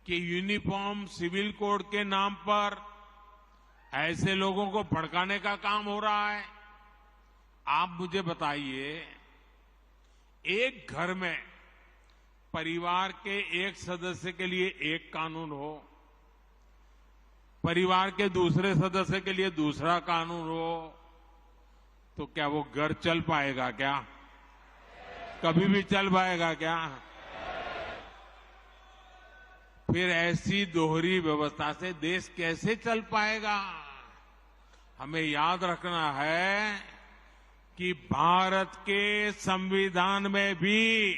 कि uniform civil code के नाम पर ऐसे लोगों को भड़काने का काम हो रहा है। आप मुझे बताइए, एक घर में परिवार के एक सदस्य के लिए एक कानून हो, परिवार के दूसरे सदस्य के लिए दूसरा कानून हो, तो क्या वो घर चल पाएगा क्या? कभी भी चल पाएगा क्या? फिर ऐसी दोहरी व्यवस्था से देश कैसे चल पाएगा? हमें याद रखना है कि भारत के संविधान में भी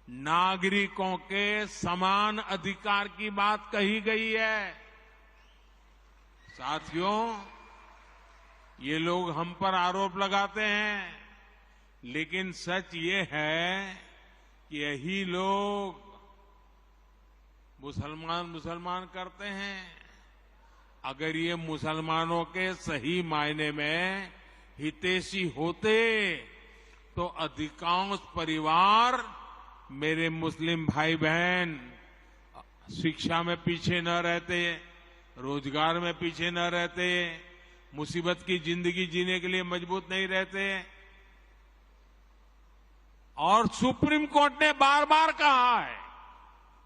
नागरिकों के समान अधिकार की बात कही गई है। साथियों, ये लोग हम पर आरोप लगाते हैं, लेकिन सच ये है कि यही लोग मुसलमान करते हैं। अगर ये मुसलमानों के सही मायने में हितैषी होते तो अधिकांश परिवार, मेरे मुस्लिम भाई बहन, शिक्षा में पीछे न रहते, रोजगार में पीछे न रहते, मुसीबत की जिंदगी जीने के लिए मजबूत नहीं रहते। और सुप्रीम कोर्ट ने बार बार कहा है,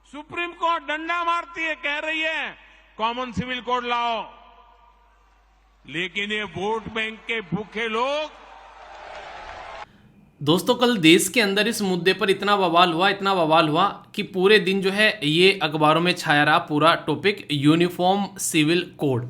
सुप्रीम कोर्ट डंडा मारती है, कह रही है कॉमन सिविल कोड लाओ, लेकिन ये वोट बैंक के भूखे लोग। दोस्तों, कल देश के अंदर इस मुद्दे पर इतना बवाल हुआ कि पूरे दिन जो है ये अखबारों में छाया रहा पूरा topic uniform civil code.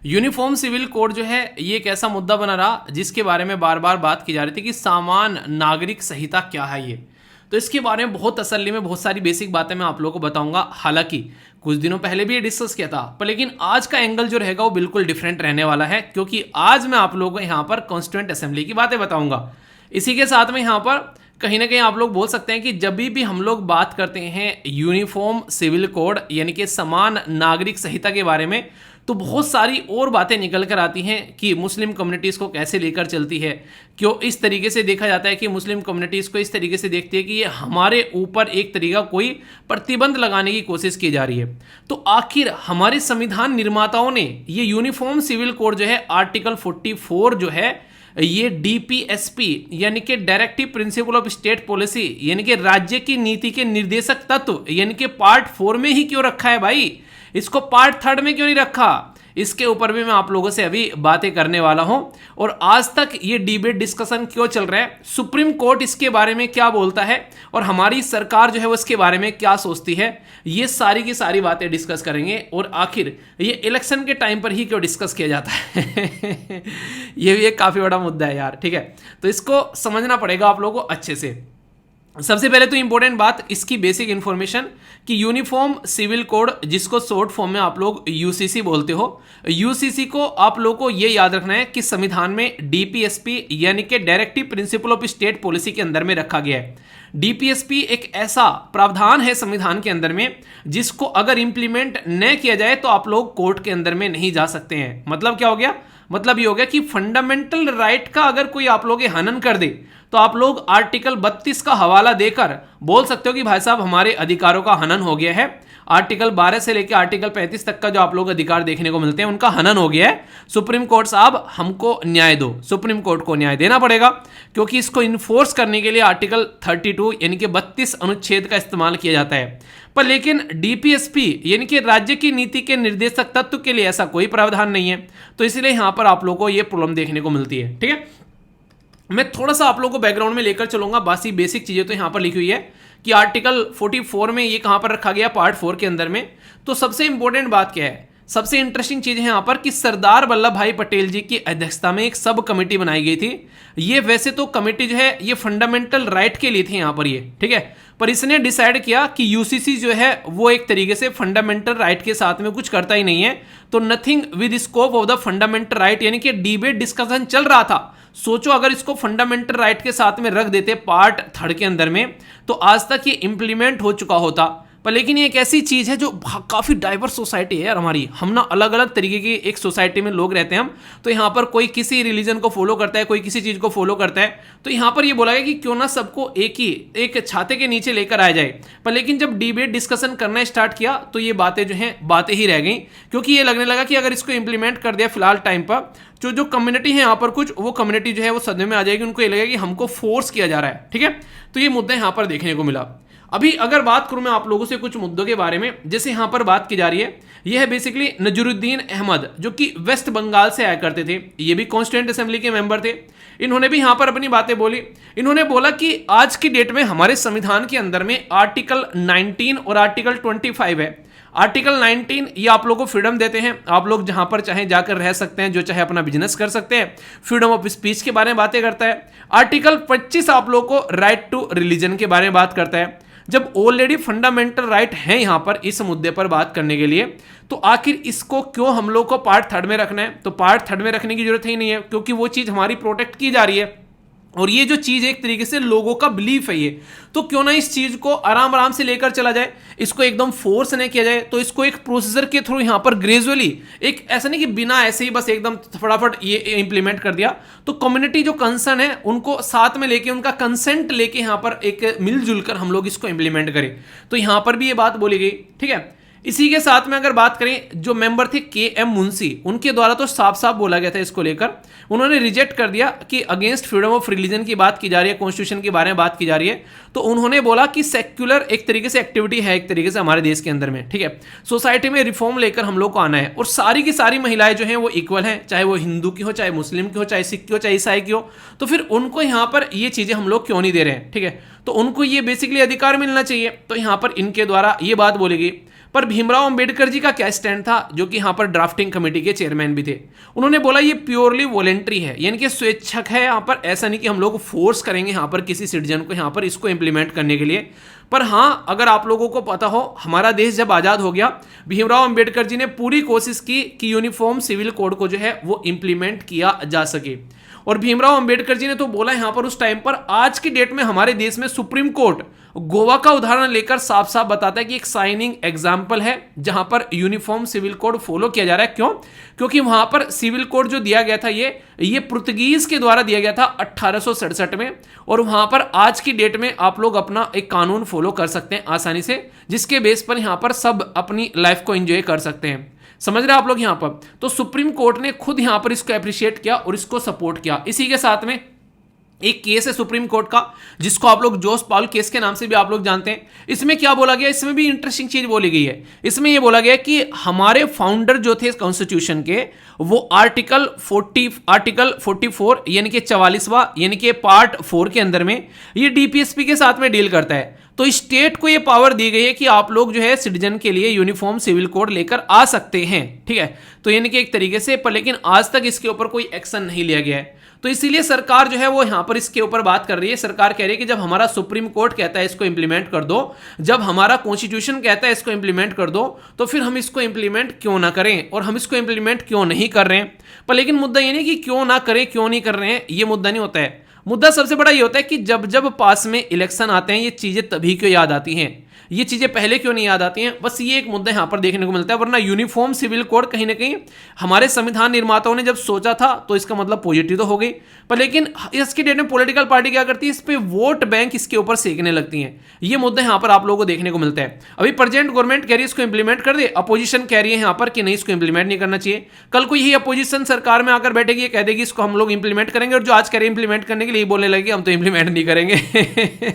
Uniform civil code जो है ये एक ऐसा मुद्दा बना रहा जिसके बारे में बार बार बात की जा रही थी कि सामान नागरिक संहिता क्या है ये। तो इसके बारे में बहुत तसल्ली में बहुत सारी बेसिक बातें मैं आप लोगों को बताऊंगा। हालांकि कुछ दिनों पहले भी ये डिस्कस किया था, पर लेकिन आज का एंगल जो रहेगा वो बिल्कुल डिफरेंट रहने वाला है, क्योंकि आज मैं आप लोगों को यहाँ पर कॉन्स्टिट्यूएंट असेंबली की बातें बताऊंगा। इसी के साथ में यहाँ पर कहीं ना कहीं आप लोग बोल सकते हैं कि जब भी हम लोग बात करते हैं यूनिफॉर्म सिविल कोड यानी कि समान नागरिक संहिता के बारे में, तो बहुत सारी और बातें निकल कर आती हैं कि मुस्लिम कम्युनिटीज़ को कैसे लेकर चलती है, क्यों इस तरीके से देखा जाता है कि मुस्लिम कम्युनिटीज़ को इस तरीके से देखती है कि ये हमारे ऊपर एक तरीका कोई प्रतिबंध लगाने की कोशिश की जा रही है। तो आखिर हमारे संविधान निर्माताओं ने ये यूनिफॉर्म सिविल कोड जो है आर्टिकल 44 जो है ये डीपीएसपी यानी कि directive principle of state policy यानी कि राज्य की नीति के निर्देशक तत्व यानी कि पार्ट 4 में ही क्यों रखा है भाई? इसको पार्ट 3 में क्यों नहीं रखा? इसके ऊपर भी मैं आप लोगों से अभी बातें करने वाला हूं। और आज तक ये डिबेट डिस्कशन क्यों चल रहा है, सुप्रीम कोर्ट इसके बारे में क्या बोलता है और हमारी सरकार जो है वो इसके बारे में क्या सोचती है, ये सारी की सारी बातें डिस्कस करेंगे। और आखिर ये इलेक्शन के टाइम पर ही क्यों डिस्कस किया जाता है ये भी एक काफी बड़ा मुद्दा है यार, ठीक है। तो इसको समझना पड़ेगा आप लोगों को अच्छे से। सबसे पहले तो इंपॉर्टेंट बात इसकी बेसिक इंफॉर्मेशन कि यूनिफॉर्म सिविल कोड, जिसको शॉर्ट फॉर्म में आप लोग यूसीसी बोलते हो, यूसीसी को आप लोगों को यह याद रखना है कि संविधान में डीपीएसपी यानी कि directive principle of state policy के अंदर में रखा गया है। डीपीएसपी एक ऐसा प्रावधान है संविधान के अंदर में जिसको अगर इंप्लीमेंट न किया जाए तो आप लोग कोर्ट के अंदर में नहीं जा सकते हैं। मतलब क्या हो गया? मतलब ये हो गया कि फंडामेंटल राइट का अगर कोई आप लोग हनन कर दे तो आप लोग आर्टिकल 32 का हवाला देकर बोल सकते हो कि भाई साहब हमारे अधिकारों का हनन हो गया है। आर्टिकल 12 से लेकर आर्टिकल 35 तक का जो आप लोग अधिकार देखने को मिलते हैं उनका हनन हो गया है। सुप्रीम कोर्ट साहब हमको न्याय दो, सुप्रीम कोर्ट को न्याय देना पड़ेगा, क्योंकि इसको इन्फोर्स करने के लिए आर्टिकल 32 यानी कि 32 अनुच्छेद का इस्तेमाल किया जाता है। पर लेकिन डीपीएसपी यानी कि राज्य की नीति के निर्देशक तत्व के लिए ऐसा कोई प्रावधान नहीं है, तो इसलिए यहां पर आप लोगों को यह प्रॉब्लम देखने को मिलती है, ठीक है। मैं थोड़ा सा आप लोगों को बैकग्राउंड में लेकर चलूंगा, बाकी बेसिक चीजें तो यहां पर लिखी हुई है कि आर्टिकल 44 में ये कहां पर रखा गया, पार्ट 4 के अंदर में। तो सबसे इंपॉर्टेंट बात क्या है, सबसे इंटरेस्टिंग चीज है यहां पर कि सरदार वल्लभ भाई पटेल जी की अध्यक्षता में एक सब कमेटी बनाई गई थी। ये वैसे तो कमेटी जो है ये फंडामेंटल राइट के लिए थी यहां पर, ये ठीक है, पर इसने डिसाइड किया कि यूसीसी जो है वो एक तरीके से फंडामेंटल राइट के साथ में कुछ करता ही नहीं है। तो nothing with scope of the fundamental right यानी कि डिबेट डिस्कशन चल रहा था। सोचो अगर इसको फंडामेंटल राइट के साथ में रख देते पार्ट 3 के अंदर में, तो आज तक ये इंप्लीमेंट हो चुका होता। पर लेकिन ये एक ऐसी चीज़ है जो काफ़ी डाइवर्स सोसाइटी है यार हमारी। हम ना अलग अलग तरीके की एक सोसाइटी में लोग रहते हैं हम। तो यहाँ पर कोई किसी रिलीजन को फॉलो करता है, कोई किसी चीज़ को फॉलो करता है। तो यहाँ पर ये बोला गया कि क्यों ना सबको एक छाते के नीचे लेकर आया जाए। पर लेकिन जब डिबेट डिस्कशन करना स्टार्ट किया तो ये बातें जो हैं बातें ही रह गई, क्योंकि ये लगने लगा कि अगर इसको इंप्लीमेंट कर दिया फिलहाल टाइम पर, जो कम्युनिटी है यहाँ पर कुछ, वो कम्युनिटी जो है वो सदमे में आ जाएगी। उनको ये लगेगा कि हमको फोर्स किया जा रहा है। ठीक है, तो ये मुद्दा यहाँ पर देखने को मिला। अभी अगर बात करूं मैं आप लोगों से कुछ मुद्दों के बारे में, जैसे यहां पर बात की जा रही है, यह है बेसिकली नजरुद्दीन अहमद, जो कि वेस्ट बंगाल से आया करते थे। ये भी कॉन्स्टिट्यूएंट असेंबली के मेंबर थे। इन्होंने भी यहां पर अपनी बातें बोली। इन्होंने बोला कि आज की डेट में हमारे संविधान के अंदर में आर्टिकल 19 और आर्टिकल 25 है। आर्टिकल 19 ये आप लोगों को फ्रीडम देते हैं, आप लोग जहां पर चाहे जाकर रह सकते हैं, जो चाहे अपना बिजनेस कर सकते हैं, फ्रीडम ऑफ स्पीच के बारे में बातें करता है। आर्टिकल 25 आप लोग को राइट टू रिलीजन के बारे में बात करता है। जब ऑलरेडी फंडामेंटल राइट है यहां पर इस मुद्दे पर बात करने के लिए, तो आखिर इसको क्यों हम लोग को पार्ट 3 में रखना है? तो पार्ट 3 में रखने की जरूरत ही नहीं है, क्योंकि वो चीज हमारी प्रोटेक्ट की जा रही है। और ये जो चीज एक तरीके से लोगों का बिलीफ है ये, तो क्यों ना इस चीज को आराम आराम से लेकर चला जाए, इसको एकदम फोर्स नहीं किया जाए। तो इसको एक प्रोसीजर के थ्रू यहां पर ग्रेजुअली, एक ऐसा नहीं कि बिना ऐसे ही बस एकदम फटाफट ये इंप्लीमेंट कर दिया। तो कम्युनिटी जो कंसर्न है उनको साथ में लेके, उनका कंसेंट लेके यहां पर एक मिलजुल कर हम लोग इसको इंप्लीमेंट करें। तो यहां पर भी ये बात बोली गई। ठीक है, इसी के साथ में अगर बात करें, जो मेंबर थे KM मुंशी, उनके द्वारा तो साफ साफ बोला गया था इसको लेकर। उन्होंने रिजेक्ट कर दिया कि अगेंस्ट फ्रीडम ऑफ रिलीजन की बात की जा रही है, कॉन्स्टिट्यूशन के बारे में बात की जा रही है। तो उन्होंने बोला कि सेक्युलर एक तरीके से एक्टिविटी है एक तरीके से हमारे देश के अंदर में। ठीक है, सोसाइटी में रिफॉर्म लेकर हम लोग को आना है, और सारी की सारी महिलाएं जो हैं वो इक्वल हैं, चाहे वो हिंदू की हो, चाहे मुस्लिम की हो, चाहे सिख की हो, चाहे ईसाई की हो। तो फिर उनको यहाँ पर ये चीजें हम लोग क्यों नहीं दे रहे हैं? ठीक है, तो उनको ये बेसिकली अधिकार मिलना चाहिए। तो यहाँ पर इनके द्वारा ये बात बोली गई। पर भीमराव अंबेडकर जी का क्या स्टैंड था, जो कि यहां पर ड्राफ्टिंग कमेटी के चेयरमैन भी थे? उन्होंने बोला ये प्योरली वॉलेंट्री है, यानी कि स्वेच्छक है। यहां पर ऐसा नहीं कि हम लोग फोर्स करेंगे यहां पर किसी सिटीजन को यहां पर इसको इंप्लीमेंट करने के लिए। पर हां, अगर आप लोगों को पता हो, हमारा देश जब आजाद हो गया, भीमराव अंबेडकर जी ने पूरी कोशिश की कि यूनिफॉर्म सिविल कोड को जो है वो इंप्लीमेंट किया जा सके। और भीमराव अंबेडकर जी ने तो बोला यहां पर उस टाइम पर, आज की डेट में हमारे देश में सुप्रीम कोर्ट गोवा का उदाहरण लेकर साफ साफ बताता है कि एक साइनिंग एग्जाम्पल है जहां पर यूनिफॉर्म सिविल कोड फॉलो किया जा रहा है। क्यों? क्योंकि वहां पर सिविल कोड जो दिया गया था ये पुर्तगीज के द्वारा दिया गया था 1867 में। और वहां पर आज की डेट में आप लोग अपना एक कानून फॉलो कर सकते हैं आसानी से, जिसके बेस पर यहां पर सब अपनी लाइफ को एंजॉय कर सकते हैं। समझ रहे हैं आप लोग यहां पर? तो सुप्रीम कोर्ट ने खुद यहां पर इसको अप्रिशिएट किया और इसको सपोर्ट किया। इसी के साथ में एक केस है सुप्रीम कोर्ट का, जिसको आप लोग जोस पॉल केस के नाम से भी आप लोग जानते हैं। इसमें क्या बोला गया? इसमें भी इंटरेस्टिंग चीज बोली गई है। इसमें यह बोला गया कि हमारे फाउंडर जो थे कॉन्स्टिट्यूशन के, वो आर्टिकल 44 यानी कि 44वां, यानी कि पार्ट 4 के अंदर में ये डीपीएसपी के साथ में डील करता है। तो स्टेट को ये पावर दी गई है कि आप लोग जो है सिटीजन के लिए यूनिफॉर्म सिविल कोड लेकर आ सकते हैं। ठीक है, तो यानी कि एक तरीके से, पर लेकिन आज तक इसके ऊपर कोई एक्शन नहीं लिया गया है। तो इसीलिए सरकार जो है वो यहां पर इसके ऊपर बात कर रही है। सरकार कह रही है कि जब हमारा सुप्रीम कोर्ट कहता है इसको इंप्लीमेंट कर दो, जब हमारा कॉन्स्टिट्यूशन कहता है इसको इंप्लीमेंट कर दो, तो फिर हम इसको इंप्लीमेंट क्यों ना करें, और हम इसको इंप्लीमेंट क्यों नहीं कर रहे हैं? पर लेकिन मुद्दा ये नहीं कि क्यों ना करें, क्यों नहीं कर रहे हैं, ये मुद्दा नहीं होता है। मुद्दा सबसे बड़ा ये होता है कि जब जब पास में इलेक्शन आते हैं, ये चीजें तभी क्यों याद आती हैं, ये चीजें पहले क्यों नहीं याद आती हैं? बस ये एक मुद्दा यहां पर देखने को मिलता है। वरना यूनिफॉर्म सिविल कोड कहीं ना कहीं हमारे संविधान निर्माताओं ने जब सोचा था तो इसका मतलब पॉजिटिव तो हो गई, पर लेकिन इसके डेट में पॉलिटिकल पार्टी क्या करती है, इस पे वोट बैंक इसके ऊपर सेकने लगती हैं। ये मुद्दा यहां पर आप लोगों को देखने को मिलता है। अभी प्रेजेंट गवर्नमेंट कह रही है इसको इंप्लीमेंट कर दे, अपोजिशन कह रही है यहां पर कि नहीं, इसको इंप्लीमेंट नहीं करना चाहिए। कल को यही अपोजिशन सरकार में आकर बैठेगी, ये कह देगी इसको हम लोग इंप्लीमेंट करेंगे, और जो आज कह रहे हैं इंप्लीमेंट करने के लिए बोलने लगे हम तो इंप्लीमेंट नहीं करेंगे।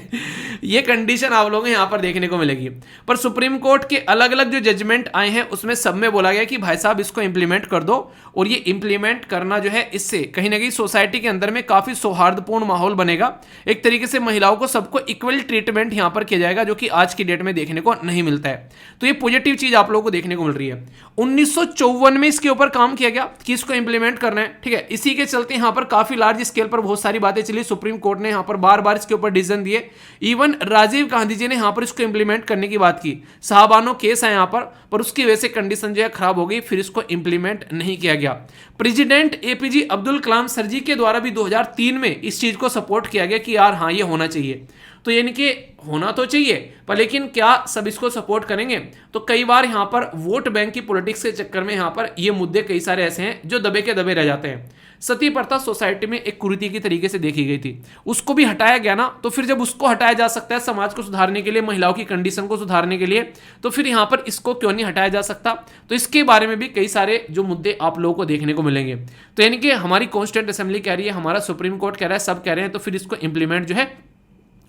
ये कंडीशन आप लोगों को यहां पर देखने को मिलेगी। पर सुप्रीम कोर्ट के अलग अलग जो जजमेंट आए हैं उसमें सब में बोला गया कि भाई साहब इसको इंप्लीमेंट कर दो, और ये इंप्लीमेंट करना जो है इससे कहीं ना कहीं सोसाइटी के अंदर में काफी सौहार्दपूर्ण माहौल बनेगा। एक तरीके से महिलाओं को सबको इक्वल ट्रीटमेंट यहां पर किया जाएगा, जो कि आज की डेट में देखने को नहीं मिलता है। तो ये पॉजिटिव चीज आप लोगों को देखने को मिल रही है। 1954 में इसके ऊपर काम किया गया कि इसको इंप्लीमेंट करना है। ठीक है, इसी के चलते यहां पर काफी लार्ज स्केल पर बहुत सारी बातें चली। सुप्रीम कोर्ट ने यहां पर बार बार इसके ऊपर डिसीजन दिए। इवन राजीव गांधी जी ने यहां पर इसको इंप्लीमेंट करने की बात की। साहबानो केस है यहां पर उसकी वजह से कंडीशन जो है खराब हो गई, फिर इसको इंप्लीमेंट नहीं किया गया। President APJ Abdul Kalam sir जी के द्वारा भी 2003 में इस चीज को सपोर्ट किया गया कि यार हाँ ये होना चाहिए। तो यानी कि होना तो चाहिए, पर लेकिन क्या सब इसको सपोर्ट करेंगे? तो कई बार यहाँ पर वोट बैंक की पॉलिटिक्स के चक्कर में यहाँ पर ये मुद्दे कई सारे ऐसे हैं जो दबे के दबे रह जाते हैं। सती प्रथा सोसाइटी में एक कुरीति की तरीके से देखी गई थी, उसको भी हटाया गया ना, तो फिर जब उसको हटाया जा सकता है समाज को सुधारने के लिए, महिलाओं की कंडीशन को सुधारने के लिए, तो फिर यहाँ पर इसको क्यों नहीं हटाया जा सकता? तो इसके बारे में भी कई सारे जो मुद्दे आप लोगों को देखने को मिलेंगे। तो यानी कि हमारी कॉन्स्टिट्यूंट असेंबली कह रही है, हमारा सुप्रीम कोर्ट कह रहा है, सब कह रहे हैं, तो फिर इसको इंप्लीमेंट जो है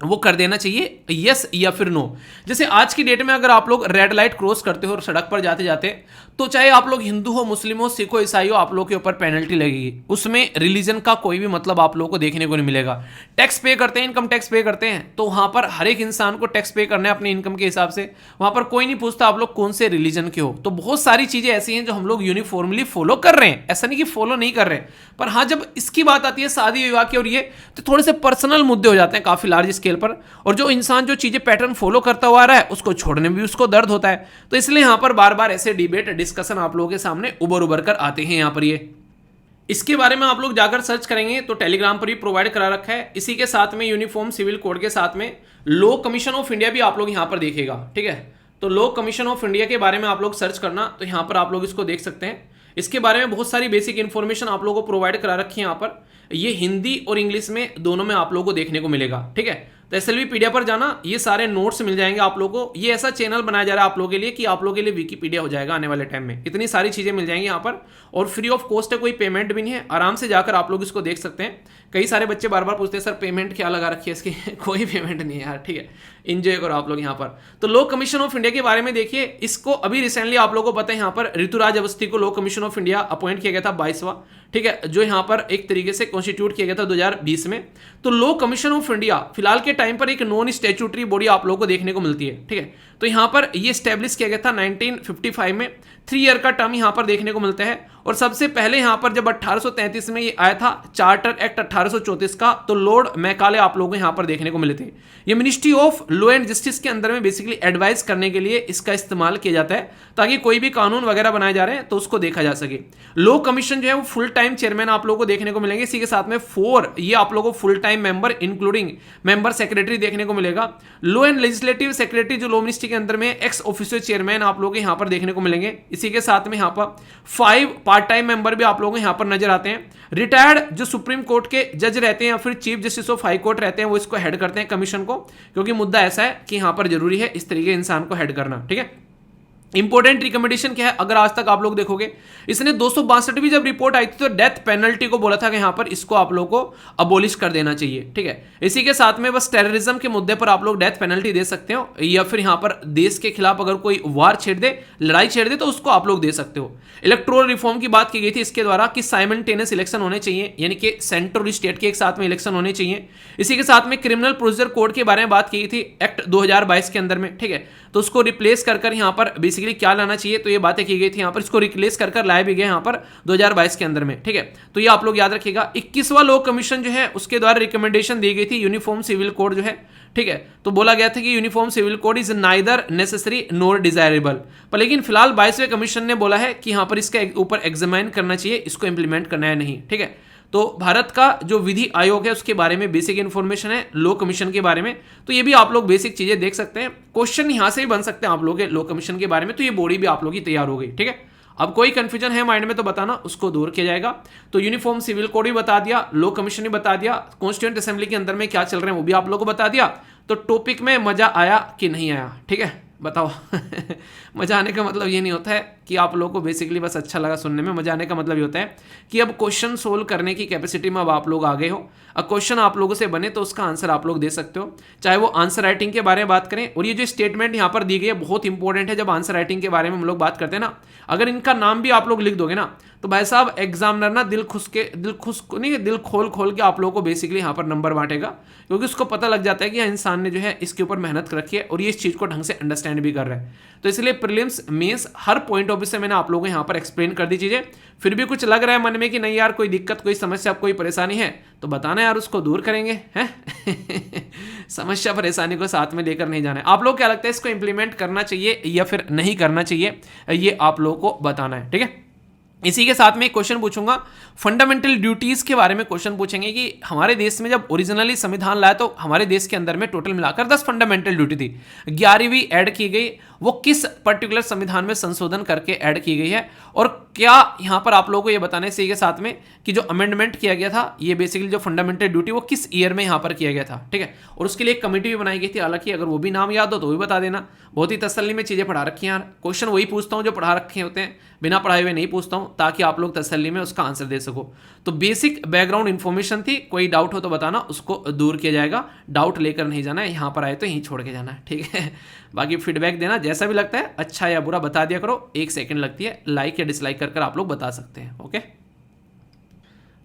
वो कर देना चाहिए, यस या फिर नो। जैसे आज की डेट में अगर आप लोग रेड लाइट क्रॉस करते हो और सड़क पर जाते जाते, तो चाहे आप लोग हिंदू हो, मुस्लिम हो, सिख हो, ईसाई हो, आप लोग के ऊपर पेनल्टी लगेगी। उसमें रिलीजन का कोई भी मतलब आप लोगों को देखने को नहीं मिलेगा। टैक्स पे करते हैं, इनकम टैक्स पे करते हैं, तो वहां पर हर एक इंसान को टैक्स पे करना है अपने इनकम के हिसाब से। वहां पर कोई नहीं पूछता आप लोग कौन से रिलीजन के हो। तो बहुत सारी चीजें ऐसी हैं जो हम लोग यूनिफॉर्मली फॉलो कर रहे हैं, ऐसा नहीं कि फॉलो नहीं कर रहे हैं। पर हाँ, जब इसकी बात आती है शादी विवाह की और ये, तो थोड़े से पर्सनल मुद्दे हो जाते हैं काफी लार्ज स्केल पर, और जो इंसान जो चीजें पैटर्न फॉलो करता हुआ आ रहा है उसको छोड़ने में भी उसको दर्द होता है। तो इसलिए यहां पर बार बार ऐसे डिबेट डिस्कशन आप लोगों के सामने उभर कर आते हैं। यहां पर ये इसके बारे में आप लोग जाकर सर्च करेंगे तो टेलीग्राम पर भी प्रोवाइड करा रखा है। इसी के साथ में यूनिफॉर्म सिविल कोड के साथ में लॉ कमीशन ऑफ इंडिया भी आप लोग यहां पर देखेगा, ठीक है। तो लॉ कमीशन ऑफ इंडिया के बारे में आप लोग सर्च करना, तो यहां पर आप लोग इसको देख सकते हैं। इसके बारे में बहुत सारी बेसिक इंफॉर्मेशन आप लोगों को प्रोवाइड करा रखी है। यहाँ पर ये हिंदी और इंग्लिश में दोनों में आप लोगों को देखने को मिलेगा, ठीक है। तो एसएलवी पीडिया पर जाना, ये सारे नोट्स मिल जाएंगे आप लोगों को। ये ऐसा चैनल बनाया जा रहा है आप लोगों के लिए कि आप लोगों के लिए विकीपीडिया हो जाएगा आने वाले टाइम में। इतनी सारी चीजें मिल जाएंगी यहाँ पर, और फ्री ऑफ कॉस्ट है, कोई पेमेंट भी नहीं है। आराम से जाकर आप लोग इसको देख सकते हैं। कई सारे बच्चे बार बार पूछते हैं सर पेमेंट क्या लगा रखी है इसकी कोई पेमेंट नहीं है यार, ठीक है। इंजॉय करो आप लोग यहाँ पर। तो लॉ कमीशन ऑफ इंडिया के बारे में देखिए, इसको अभी रिसेंटली आप लोगों को पता है यहाँ पर ऋतुराज अवस्थी को law commission of India appoint किया गया था 22वां, ठीक है, जो यहाँ पर एक तरीके से कॉन्स्टिट्यूट किया गया था 2020 में। तो लॉ कमीशन ऑफ इंडिया फिलहाल के टाइम पर एक नॉन स्टैट्यूटरी बॉडी आप लोगों को देखने को मिलती है, ठीक है। तो यहाँ पर ये स्टैब्लिश किया गया था 1955 में। 3 ईयर का टर्म यहाँ पर देखने को मिलता है। और सबसे पहले यहाँ पर जब 1833 में ये आया था चार्टर एक्ट 1834 का, तो लॉर्ड मैकाले आप लोगों को यहाँ पर देखने को मिले थे। ये ministry of law and justice के अंदर में बेसिकली एडवाइस करने के लिए इसका इस्तेमाल किया जाता है, ताकि कोई भी कानून वगैरह बनाए जा रहे हैं तो उसको देखा जा सके। लॉ कमीशन जो है वो फुल टाइम चेयरमैन आप लोगों को देखने को मिलेंगे। इसी के साथ में 4 ये आप लोगों को full time member including member secretary देखने को मिलेगा। लॉ एंड लेजिस्लेटिव सेक्रेटरी जो लॉ मिनिस्ट्री के अंदर में एक्स ऑफिशियो चेयरमैन आप लोग यहाँ पर देखने को मिलेंगे। इसी के साथ में यहाँ पर 5 पार्ट टाइम मेंबर भी आप लोगों को यहाँ पर नजर आते हैं। रिटायर्ड जो सुप्रीम कोर्ट के जज रहते हैं या फिर chief justice of high court रहते हैं, वो इसको हेड करते हैं कमीशन को, क्योंकि मुद्दा ऐसा है कि यहाँ पर जरूरी है इस तरीके इंसान को हेड करना, ठीक है। इंपॉर्टेंट रिकमेंडेशन क्या है, अगर आज तक आप लोग देखोगे, इसने 262 जब रिपोर्ट आई थी तो डेथ पेनल्टी को बोला था कि यहां पर इसको आप लोगों को अबोलिश कर देना चाहिए, ठीक है। इसी के साथ में बस टेररिज्म के मुद्दे पर आप लोग डेथ पेनल्टी दे सकते हो, या फिर यहां पर देश के खिलाफ अगर कोई वार छेड़ दे, लड़ाई छेड़ दे, तो उसको आप लोग दे सकते हो। इलेक्टोरल रिफॉर्म की बात की गई थी इसके द्वारा कि साइमल्टेनियस इलेक्शन होने चाहिए, यानी कि सेंट्रल और स्टेट के एक साथ में इलेक्शन होने चाहिए। इसी के साथ में क्रिमिनल प्रोसीजर कोड के बारे में बात की गई थी एक्ट 2022 के अंदर में, ठीक है। तो उसको रिप्लेस कर यहां पर बेसिकली क्या लाना चाहिए, तो ये बातें की गई थी यहां पर, इसको रिप्लेस कर लाए भी गए यहां पर 2022 के अंदर में, ठीक है। तो ये आप लोग याद रखिएगा। 21वां लॉ कमीशन जो है उसके द्वारा रिकमेंडेशन दी गई थी यूनिफॉर्म सिविल कोड जो है, ठीक है। तो बोला गया था कि uniform civil code is neither necessary nor desirable, पर लेकिन फिलहाल 22वें कमीशन ने बोला है कि यहां पर इसके ऊपर एग्जामिन करना चाहिए, इसको इंप्लीमेंट करना है नहीं, ठीक है। तो भारत का जो विधि आयोग है उसके बारे में बेसिक इंफॉर्मेशन है, लॉ कमीशन के बारे में, तो ये भी आप लोग बेसिक चीजें देख सकते हैं। क्वेश्चन यहां से ही बन सकते हैं आप लोग के लॉ कमीशन के बारे में, तो ये बॉडी भी आप लोग की तैयार हो गई, ठीक है। अब कोई कंफ्यूजन है माइंड में तो बताना, उसको दूर किया जाएगा। तो यूनिफॉर्म सिविल कोड भी बता दिया, लॉ कमीशन भी बता दिया, कॉन्स्टिट्यूएंट असेंबली के अंदर में क्या चल रहे हैं वो भी आप लोगों को बता दिया। तो टॉपिक में मजा आया कि नहीं आया, ठीक है, बताओ मजा आने का मतलब ये नहीं होता है कि आप लोगों को बेसिकली बस अच्छा लगा सुनने में। मजा आने का मतलब ये होता है कि अब क्वेश्चन सोल्व करने की कैपेसिटी में अब आप लोग आ गए हो। अब क्वेश्चन आप लोगों से बने तो उसका आंसर आप लोग दे सकते हो, चाहे वो आंसर राइटिंग के बारे में बात करें। और ये जो स्टेटमेंट यहाँ पर दी गई है बहुत इंपॉर्टेंट है। जब आंसर राइटिंग के बारे में हम लोग बात करते हैं ना, अगर इनका नाम भी आप लोग लिख दोगे ना, तो भाई साहब एग्जामिनर ना दिल खोल के आप लोगों को बेसिकली यहाँ पर नंबर बांटेगा, क्योंकि उसको पता लग जाता है कि इंसान ने जो है इसके ऊपर मेहनत कर रखी है और ये इस चीज को ढंग से अंडरस्टैंड भी कर रहा है। तो इसलिए प्रीलिम्स मेंस हर पॉइंट ऑफ व्यू से मैंने आप लोगों को यहाँ पर एक्सप्लेन कर दी चीजें। फिर भी कुछ लग रहा है मन में कि नहीं यार कोई दिक्कत, कोई समस्या, कोई परेशानी है, तो बताना यार, उसको दूर करेंगे हैं समस्या परेशानी को साथ में लेकर नहीं जाना है। आप लोग क्या लगता है, इसको इंप्लीमेंट करना चाहिए या फिर नहीं करना चाहिए, ये आप लोगों को बताना है, ठीक है। इसी के साथ में एक क्वेश्चन पूछूंगा, फंडामेंटल ड्यूटीज के बारे में क्वेश्चन पूछेंगे कि हमारे देश में जब ओरिजिनली संविधान लाया तो हमारे देश के अंदर में टोटल मिलाकर 10 फंडामेंटल ड्यूटी थी, 11वीं ऐड की गई, वो किस पर्टिकुलर संविधान में संशोधन करके ऐड की गई है, और क्या यहां पर आप लोगों को ये बताना है इसी के साथ में कि जो अमेंडमेंट किया गया था, ये बेसिकली जो फंडामेंटल ड्यूटी वो किस ईयर में यहां पर किया गया था, ठीक है। और उसके लिए एक कमेटी भी बनाई गई थी, हालांकि अगर वो भी नाम याद हो तो वो भी बता देना। बहुत ही तसल्ली में चीजें पढ़ा रखी हैं यार, क्वेश्चन वही पूछता हूं जो पढ़ा रखे होते हैं, बिना पढ़ाए हुए नहीं पूछता हूं, ताकि आप लोग तसल्ली में उसका आंसर दे सको। तो बेसिक बैकग्राउंड इन्फॉर्मेशन थी, कोई डाउट हो तो बताना, उसको दूर किया जाएगा। डाउट लेकर नहीं जाना है, यहां पर आए तो यहीं छोड़ के जाना है, ठीक है। बाकी फीडबैक देना जैसा भी लगता है, अच्छा या बुरा बता दिया करो, 1 सेकंड लगती है, लाइक या डिसलाइक कर आप लोग बता सकते हैं, ओके।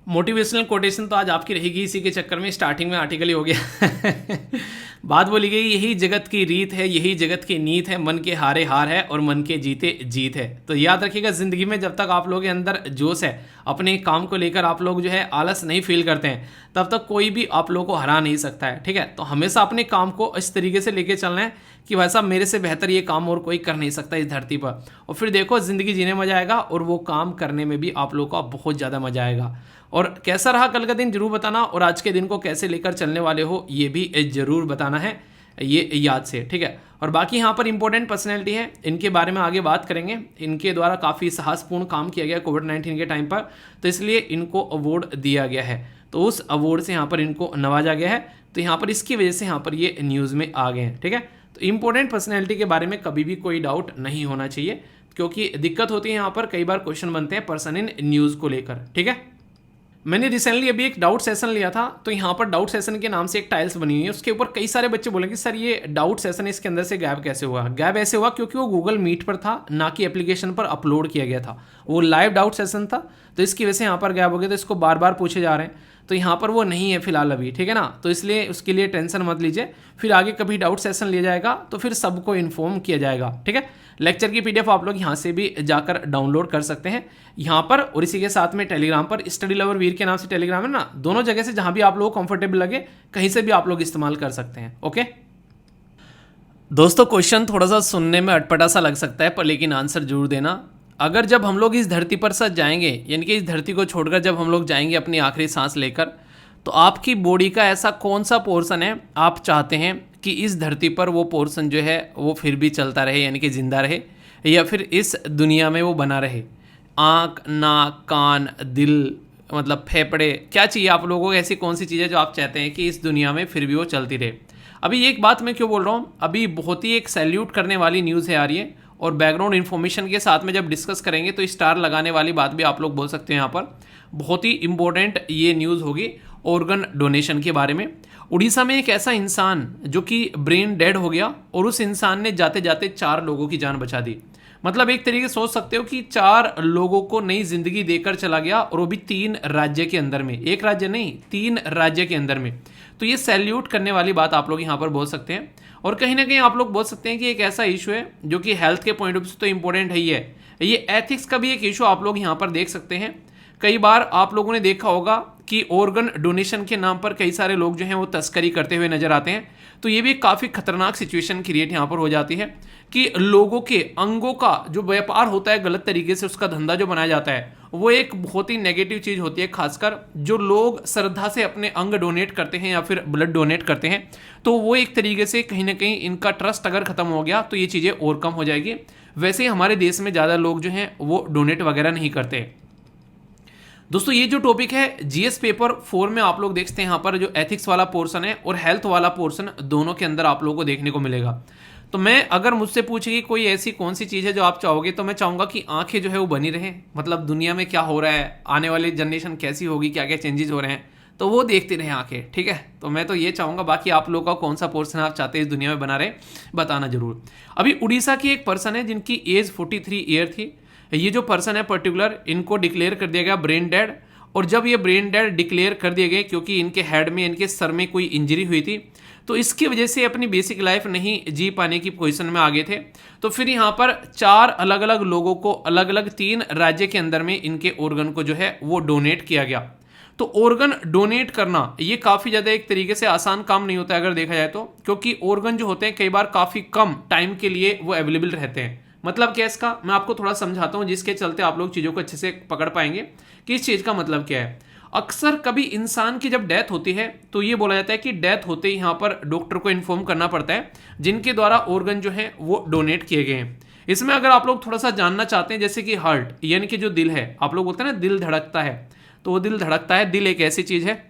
मोटिवेशनल कोटेशन तो आज आपकी रहेगी, इसी के चक्कर में स्टार्टिंग में आर्टिकल ही हो गया। बात बोली गई, यही जगत की रीत है, यही जगत की नीत है, मन के हारे हार है और मन के जीते जीत है। तो याद रखिएगा, जिंदगी में जब तक आप लोगों के अंदर जोश है, अपने काम को लेकर आप लोग जो है आलस नहीं फील करते हैं, तब तक कोई भी आप लोगों को हरा नहीं सकता है, ठीक है। तो हमेशा अपने काम को इस तरीके से लेके चलना है कि भाई साहब मेरे से बेहतर ये काम और कोई कर नहीं सकता इस धरती पर, और फिर देखो ज़िंदगी जीने में मजा आएगा और वो काम करने में भी आप लोगों का बहुत ज़्यादा मजा आएगा। और कैसा रहा कल का दिन जरूर बताना, और आज के दिन को कैसे लेकर चलने वाले हो ये भी जरूर बताना है, ये याद से, ठीक है। और बाकी यहाँ पर इंपॉर्टेंट पर्सनैलिटी है, इनके बारे में आगे बात करेंगे। इनके द्वारा काफ़ी साहसपूर्ण काम किया गया कोविड-19 के टाइम पर, तो इसलिए इनको अवार्ड दिया गया है, तो उस अवार्ड से यहाँ पर इनको नवाजा गया है। तो यहाँ पर इसकी वजह से यहाँ पर ये न्यूज़ में आ गए हैं, ठीक है। तो इंपॉर्टेंट पर्सनैलिटी के बारे में कभी भी कोई डाउट नहीं होना चाहिए, क्योंकि दिक्कत होती है यहाँ पर, कई बार क्वेश्चन बनते हैं पर्सन इन न्यूज़ को लेकर, ठीक है। मैंने रिसेंटली अभी एक डाउट सेशन लिया था, तो यहाँ पर डाउट सेशन के नाम से एक टाइल्स बनी हुई है, उसके ऊपर कई सारे बच्चे बोलेंगे सर ये डाउट सेशन इसके अंदर से गैप कैसे हुआ। गैप ऐसे हुआ क्योंकि वो गूगल मीट पर था, ना कि एप्लीकेशन पर अपलोड किया गया था, वो लाइव डाउट सेशन था, तो इसकी वजह से यहाँ पर गैप हो गया। तो इसको बार बार पूछे जा रहे हैं, तो यहाँ पर वो नहीं है फिलहाल अभी, ठीक है ना। तो इसलिए उसके लिए टेंशन मत लीजिए, फिर आगे कभी डाउट सेशन लिया जाएगा तो फिर सबको इन्फॉर्म किया जाएगा, ठीक है। लेक्चर की पीडीएफ आप लोग यहाँ से भी जाकर डाउनलोड कर सकते हैं यहाँ पर, और इसी के साथ में टेलीग्राम पर स्टडी लवर वीर के नाम से टेलीग्राम है ना, दोनों जगह से जहाँ भी आप लोग को कंफर्टेबल लगे कहीं से भी आप लोग इस्तेमाल कर सकते हैं, ओके। दोस्तों क्वेश्चन थोड़ा सा सुनने में अटपटा सा लग सकता है, पर लेकिन आंसर जरूर देना। अगर जब हम लोग इस धरती पर सच जाएंगे, यानी कि इस धरती को छोड़कर जब हम लोग जाएंगे अपनी आखिरी सांस लेकर, तो आपकी बॉडी का ऐसा कौन सा पोर्शन है आप चाहते हैं कि इस धरती पर वो पोर्शन जो है वो फिर भी चलता रहे, यानी कि जिंदा रहे, या फिर इस दुनिया में वो बना रहे। आँख, नाक, कान, दिल, मतलब फेफड़े, क्या चाहिए आप लोगों को, ऐसी कौन सी चीज़ें जो आप चाहते हैं कि इस दुनिया में फिर भी वो चलती रहे। अभी एक बात मैं क्यों बोल रहा हूँ, अभी बहुत ही एक सैल्यूट करने वाली न्यूज़ है आ रही है, और बैकग्राउंड इन्फॉर्मेशन के साथ में जब डिस्कस करेंगे तो स्टार लगाने वाली बात भी आप लोग बोल सकते हैं। यहाँ पर बहुत ही इंपॉर्टेंट ये न्यूज़ होगी ऑर्गन डोनेशन के बारे में। उड़ीसा में एक ऐसा इंसान जो कि ब्रेन डेड हो गया, और उस इंसान ने जाते जाते 4 लोगों की जान बचा दी। मतलब एक तरीके से सोच सकते हो कि 4 लोगों को नई जिंदगी देकर चला गया, और वो भी 3 राज्य के अंदर में, एक राज्य नहीं 3 राज्य के अंदर में। तो ये सैल्यूट करने वाली बात आप लोग यहाँ पर बोल सकते हैं। और कहीं ना कहीं आप लोग बोल सकते हैं कि एक ऐसा इशू है जो कि हेल्थ के पॉइंट ऑफ व्यू से तो इंपॉर्टेंट है ही है, ये एथिक्स का भी एक इशू आप लोग यहाँ पर देख सकते हैं। कई बार आप लोगों ने देखा होगा कि ऑर्गन डोनेशन के नाम पर कई सारे लोग जो हैं वो तस्करी करते हुए नजर आते हैं। तो ये भी काफ़ी खतरनाक सिचुएशन क्रिएट यहाँ पर हो जाती है कि लोगों के अंगों का जो व्यापार होता है, गलत तरीके से उसका धंधा जो बनाया जाता है, वो एक बहुत ही नेगेटिव चीज़ होती है। खासकर जो लोग श्रद्धा से अपने अंग डोनेट करते हैं या फिर ब्लड डोनेट करते हैं, तो वो एक तरीके से कहीं ना कहीं इनका ट्रस्ट अगर खत्म हो गया तो ये चीज़ें और कम हो जाएगी। वैसे ही हमारे देश में ज़्यादा लोग जो हैं वो डोनेट वगैरह नहीं करते। दोस्तों ये जो टॉपिक है जीएस पेपर 4 में आप लोग देखते हैं, यहाँ पर जो एथिक्स वाला पोर्शन है और हेल्थ वाला पोर्शन दोनों के अंदर आप लोगों को देखने को मिलेगा। तो मैं अगर मुझसे पूछेगी कोई ऐसी कौन सी चीज़ है जो आप चाहोगे, तो मैं चाहूँगा कि आंखें जो है वो बनी रहें, मतलब दुनिया में क्या हो रहा है, आने वाली जनरेशन कैसी होगी, क्या क्या चेंजेस हो रहे हैं, तो वो देखते रहें आंखें, ठीक है। तो मैं तो ये चाहूँगा, बाकी आप लोगों का कौन सा पोर्शन आप चाहते हैं इस दुनिया में बना रहे, बताना जरूर। अभी उड़ीसा की एक पर्सन है जिनकी एज 43 ईयर थी। ये जो पर्सन है पर्टिकुलर, इनको डिक्लेयर कर दिया गया ब्रेन डेड। और जब ये ब्रेन डेड डिक्लेयर कर दिए गए क्योंकि इनके हेड में, इनके सर में कोई इंजरी हुई थी, तो इसकी वजह से अपनी बेसिक लाइफ नहीं जी पाने की पोजीशन में आ गए थे। तो फिर यहाँ पर 4 अलग अलग लोगों को अलग अलग 3 राज्य के अंदर में इनके ऑर्गन को जो है वो डोनेट किया गया। तो ऑर्गन डोनेट करना ये काफ़ी ज़्यादा एक तरीके से आसान काम नहीं होता है अगर देखा जाए तो, क्योंकि ऑर्गन जो होते हैं कई बार काफ़ी कम टाइम के लिए वो अवेलेबल रहते हैं। मतलब क्या है इसका, मैं आपको थोड़ा समझाता हूं जिसके चलते आप लोग चीज़ों को अच्छे से पकड़ पाएंगे कि इस चीज़ का मतलब क्या है। अक्सर कभी इंसान की जब डेथ होती है तो ये बोला जाता है कि डेथ होते ही यहाँ पर डॉक्टर को इन्फॉर्म करना पड़ता है जिनके द्वारा ऑर्गन जो है वो डोनेट किए गए हैं। इसमें अगर आप लोग थोड़ा सा जानना चाहते हैं, जैसे कि हार्ट यानी कि जो दिल है, आप लोग बोलते हैं ना दिल धड़कता है, तो वो दिल धड़कता है। दिल एक ऐसी चीज़ है,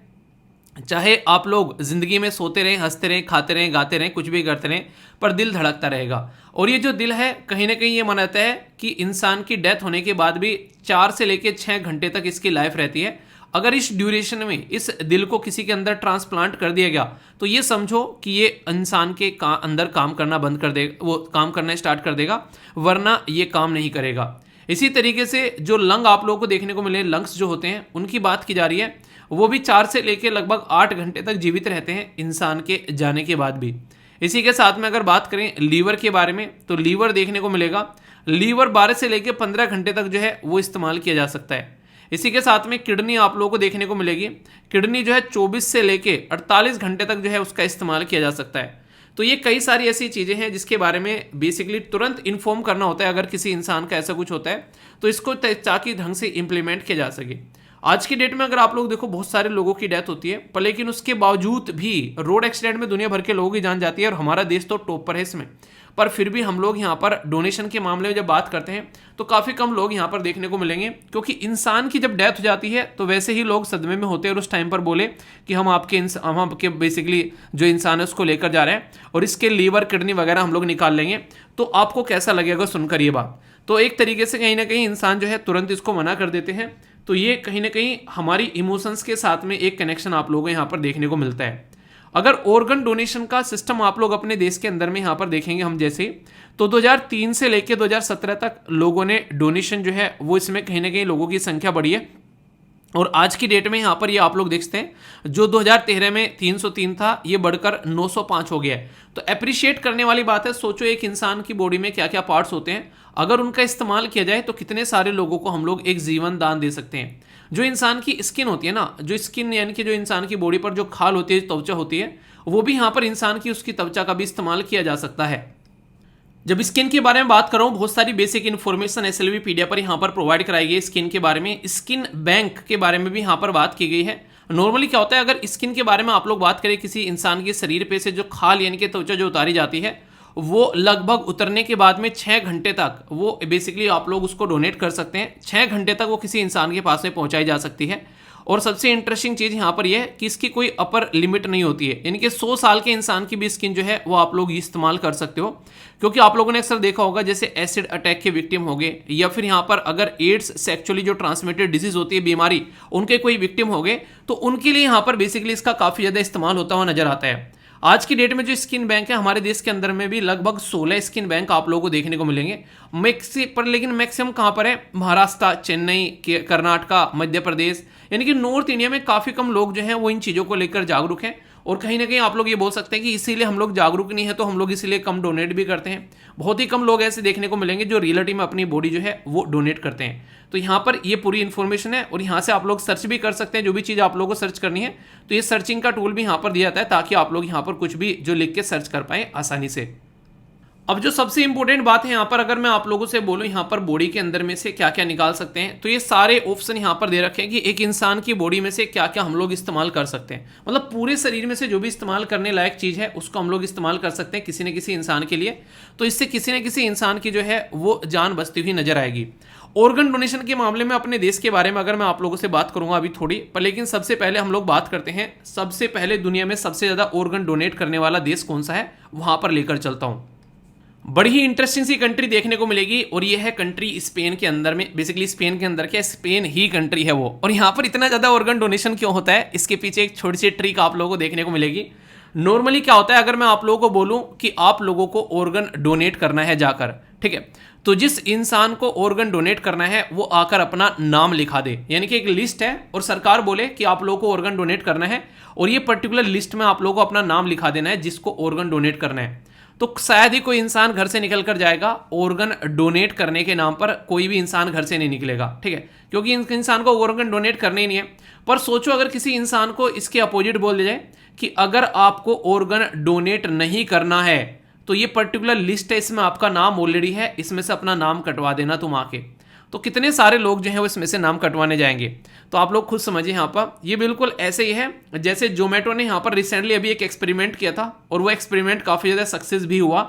चाहे आप लोग जिंदगी में सोते रहें, हंसते रहें, खाते रहें, गाते रहें, कुछ भी करते रहें, पर दिल धड़कता रहेगा। और ये जो दिल है कहीं ना कहीं ये माना जाता है कि इंसान की डेथ होने के बाद भी 4 से लेकर 6 घंटे तक इसकी लाइफ रहती है। अगर इस ड्यूरेशन में इस दिल को किसी के अंदर ट्रांसप्लांट कर दिया गया तो ये समझो कि ये इंसान के अंदर काम करना बंद कर देगा, वो काम करना स्टार्ट कर देगा, वरना ये काम नहीं करेगा। इसी तरीके से जो लंग आप लोगों को देखने को मिले, लंग्स जो होते हैं उनकी बात की जा रही है, वो भी 4 से लेकर लगभग 8 घंटे तक जीवित रहते हैं इंसान के जाने के बाद भी। इसी के साथ में अगर बात करें लीवर के बारे में, तो लीवर देखने को मिलेगा, लीवर 12 से लेकर 15 घंटे तक जो है वो इस्तेमाल किया जा सकता है। इसी के साथ में किडनी आप लोगों को देखने को मिलेगी, किडनी जो है 24 से लेके 48 घंटे तक जो है उसका इस्तेमाल किया जा सकता है। तो ये कई सारी ऐसी चीज़ें हैं जिसके बारे में बेसिकली तुरंत इन्फॉर्म करना होता है अगर किसी इंसान का ऐसा कुछ होता है तो इसको ताकि ढंग से इंप्लीमेंट किया जा सके। आज की डेट में अगर आप लोग देखो बहुत सारे लोगों की डेथ होती है, पर लेकिन उसके बावजूद भी रोड एक्सीडेंट में दुनिया भर के लोगों की जान जाती है और हमारा देश तो टॉप पर है इसमें। पर फिर भी हम लोग यहाँ पर डोनेशन के मामले में जब बात करते हैं तो काफ़ी कम लोग यहाँ पर देखने को मिलेंगे, क्योंकि इंसान की जब डेथ हो जाती है तो वैसे ही लोग सदमे में होते हैं और उस टाइम पर बोले कि हम आपके बेसिकली जो इंसान है उसको लेकर जा रहे हैं और इसके लीवर किडनी वगैरह हम लोग निकाल लेंगे। तो आपको कैसा लगेगा सुनकर ये बात? तो एक तरीके से कहीं ना कहीं इंसान जो है तुरंत इसको मना कर देते हैं। तो ये कहीं ना कहीं हमारी इमोशंस के साथ में एक कनेक्शन आप लोगों को यहाँ पर देखने को मिलता है। अगर ऑर्गन डोनेशन का सिस्टम आप लोग अपने देश के अंदर में यहाँ पर देखेंगे हम जैसे, तो 2003 से लेकर 2017 तक लोगों ने डोनेशन जो है वो इसमें कहीं ना कहीं लोगों की संख्या बढ़ी है। और आज की डेट में यहाँ पर ये आप लोग देखते हैं जो 2013 में 303 था ये बढ़कर 905 हो गया है। तो अप्रिशिएट करने वाली बात है। सोचो एक इंसान की बॉडी में क्या क्या पार्ट्स होते हैं, अगर उनका इस्तेमाल किया जाए तो कितने सारे लोगों को हम लोग एक जीवन दान दे सकते हैं। जो इंसान की स्किन होती है ना, जो स्किन यानी कि जो इंसान की बॉडी पर जो खाल होती है, त्वचा होती है, वो भी यहाँ पर इंसान की उसकी त्वचा का भी इस्तेमाल किया जा सकता है। जब स्किन के बारे में बात कर रहा हूँ, बहुत सारी बेसिक इन्फॉर्मेशन एसएलवीपीडिया पर यहाँ पर प्रोवाइड कराई गई है स्किन के बारे में। स्किन बैंक के बारे में भी यहाँ पर बात की गई है। नॉर्मली क्या होता है, अगर स्किन के बारे में आप लोग बात करें, किसी इंसान के शरीर पे से जो खाल यानी कि त्वचा जो उतारी जाती है, वो लगभग उतरने के बाद में 6 घंटे तक वो बेसिकली आप लोग उसको डोनेट कर सकते हैं। 6 घंटे तक वो किसी इंसान के पास में पहुंचाई जा सकती है। और सबसे इंटरेस्टिंग चीज़ यहाँ पर यह है कि इसकी कोई अपर लिमिट नहीं होती है, यानी कि 100 साल के इंसान की भी स्किन जो है वो आप लोग इस्तेमाल कर सकते हो। क्योंकि आप लोगों ने अक्सर देखा होगा जैसे एसिड अटैक के विक्टिम हो गए, या फिर यहाँ पर अगर एड्स सेक्चुअली जो ट्रांसमिटेड डिजीज होती है बीमारी, उनके कोई विक्टिम हो गए, तो उनके लिए यहाँ पर बेसिकली इसका काफ़ी ज़्यादा इस्तेमाल होता हुआ नजर आता है। आज की डेट में जो स्किन बैंक है हमारे देश के अंदर में भी लगभग 16 स्किन बैंक आप लोगों को देखने को मिलेंगे लेकिन मैक्सिमम कहाँ पर है, महाराष्ट्र, चेन्नई, कर्नाटका, मध्य प्रदेश, यानी कि नॉर्थ इंडिया में काफ़ी कम लोग जो हैं वो इन चीज़ों को लेकर जागरूक हैं। और कहीं ना कहीं आप लोग ये बोल सकते हैं कि इसीलिए हम लोग जागरूक नहीं है तो हम लोग इसीलिए कम डोनेट भी करते हैं। बहुत ही कम लोग ऐसे देखने को मिलेंगे जो रियलिटी में अपनी बॉडी जो है वो डोनेट करते हैं। तो यहाँ पर ये पूरी इन्फॉर्मेशन है और यहाँ से आप लोग सर्च भी कर सकते हैं। जो भी चीज़ आप लोगों को सर्च करनी है तो ये सर्चिंग का टूल भी यहाँ पर दिया जाता है, ताकि आप लोग यहाँ पर कुछ भी जो लिख के सर्च कर पाएँ आसानी से। अब जो सबसे इंपॉर्टेंट बात है यहाँ पर, अगर मैं आप लोगों से बोलूँ यहाँ पर बॉडी के अंदर में से क्या क्या निकाल सकते हैं, तो ये सारे ऑप्शन यहाँ पर दे रखे हैं कि एक इंसान की बॉडी में से क्या क्या हम लोग इस्तेमाल कर सकते हैं। मतलब पूरे शरीर में से जो भी इस्तेमाल करने लायक चीज़ है उसको हम लोग इस्तेमाल कर सकते हैं किसी न किसी इंसान के लिए। तो इससे किसी न किसी इंसान की जो है वो जान बचती हुई नजर आएगी। ऑर्गन डोनेशन के मामले में अपने देश के बारे में अगर मैं आप लोगों से बात करूंगा अभी थोड़ी, पर लेकिन सबसे पहले हम लोग बात करते हैं, सबसे पहले दुनिया में सबसे ज़्यादा ऑर्गन डोनेट करने वाला देश कौन सा है, वहाँ पर लेकर चलता हूँ। बड़ी ही इंटरेस्टिंग सी कंट्री देखने को मिलेगी और ये है कंट्री स्पेन के अंदर में। बेसिकली स्पेन के अंदर क्या, स्पेन ही कंट्री है वो। और यहाँ पर इतना ज़्यादा ऑर्गन डोनेशन क्यों होता है, इसके पीछे एक छोटी सी ट्रिक आप लोगों को देखने को मिलेगी। नॉर्मली क्या होता है, अगर मैं आप लोगों को बोलूं कि आप लोगों को ऑर्गन डोनेट करना है जाकर, ठीक है, तो जिस इंसान को ऑर्गन डोनेट करना है वो आकर अपना नाम लिखा दे। यानी कि एक लिस्ट है और सरकार बोले कि आप लोगों को ऑर्गन डोनेट करना है और ये पर्टिकुलर लिस्ट में आप लोगों को अपना नाम लिखा देना है जिसको ऑर्गन डोनेट करना है। तो शायद ही कोई इंसान घर से निकल कर जाएगा ऑर्गन डोनेट करने के नाम पर, कोई भी इंसान घर से नहीं निकलेगा, ठीक है, क्योंकि इंसान को ऑर्गन डोनेट करने ही नहीं है। पर सोचो अगर किसी इंसान को इसके अपोजिट बोल दिया जाए कि अगर आपको ऑर्गन डोनेट नहीं करना है तो ये पर्टिकुलर लिस्ट है, इसमें आपका नाम ऑलरेडी है, इसमें से अपना नाम कटवा देना तुम आके। तो कितने सारे लोग जो है वो इसमें से नाम कटवाने जाएंगे, तो आप लोग खुद समझिए। यहाँ पर ये बिल्कुल ऐसे ही है जैसे जोमेटो ने यहाँ पर रिसेंटली अभी एक एक्सपेरिमेंट किया था, और वो एक्सपेरिमेंट काफ़ी ज़्यादा सक्सेस भी हुआ,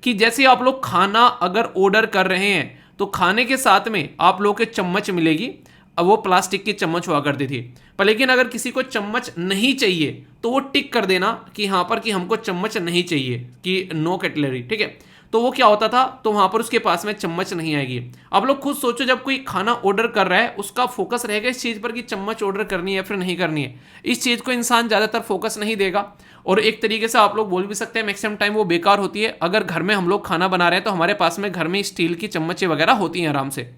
कि जैसे आप लोग खाना अगर ऑर्डर कर रहे हैं तो खाने के साथ में आप लोग के चम्मच मिलेगी। अब वो प्लास्टिक की चम्मच हुआ करती थी, पर लेकिन अगर किसी को चम्मच नहीं चाहिए तो वो टिक कर देना कि यहाँ पर कि हमको चम्मच नहीं चाहिए, कि नो कटलरी, ठीक है। तो वो क्या होता था, तो वहां पर उसके पास में चम्मच नहीं आएगी। आप लोग खुद सोचो, जब कोई खाना ऑर्डर कर रहा है उसका फोकस रहेगा इस चीज पर कि चम्मच ऑर्डर करनी है या फिर नहीं करनी है। इस चीज को इंसान ज्यादातर फोकस नहीं देगा, और एक तरीके से आप लोग बोल भी सकते हैं मैक्सिमम टाइम वो बेकार होती है। अगर घर में हम लोग खाना बना रहे हैं तो हमारे पास में घर में स्टील की चम्मचें वगैरह होती हैं आराम से,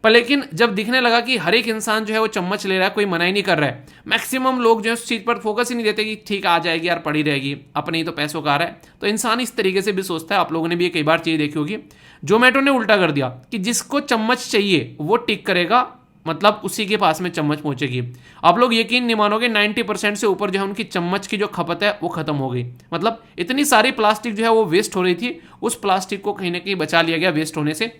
पर लेकिन जब दिखने लगा कि हर एक इंसान जो है वो चम्मच ले रहा है, कोई मना ही नहीं कर रहा है, मैक्सिमम लोग जो है उस चीज़ पर फोकस ही नहीं देते कि ठीक आ जाएगी यार, पड़ी रहेगी, अपने ही तो पैसों का आ रहा है, तो इंसान इस तरीके से भी सोचता है। आप लोगों ने भी ये कई बार चीज़ देखी होगी। जोमेटो ने उल्टा कर दिया कि जिसको चम्मच चाहिए वो टिक करेगा, मतलब उसी के पास में चम्मच पहुंचेगी। आप लोग यकीन नहीं मानोगे, 90% से ऊपर जो है उनकी चम्मच की जो खपत है वो खत्म हो गई। मतलब इतनी सारी प्लास्टिक जो है वो वेस्ट हो रही थी, उस प्लास्टिक को कहीं ना कहीं बचा लिया गया वेस्ट होने से।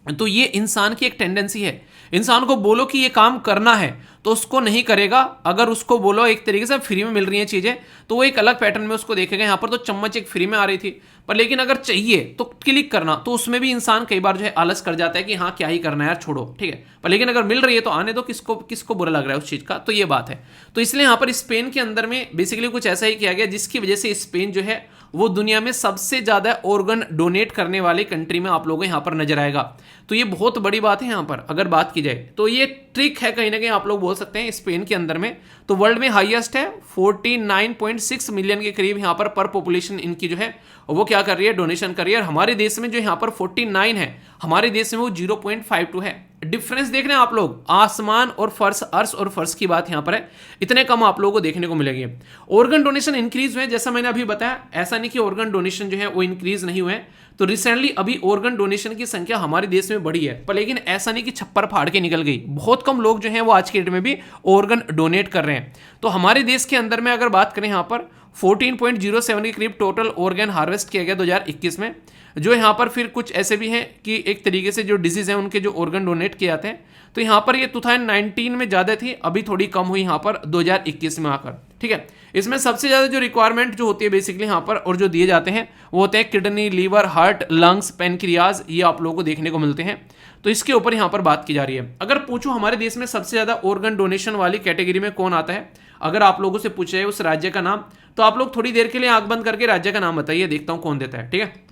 तो ये इंसान की एक टेंडेंसी है, इंसान को बोलो कि ये काम करना है तो उसको नहीं करेगा। अगर उसको बोलो एक तरीके से फ्री में मिल रही हैं चीज़ें तो वो एक अलग पैटर्न में उसको देखेगा। यहाँ पर तो चम्मच एक फ्री में आ रही थी, पर लेकिन अगर चाहिए तो क्लिक करना, तो उसमें भी इंसान कई बार जो है आलस कर जाता है कि हाँ क्या ही करना है यार, छोड़ो, ठीक है। पर लेकिन अगर मिल रही है तो आने दो, किसको किसको बुरा लग रहा है उस चीज़ का, तो ये बात है। तो इसलिए यहाँ पर स्पेन के अंदर में बेसिकली कुछ ऐसा ही किया गया, जिसकी वजह से स्पेन जो है वो दुनिया में सबसे ज़्यादा ऑर्गन डोनेट करने वाली कंट्री में आप लोगों को यहाँ पर नजर आएगा। तो ये बहुत बड़ी बात है यहाँ पर अगर बात की जाए, तो ये ट्रिक है कहीं ना कहीं आप लोग बोल सकते हैं स्पेन के अंदर में। तो वर्ल्ड में हाईएस्ट है, 49.6 मिलियन के करीब यहाँ पर पॉपुलेशन इनकी जो है वो क्या कर रही है, डोनेशन कर रही है। और हमारे देश में जो यहाँ पर 49 है, हमारे देश में वो 0.52 है। डिफरेंस देख रहे हैं आप लोग, आसमान और फर्श, अर्श और फर्श की बात यहाँ पर है, इतने कम आप लोगों को देखने को मिलेंगे। ऑर्गन डोनेशन इंक्रीज हुए, जैसा मैंने अभी बताया, ऐसा नहीं कि ऑर्गन डोनेशन जो है वो इंक्रीज नहीं हुए। तो रिसेंटली अभी ऑर्गन डोनेशन की संख्या हमारे देश में बढ़ी है, पर लेकिन ऐसा नहीं कि छप्पर फाड़ के निकल गई। बहुत कम लोग जो हैं वो आज के डेट में भी ऑर्गन डोनेट कर रहे हैं। तो हमारे देश के अंदर में अगर बात करें, यहाँ पर 14.07 के करीब टोटल ऑर्गन हार्वेस्ट किया गया 2021 में। जो यहाँ पर फिर कुछ ऐसे भी हैं कि एक तरीके से जो डिजीज हैं उनके जो ऑर्गन डोनेट किए जाते हैं, तो यहाँ पर ये 2019 में ज़्यादा थी, अभी थोड़ी कम हुई यहाँ पर 2021 में आकर, ठीक है। इसमें सबसे ज़्यादा जो रिक्वायरमेंट जो होती है बेसिकली यहाँ पर और जो दिए जाते हैं वो होते हैं kidney, liver, heart, lungs, pancreas, ये आप लोगों को देखने को मिलते हैं। तो इसके ऊपर यहाँ पर बात की जा रही है। अगर पूछूं हमारे देश में सबसे ज़्यादा ऑर्गन डोनेशन वाली कैटेगरी में कौन आता है, अगर आप लोगों से पूछे जाए उस राज्य का नाम, तो आप लोग थोड़ी देर के लिए आंख बंद करके राज्य का नाम बताइए, देखता हूँ कौन देता है, ठीक है।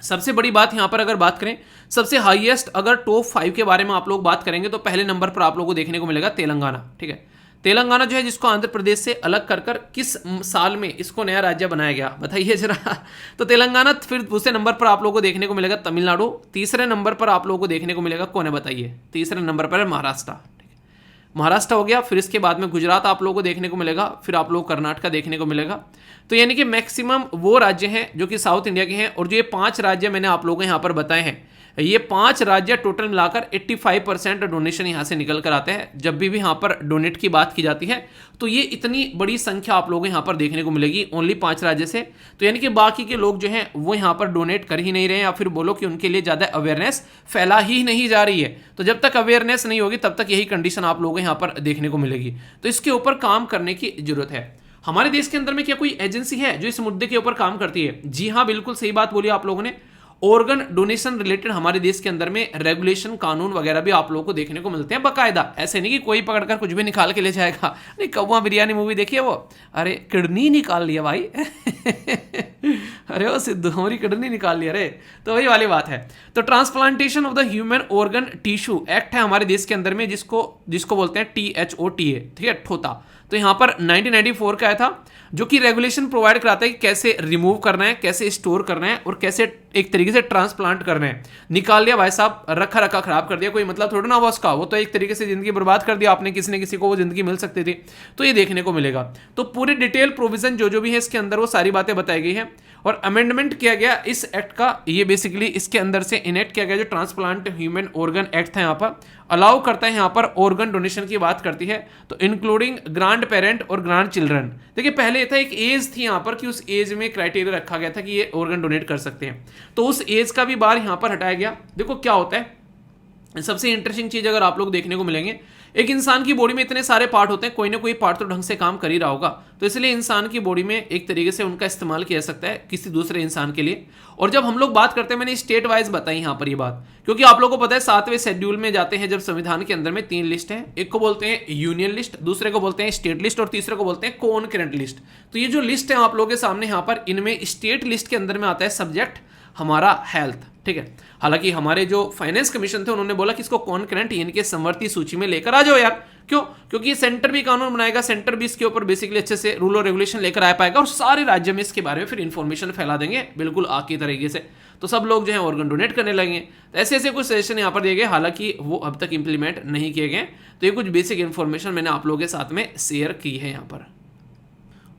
सबसे बड़ी बात यहाँ पर अगर बात करें, सबसे हाईएस्ट अगर टॉप 5 के बारे में आप लोग बात करेंगे तो पहले नंबर पर आप लोगों को देखने को मिलेगा तेलंगाना, ठीक है। तेलंगाना जो है जिसको आंध्र प्रदेश से अलग कर कर किस साल में इसको नया राज्य बनाया गया बताइए जरा। तो तेलंगाना, फिर दूसरे नंबर पर आप लोगों को देखने को मिलेगा तमिलनाडु, तीसरे नंबर पर आप लोगों को देखने को मिलेगा कौन है बताइए, तीसरे नंबर पर है महाराष्ट्र, महाराष्ट्र हो गया। फिर इसके बाद में गुजरात आप लोगों को देखने को मिलेगा, फिर आप लोगों को कर्नाटका देखने को मिलेगा। तो यानी कि मैक्सिमम वो राज्य हैं जो कि साउथ इंडिया के हैं। और जो ये 5 राज्य मैंने आप लोगों को यहाँ पर बताए हैं, ये 5 राज्य टोटल मिलाकर 85% डोनेशन यहाँ से निकल कर आते हैं। जब भी यहाँ पर डोनेट की बात की जाती है तो ये इतनी बड़ी संख्या आप लोगों को यहाँ पर देखने को मिलेगी ओनली 5 राज्य से। तो यानी कि बाकी के लोग जो हैं वो यहाँ पर डोनेट कर ही नहीं रहे हैं, या फिर बोलो कि उनके लिए ज़्यादा अवेयरनेस फैला ही नहीं जा रही है। तो जब तक अवेयरनेस नहीं होगी तब तक यही कंडीशन आप लोगों को यहाँ पर देखने को मिलेगी। तो इसके ऊपर काम करने की जरूरत है। हमारे देश के अंदर में क्या कोई एजेंसी है जो इस मुद्दे के ऊपर काम करती है? जी हाँ, बिल्कुल सही बात बोली आप लोगों ने। ऑर्गन डोनेशन रिलेटेड हमारे देश के अंदर में रेगुलेशन, कानून वगैरह भी आप लोगों को देखने को मिलते हैं बकायदा। ऐसे नहीं कि कोई पकड़कर कुछ भी निकाल के ले जाएगा। नहीं, कौवा बिरयानी मूवी देखिए वो, अरे किडनी निकाल लिया भाई अरे वो सिद्धू हमारी किडनी निकाल लिया रे। तो वही वाली बात है। तो transplantation of the human organ tissue act है हमारे देश के अंदर में, जिसको बोलते हैं THOTA, ठीक है, ठोता। तो यहाँ पर 1994 का आया था, जो कि रेगुलेशन प्रोवाइड कराता है कि कैसे रिमूव करना है, कैसे स्टोर करना है और कैसे एक तरीके से ट्रांसप्लांट करना है। निकाल लिया भाई साहब, रखा रखा खराब कर दिया, कोई मतलब थोड़ा ना हुआ उसका, वो तो एक तरीके से जिंदगी बर्बाद कर दिया आपने, किसी न किसी को वो जिंदगी मिल सकती थी। तो ये देखने को मिलेगा। तो पूरी डिटेल प्रोविजन जो भी है इसके अंदर वो सारी बातें बताई गई है। और अमेंडमेंट किया गया इस एक्ट का, ये बेसिकली इसके अंदर से इनेक्ट किया गया जो ट्रांसप्लांट ह्यूमन ऑर्गन एक्ट था, यहाँ पर अलाउ करता है, यहाँ पर ऑर्गन डोनेशन की बात करती है। तो इंक्लूडिंग ग्रांट ग्रांड पेरेंट और ग्रांड चिल्ड्रन। देखिए पहले था एक एज थी यहाँ पर कि उस एज में क्राइटेरिया रखा गया था कि ये ऑर्गन डोनेट कर सकते हैं, तो उस एज का भी बार यहाँ पर हटाया गया। देखो क्या होता है, सबसे इंटरेस्टिंग चीज अगर आप लोग देखने को मिलेंगे, एक इंसान की बॉडी में इतने सारे पार्ट होते हैं, कोई ना कोई पार्ट तो ढंग से काम कर ही रहा होगा, तो इसलिए इंसान की बॉडी में एक तरीके से उनका इस्तेमाल किया जा सकता है किसी दूसरे इंसान के लिए। और जब हम लोग बात करते हैं, मैंने स्टेट वाइज बताई यहाँ पर ये बात, क्योंकि आप लोगों को पता है 7वें शेड्यूल में जाते हैं जब संविधान के अंदर में 3 लिस्ट है, एक को बोलते हैं यूनियन लिस्ट, दूसरे को बोलते हैं स्टेट लिस्ट और तीसरे को बोलते हैं कॉनकरेंट लिस्ट। तो ये जो लिस्ट है आप लोगों के सामने यहाँ पर, इनमें स्टेट लिस्ट के अंदर में आता है सब्जेक्ट हमारा हेल्थ, ठीक है। हालांकि हमारे जो फाइनेंस कमीशन थे उन्होंने बोला कि इसको कॉनकरेंट इनके समवर्ती सूची में लेकर आ जाओ यार, क्यों? क्योंकि ये सेंटर भी कानून बनाएगा, सेंटर भी इसके ऊपर बेसिकली अच्छे से रूल और रेगुलेशन लेकर आ पाएगा और सारे राज्य में इसके बारे में फिर इंफॉर्मेशन फैला देंगे बिल्कुल आग की तरीके से, तो सब लोग जो है ऑर्गन डोनेट करने लगेंगे। तो ऐसे ऐसे कुछ सजेशन यहाँ पर दिए गए, हालांकि वो अब तक इंप्लीमेंट नहीं किए गए। तो ये कुछ बेसिक इंफॉर्मेशन मैंने आप लोगों के साथ में शेयर की है यहाँ पर।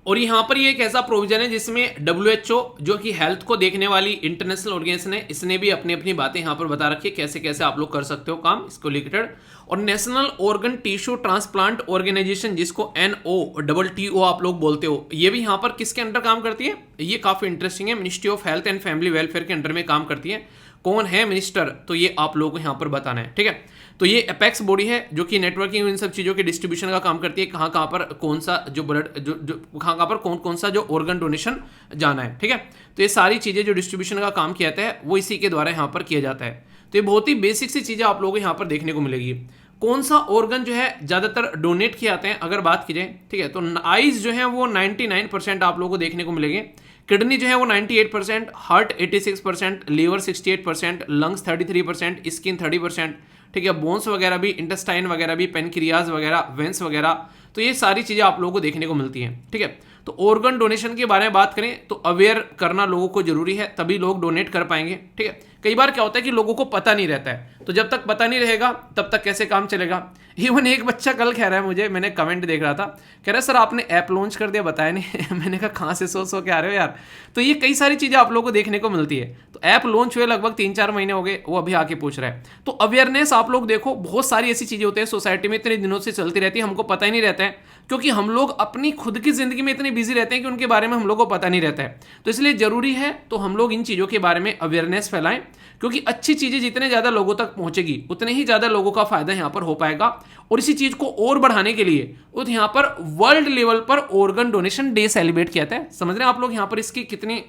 और यहाँ पर ये एक ऐसा प्रोविजन है जिसमें WHO जो कि हेल्थ को देखने वाली इंटरनेशनल ऑर्गेनाइजेशन है, इसने भी अपनी अपनी बातें यहाँ पर बता रखी है कैसे कैसे आप लोग कर सकते हो काम इसको रिलेटेड। और national organ tissue transplant organisation जिसको NOTTO आप लोग बोलते हो, ये भी यहाँ पर किसके अंडर काम करती है, ये काफी इंटरेस्टिंग है, ministry of health and family welfare के अंडर में काम करती है। कौन है मिनिस्टर, तो ये आप लोगों को यहाँ पर बताना है, ठीक है। तो ये एपेक्स बॉडी है जो कि नेटवर्किंग इन सब चीज़ों के डिस्ट्रीब्यूशन का काम करती है, कहाँ कहाँ पर कौन सा जो ब्लड जो कहाँ कहाँ पर कौन कौन सा जो ऑर्गन डोनेशन जाना है, ठीक है। तो ये सारी चीज़ें जो डिस्ट्रीब्यूशन का काम किया जाता है वो इसी के द्वारा यहाँ पर किया जाता है। तो ये बहुत ही बेसिक सी चीज़ें आप लोगों को यहाँ पर देखने को मिलेगी। कौन सा ऑर्गन जो है ज़्यादातर डोनेट किए जाते हैं अगर बात की जाए, ठीक है, तो आइज जो है वो 99% आप लोगों को देखने को मिलेंगे, किडनी जो है वो 98%, हार्ट 86%, लीवर 68%, लंग्स 33%, स्किन 30%, ठीक है, बोन्स वगैरह भी, इंटेस्टाइन वगैरह भी, पेनक्रियाज वगैरह, वेंस वगैरह, तो ये सारी चीज़ें आप लोगों को देखने को मिलती हैं, ठीक है। तो ऑर्गन डोनेशन के बारे में बात करें तो अवेयर करना लोगों को जरूरी है, तभी लोग डोनेट कर पाएंगे, ठीक है। कई बार क्या होता है कि लोगों को पता नहीं रहता है, तो जब तक पता नहीं रहेगा तब तक कैसे काम चलेगा। इवन एक बच्चा कल कह रहा है मुझे, मैंने कमेंट देख रहा था, कह रहा है सर आपने ऐप लॉन्च कर दिया बताया नहीं मैंने कहा कहाँ से सो के आ रहे हो यार। तो ये कई सारी चीज़ें आप लोगों को देखने को मिलती है। तो ऐप लॉन्च हुए लगभग 3-4 महीने हो गए, वो अभी आके पूछ रहा है। तो अवेयरनेस आप लोग देखो, बहुत सारी ऐसी चीज़ें होती है सोसाइटी में इतने दिनों से चलती रहती है, हमको पता ही नहीं रहता है, क्योंकि हम लोग अपनी खुद की जिंदगी में इतने बिजी रहते हैं कि उनके बारे में हम लोग को पता नहीं रहता है। तो इसलिए जरूरी है तो हम लोग इन चीज़ों के बारे में अवेयरनेस फैलाएं, क्योंकि अच्छी चीज़ें जितने ज़्यादा लोगों तक पहुंचेगी उतने ही ज़्यादा लोगों का फायदा यहाँ पर हो पाएगा। और इसी चीज़ को और बढ़ाने के लिए यहाँ पर वर्ल्ड लेवल पर ऑर्गन डोनेशन डे सेलिब्रेट किया जाता है। समझ रहे हैं आप लोग यहाँ पर इसकी कितनी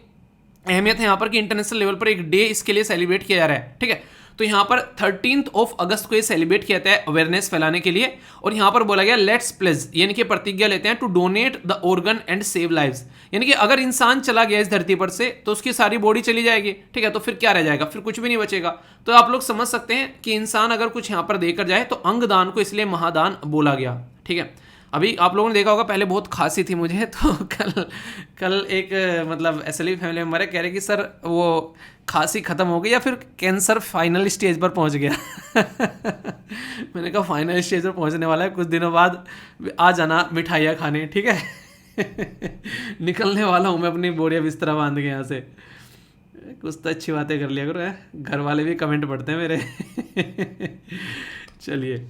अहमियत है यहाँ पर कि इंटरनेशनल लेवल पर एक डे इसके लिए सेलिब्रेट किया जा रहा है, ठीक है। तो यहाँ पर 13 अगस्त को ये सेलिब्रेट किया जाता है अवेयरनेस फैलाने के लिए। और यहाँ पर बोला गया लेट्स प्लेज, यानी कि प्रतिज्ञा लेते हैं to donate the organ and save lives, यानी कि अगर इंसान चला गया इस धरती पर से तो उसकी सारी बॉडी चली जाएगी, ठीक है, तो फिर क्या रह जाएगा, फिर कुछ भी नहीं बचेगा। तो आप लोग समझ सकते हैं कि इंसान अगर कुछ यहाँ पर देकर जाए तो अंगदान को इसलिए महादान बोला गया, ठीक है। अभी आप लोगों ने देखा होगा पहले बहुत खांसी थी मुझे, तो कल एक मतलब असली फैमिली मेंबर है, कह रहे कि सर वो खांसी खत्म हो गई या फिर कैंसर फाइनल स्टेज पर पहुंच गया मैंने कहा फाइनल स्टेज पर पहुंचने वाला है, कुछ दिनों बाद आ जाना मिठाइयाँ खाने, ठीक है निकलने वाला हूँ मैं अपनी बोरिया बिस्तरा बांध के यहाँ से। कुछ तो अच्छी बातें कर लिया करो, घर वाले भी कमेंट पढ़ते हैं मेरे चलिए,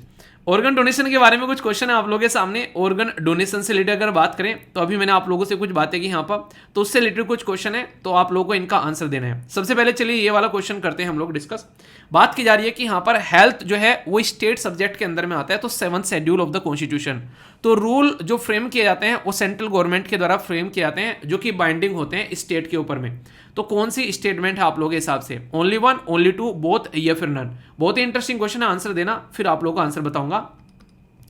ऑर्गन डोनेशन के बारे में कुछ क्वेश्चन है आप लोगों के सामने। ऑर्गन डोनेशन से रिलेटेड अगर बात करें तो अभी मैंने आप लोगों से कुछ बातें की यहाँ पर, तो उससे रिलेटेड कुछ क्वेश्चन है, तो आप लोगों को इनका आंसर देना है। सबसे पहले चलिए ये वाला क्वेश्चन करते हैं हम लोग डिस्कस। बात की जा रही है कि यहाँ पर हेल्थ जो है वो स्टेट सब्जेक्ट के अंदर में आता है, तो 7th schedule of the constitution. तो रूल जो फ्रेम किए जाते हैं वो सेंट्रल गवर्नमेंट के द्वारा फ्रेम किए जाते हैं, जो कि बाइंडिंग होते हैं स्टेट के ऊपर में। तो कौन सी स्टेटमेंट है आप लोगों के हिसाब से, only one, only two, both या फिर नन? बहुत ही इंटरेस्टिंग क्वेश्चन है, आंसर देना, फिर आप लोगों को आंसर बताऊंगा,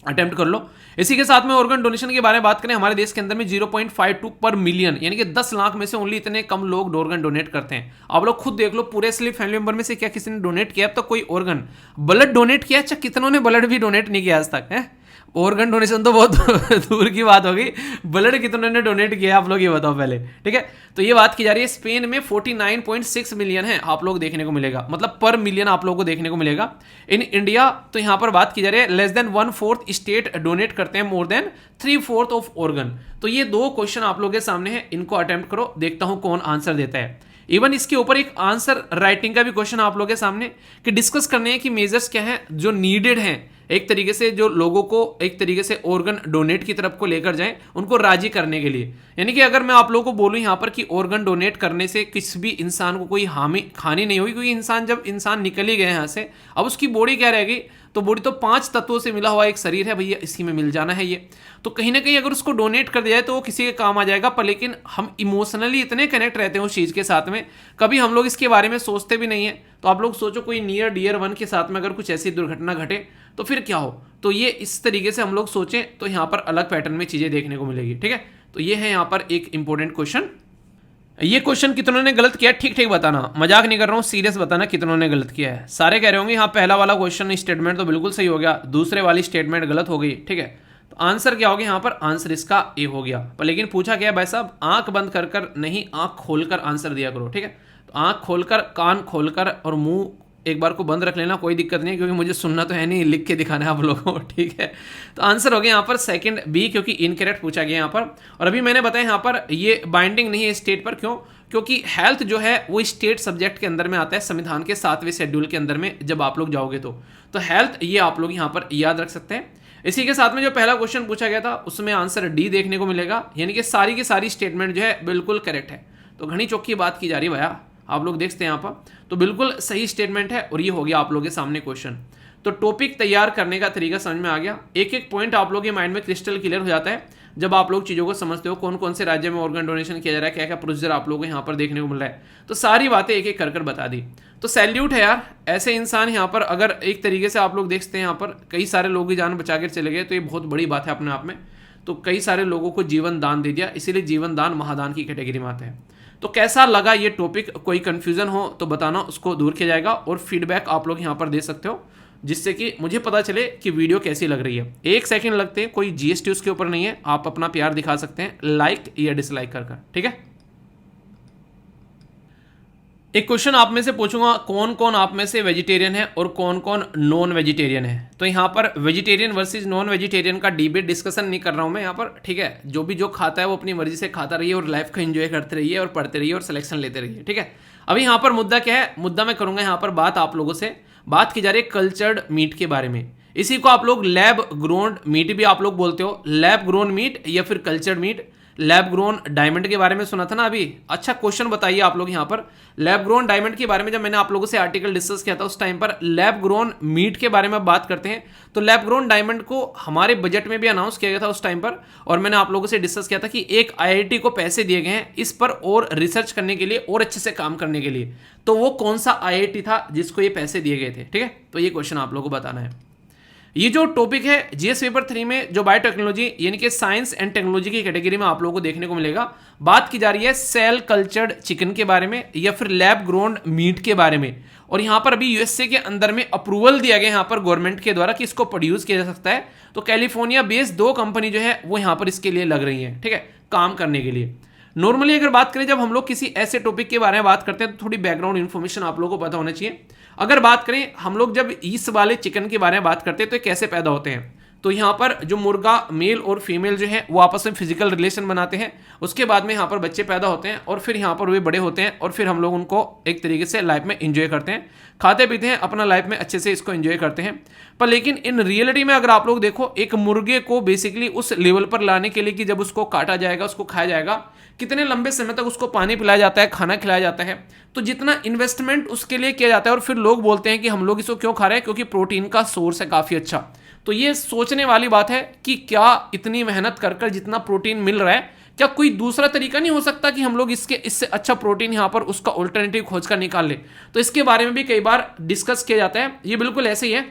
अटेम्प्ट कर लो। इसी के साथ में ऑर्गन डोनेशन के बारे में बात करें, हमारे देश के अंदर में 0.52 पर मिलियन, यानी कि 10 लाख में से ओनली इतने कम लोग ऑर्गन डोनेट करते हैं। आप लोग खुद देख लो, पूरे स्लिप फैमिली मेंबर में से क्या किसी ने डोनेट किया अब तक कोई ऑर्गन? ब्लड डोनेट किया, अच्छा कितनों ने ब्लड भी डोनेट नहीं किया आज तक है? ऑर्गन डोनेशन तो बहुत दूर की बात होगी, ब्लड कितनों ने डोनेट किया आप लोग ये बताओ पहले, ठीक है। तो ये बात की जा रही है, स्पेन में 49.6 मिलियन है आप लोग देखने को मिलेगा, मतलब पर मिलियन आप लोगों को देखने को मिलेगा। इन इंडिया तो यहाँ पर बात की जा रही है लेस देन 1/4 स्टेट डोनेट करते हैं मोर देन 3/4 ऑफ ऑर्गन। तो ये 2 क्वेश्चन आप लोगों के सामने है, इनको अटेम्प्ट करो, देखता हूं कौन आंसर देता है। इवन इसके ऊपर एक आंसर राइटिंग का भी क्वेश्चन आप लोगों के सामने कि डिस्कस करने हैं कि मेजर्स क्या है जो नीडेड हैं एक तरीके से जो लोगों को एक तरीके से ऑर्गन डोनेट की तरफ को लेकर जाएं, उनको राजी करने के लिए। यानी कि अगर मैं आप लोगों को बोलूं यहाँ पर कि ऑर्गन डोनेट करने से किसी भी इंसान को कोई हानि नहीं होगी, क्योंकि जब इंसान निकल ही गए यहाँ से, अब उसकी बॉडी क्या रहेगी, तो बॉडी तो 5 तत्वों से मिला हुआ एक शरीर है भैया, इसी में मिल जाना है ये। तो कहीं ना कहीं अगर उसको डोनेट कर दिया जाए तो वो किसी के काम आ जाएगा। पर लेकिन हम इमोशनली इतने कनेक्ट रहते हैं उस चीज़ के साथ में, कभी हम लोग इसके बारे में सोचते भी नहीं है। तो आप लोग सोचो कोई नियर डियर वन के साथ में अगर कुछ ऐसी दुर्घटना घटे तो फिर क्या हो। तो ये इस तरीके से हम लोग सोचें तो यहाँ पर अलग पैटर्न में चीज़ें देखने को मिलेगी। ठीक है, तो ये है यहाँ पर एक इंपॉर्टेंट क्वेश्चन। ये क्वेश्चन कितनों ने गलत किया, ठीक ठीक बताना, मजाक नहीं कर रहा हूँ, सीरियस बताना कितनों ने गलत किया है। सारे कह रहे होंगे हाँ पहला वाला क्वेश्चन स्टेटमेंट तो बिल्कुल सही हो गया, दूसरे वाली स्टेटमेंट गलत हो गई। ठीक है, तो आंसर क्या हो गया यहाँ पर, आंसर इसका ए हो गया। पर लेकिन पूछा गया भाई साहब आंख बंद कर कर नहीं, आंख खोलकर आंसर दिया करो। ठीक है, तो आंख खोलकर, कान खोलकर और मुंह एक बार को बंद रख लेना, कोई दिक्कत नहीं, क्योंकि मुझे सुनना तो है नहीं, लिख के दिखाना है आप लोगों को। ठीक है, तो आंसर हो गया यहाँ पर सेकंड बी, क्योंकि इनकरेक्ट पूछा गया यहाँ पर। और अभी मैंने बताया यहाँ पर ये बाइंडिंग नहीं है स्टेट पर, क्यों, क्योंकि हेल्थ जो है वो स्टेट सब्जेक्ट के अंदर में आता है, संविधान के 7वें शेड्यूल के अंदर में जब आप लोग जाओगे तो हेल्थ ये आप लोग यहाँ पर याद रख सकते हैं। इसी के साथ में जो पहला क्वेश्चन पूछा गया था उसमें आंसर डी देखने को मिलेगा, यानी कि सारी की सारी स्टेटमेंट जो है बिल्कुल करेक्ट है। तो घनी चौकी बात की जा रही है भैया, आप लोग देखते हैं यहाँ पर, तो बिल्कुल सही स्टेटमेंट है। और ये हो गया आप लोगों के सामने क्वेश्चन। तो टॉपिक तैयार करने का तरीका समझ में आ गया, एक एक पॉइंट आप लोग के माइंड में क्रिस्टल क्लियर हो जाता है जब आप लोग चीज़ों को समझते हो, कौन कौन से राज्य में ऑर्गन डोनेशन किया जा रहा है, क्या क्या प्रोसीजर आप लोगों को यहाँ पर देखने को मिल रहा है। तो सारी बातें एक एक कर बता दी। तो सैल्यूट है यार, ऐसे इंसान यहाँ पर अगर एक तरीके से आप लोग देखते हैं यहाँ पर कई सारे लोगों की जान बचा कर चले गए, तो ये बहुत बड़ी बात है अपने आप में। तो कई सारे लोगों को जीवन दान दे दिया, इसीलिए जीवन दान महादान की कैटेगरी में आता है। तो कैसा लगा ये टॉपिक, कोई कंफ्यूजन हो तो बताना, उसको दूर किया जाएगा। और फीडबैक आप लोग यहाँ पर दे सकते हो, जिससे कि मुझे पता चले कि वीडियो कैसी लग रही है। 1 सेकंड लगते हैं, कोई जीएसटी उसके ऊपर नहीं है, आप अपना प्यार दिखा सकते हैं लाइक या डिसलाइक कर। ठीक है, एक क्वेश्चन आप में से पूछूंगा, कौन कौन आप में से वेजिटेरियन है और कौन कौन नॉन वेजिटेरियन है। तो यहाँ पर वेजिटेरियन वर्सेस नॉन वेजिटेरियन का डिबेट डिस्कशन नहीं कर रहा हूँ मैं यहाँ पर। ठीक है, जो भी जो खाता है वो अपनी मर्जी से खाता रहिए और लाइफ को एंजॉय करते रहिए और पढ़ते रहिए और सिलेक्शन लेते रहिए। ठीक है, अभी यहाँ पर मुद्दा क्या है, मुद्दा मैं करूँगा यहाँ पर बात आप लोगों से, बात की जा रही है कल्चर्ड मीट के बारे में। इसी को आप लोग लैब ग्रोन मीट भी आप लोग बोलते हो, लैब ग्रोन मीट या फिर cultured meat. Lab grown diamond के बारे में सुना था ना अभी, अच्छा क्वेश्चन बताइए आप लोग यहाँ पर। लैब ग्रोन डायमंड के बारे में जब मैंने आप लोगों से आर्टिकल डिस्कस किया था उस टाइम पर लैब ग्रोन मीट के बारे में बात करते हैं। तो लैब ग्रोन डायमंड को हमारे बजट में भी अनाउंस किया गया था उस टाइम पर, और मैंने आप लोगों से डिस्कस किया था कि एक आईआईटी को पैसे दिए गए हैं इस पर और रिसर्च करने के लिए और अच्छे से काम करने के लिए। तो वो कौन सा आईआईटी था जिसको ये पैसे दिए गए थे। ठीक है, तो ये क्वेश्चन आप लोगों को बताना है। ये जो टॉपिक है जीएस पेपर 3 में जो बायोटेक्नोलॉजी यानी कि साइंस एंड टेक्नोलॉजी की कैटेगरी में आप लोगों को देखने को मिलेगा, बात की जा रही है सेल कल्चर्ड चिकन के बारे में या फिर लैब ग्रोन मीट के बारे में। और यहाँ पर अभी यूएसए के अंदर में अप्रूवल दिया गया यहाँ पर गवर्नमेंट के द्वारा कि इसको प्रोड्यूस किया जा सकता है। तो कैलिफोर्निया बेस्ड 2 कंपनी जो है वो यहाँ पर इसके लिए लग रही है, ठीक है, काम करने के लिए। नॉर्मली अगर बात करें जब हम लोग किसी ऐसे टॉपिक के बारे में बात करते हैं तो थोड़ी बैकग्राउंड इन्फॉर्मेशन आप लोगों को पता होना चाहिए। अगर बात करें हम लोग जब इस वाले चिकन के बारे में बात करते हैं तो ये कैसे पैदा होते हैं, तो यहाँ पर जो मुर्गा मेल और फीमेल जो है वो आपस में फिजिकल रिलेशन बनाते हैं, उसके बाद में यहाँ पर बच्चे पैदा होते हैं और फिर यहाँ पर वे बड़े होते हैं और फिर हम लोग उनको एक तरीके से लाइफ में एंजॉय करते हैं, खाते पीते हैं, अपना लाइफ में अच्छे से इसको एंजॉय करते हैं। पर लेकिन इन रियलिटी में अगर आप लोग देखो, एक मुर्गे को बेसिकली उस लेवल पर लाने के लिए कि जब उसको काटा जाएगा, उसको खाया जाएगा, कितने लंबे समय तक उसको पानी पिलाया जाता है, खाना खिलाया जाता है, तो जितना इन्वेस्टमेंट उसके लिए किया जाता है और फिर लोग बोलते हैं कि हम लोग इसको क्यों खा रहे हैं, क्योंकि प्रोटीन का सोर्स है काफ़ी अच्छा। तो ये सोचने वाली बात है कि क्या इतनी मेहनत कर कर जितना प्रोटीन मिल रहा है, क्या कोई दूसरा तरीका नहीं हो सकता कि हम लोग इससे अच्छा प्रोटीन यहाँ पर उसका ऑल्टरनेटिव खोज कर निकाल ले। तो इसके बारे में भी कई बार डिस्कस किया जाता है। ये बिल्कुल ऐसे ही है।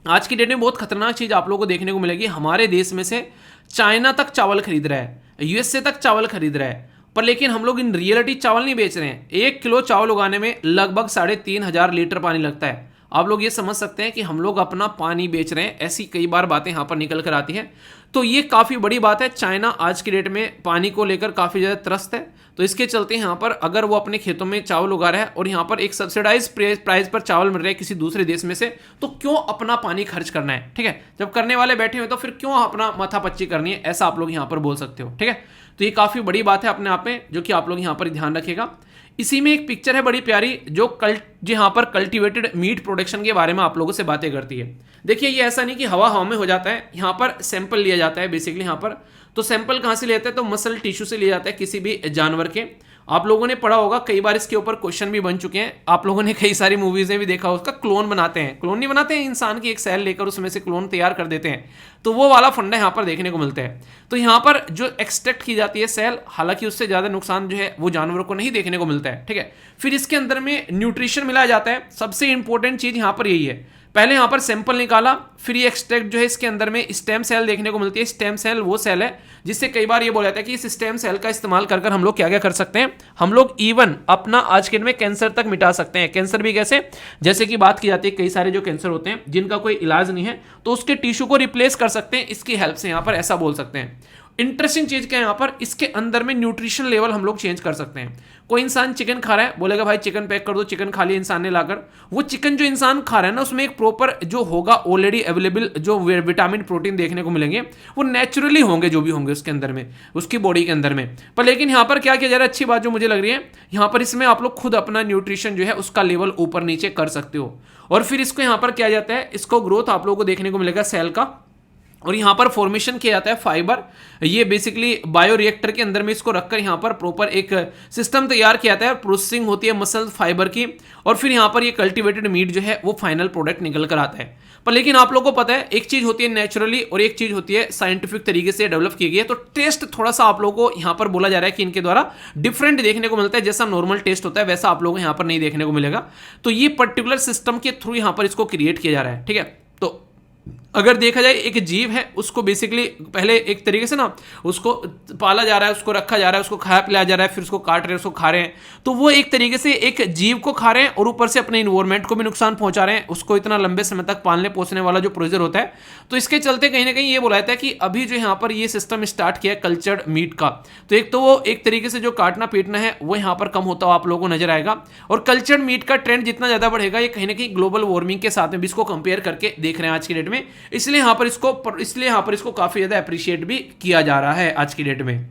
आज की डेट में बहुत खतरनाक चीज़ आप लोगों को देखने को मिलेगी। हमारे देश में से चाइना तक चावल खरीद रहा है, यूएसए तक चावल खरीद रहा है, पर लेकिन हम लोग इन रियलिटी चावल नहीं बेच रहे हैं। 1 किलो चावल उगाने में लगभग 3,500 लीटर पानी लगता है। आप लोग ये समझ सकते हैं कि हम लोग अपना पानी बेच रहे हैं। ऐसी कई बार बातें यहाँ पर निकल कर आती हैं, तो ये काफ़ी बड़ी बात है। चाइना आज की डेट में पानी को लेकर काफ़ी ज़्यादा त्रस्त है, तो इसके चलते यहाँ पर अगर वो अपने खेतों में चावल उगा रहा है और यहाँ पर एक सब्सिडाइज प्राइस पर चावल मिल रहा है किसी दूसरे देश में से, तो क्यों अपना पानी खर्च करना है। ठीक है, जब करने वाले बैठे हुए तो फिर क्यों अपना माथापच्ची करनी है, ऐसा आप लोग यहाँ पर बोल सकते हो। ठीक है, तो ये काफ़ी बड़ी बात है अपने आप में, जो कि आप लोग यहाँ पर ध्यान रखिएगा। इसी में एक पिक्चर है बड़ी प्यारी जो यहाँ पर कल्टीवेटेड मीट प्रोडक्शन के बारे में आप लोगों से बातें करती है। देखिए ये ऐसा नहीं कि हवा हवा में हो जाता है, यहाँ पर सैंपल लिया जाता है बेसिकली। यहाँ पर तो सैंपल कहाँ से लिया जाता है, तो मसल टिश्यू से लिया जाता है किसी भी जानवर के। आप लोगों ने पढ़ा होगा, कई बार इसके ऊपर क्वेश्चन भी बन चुके हैं, आप लोगों ने कई सारी मूवीज में भी देखा, उसका क्लोन बनाते हैं। क्लोन नहीं बनाते हैं, इंसान की एक सेल लेकर उसमें से क्लोन तैयार कर देते हैं, तो वो वाला फंडा यहाँ पर देखने को मिलता है। तो यहाँ पर जो एक्सट्रैक्ट की जाती है सेल, हालांकि उससे ज्यादा नुकसान जो है वो जानवरों को नहीं देखने को मिलता है, ठीक है। फिर इसके अंदर में न्यूट्रिशन मिलाया जाता है। सबसे इंपॉर्टेंट चीज यहाँ पर यही है, पहले यहाँ पर सैंपल निकाला, फिर ये एक्सट्रैक्ट जो है इसके अंदर में स्टेम सेल देखने को मिलती है। स्टेम सेल वो सेल है जिससे कई बार ये बोला जाता है कि इस स्टेम सेल का इस्तेमाल कर हम लोग क्या क्या कर सकते हैं, हम लोग इवन अपना आज के दिन में कैंसर तक मिटा सकते हैं। कैंसर भी कैसे, जैसे कि बात की जाती है कई सारे जो कैंसर होते हैं जिनका कोई इलाज नहीं है, तो उसके टिश्यू को रिप्लेस कर सकते हैं इसकी हेल्प से, यहाँ पर ऐसा बोल सकते हैं। इंटरेस्टिंग चीज क्या है यहाँ पर, इसके अंदर में न्यूट्रिशन लेवल हम लोग चेंज कर सकते हैं। कोई इंसान चिकन खा रहा है, बोलेगा भाई चिकन पैक कर दो, चिकन खा लिया इंसान ने लाकर, वो चिकन जो इंसान खा रहा है ना उसमें एक प्रॉपर जो होगा ऑलरेडी अवेलेबल जो विटामिन प्रोटीन देखने को मिलेंगे वो नेचुरली होंगे, जो भी होंगे उसके अंदर में, उसकी बॉडी के अंदर में। पर लेकिन यहाँ पर क्या किया जा रहा है, अच्छी बात जो मुझे लग रही है यहाँ पर, इसमें आप लोग खुद अपना न्यूट्रिशन जो है उसका लेवल ऊपर नीचे कर सकते हो। और फिर इसको यहाँ पर किया जाता है, इसको ग्रोथ आप लोगों को देखने को मिलेगा सेल का, और यहाँ पर फॉर्मेशन किया जाता है फाइबर। ये बेसिकली बायोरिएक्टर के अंदर में इसको रखकर यहाँ पर प्रॉपर एक सिस्टम तैयार किया जाता है, प्रोसेसिंग होती है मसल फाइबर की, और फिर यहाँ पर ये कल्टीवेटेड मीट जो है वो फाइनल प्रोडक्ट निकल कर आता है। पर लेकिन आप लोगों को पता है एक चीज होती है नेचुरली और एक चीज होती है साइंटिफिक तरीके से डेवलप की गई है। तो टेस्ट थोड़ा सा आप लोगों को यहाँ पर बोला जा रहा है कि इनके द्वारा डिफरेंट देखने को मिलता है, जैसा नॉर्मल टेस्ट होता है वैसा आप लोगों को यहाँ पर नहीं देखने को मिलेगा। तो ये पर्टिकुलर सिस्टम के थ्रू यहाँ पर इसको क्रिएट किया जा रहा है, ठीक है। तो अगर देखा जाए एक जीव है, उसको बेसिकली पहले एक तरीके से ना उसको पाला जा रहा है, उसको रखा जा रहा है, उसको खाया पिलाया जा रहा है, फिर उसको काट रहे हैं, उसको खा रहे हैं, तो वो एक तरीके से एक जीव को खा रहे हैं और ऊपर से अपने इन्वायरमेंट को भी नुकसान पहुंचा रहे हैं, उसको इतना लंबे समय तक पालने पोसने वाला जो प्रोसीजर होता है। तो इसके चलते कहीं ना कहीं ये बोला जाता है कि अभी जो यहाँ पर ये सिस्टम स्टार्ट किया है कल्चर्ड मीट का, तो एक तो वो एक तरीके से जो काटना पीटना है वो यहाँ पर कम होता हुआ आप लोगों को नजर आएगा, और कल्चर्ड मीट का ट्रेंड जितना ज्यादा बढ़ेगा ये कहीं ना कहीं ग्लोबल वार्मिंग के साथ में भी इसको कंपेयर करके देख रहे हैं आज की डेट में, इसलिए यहाँ पर इसको काफी ज्यादा अप्रिशिएट भी किया जा रहा है आज की डेट में।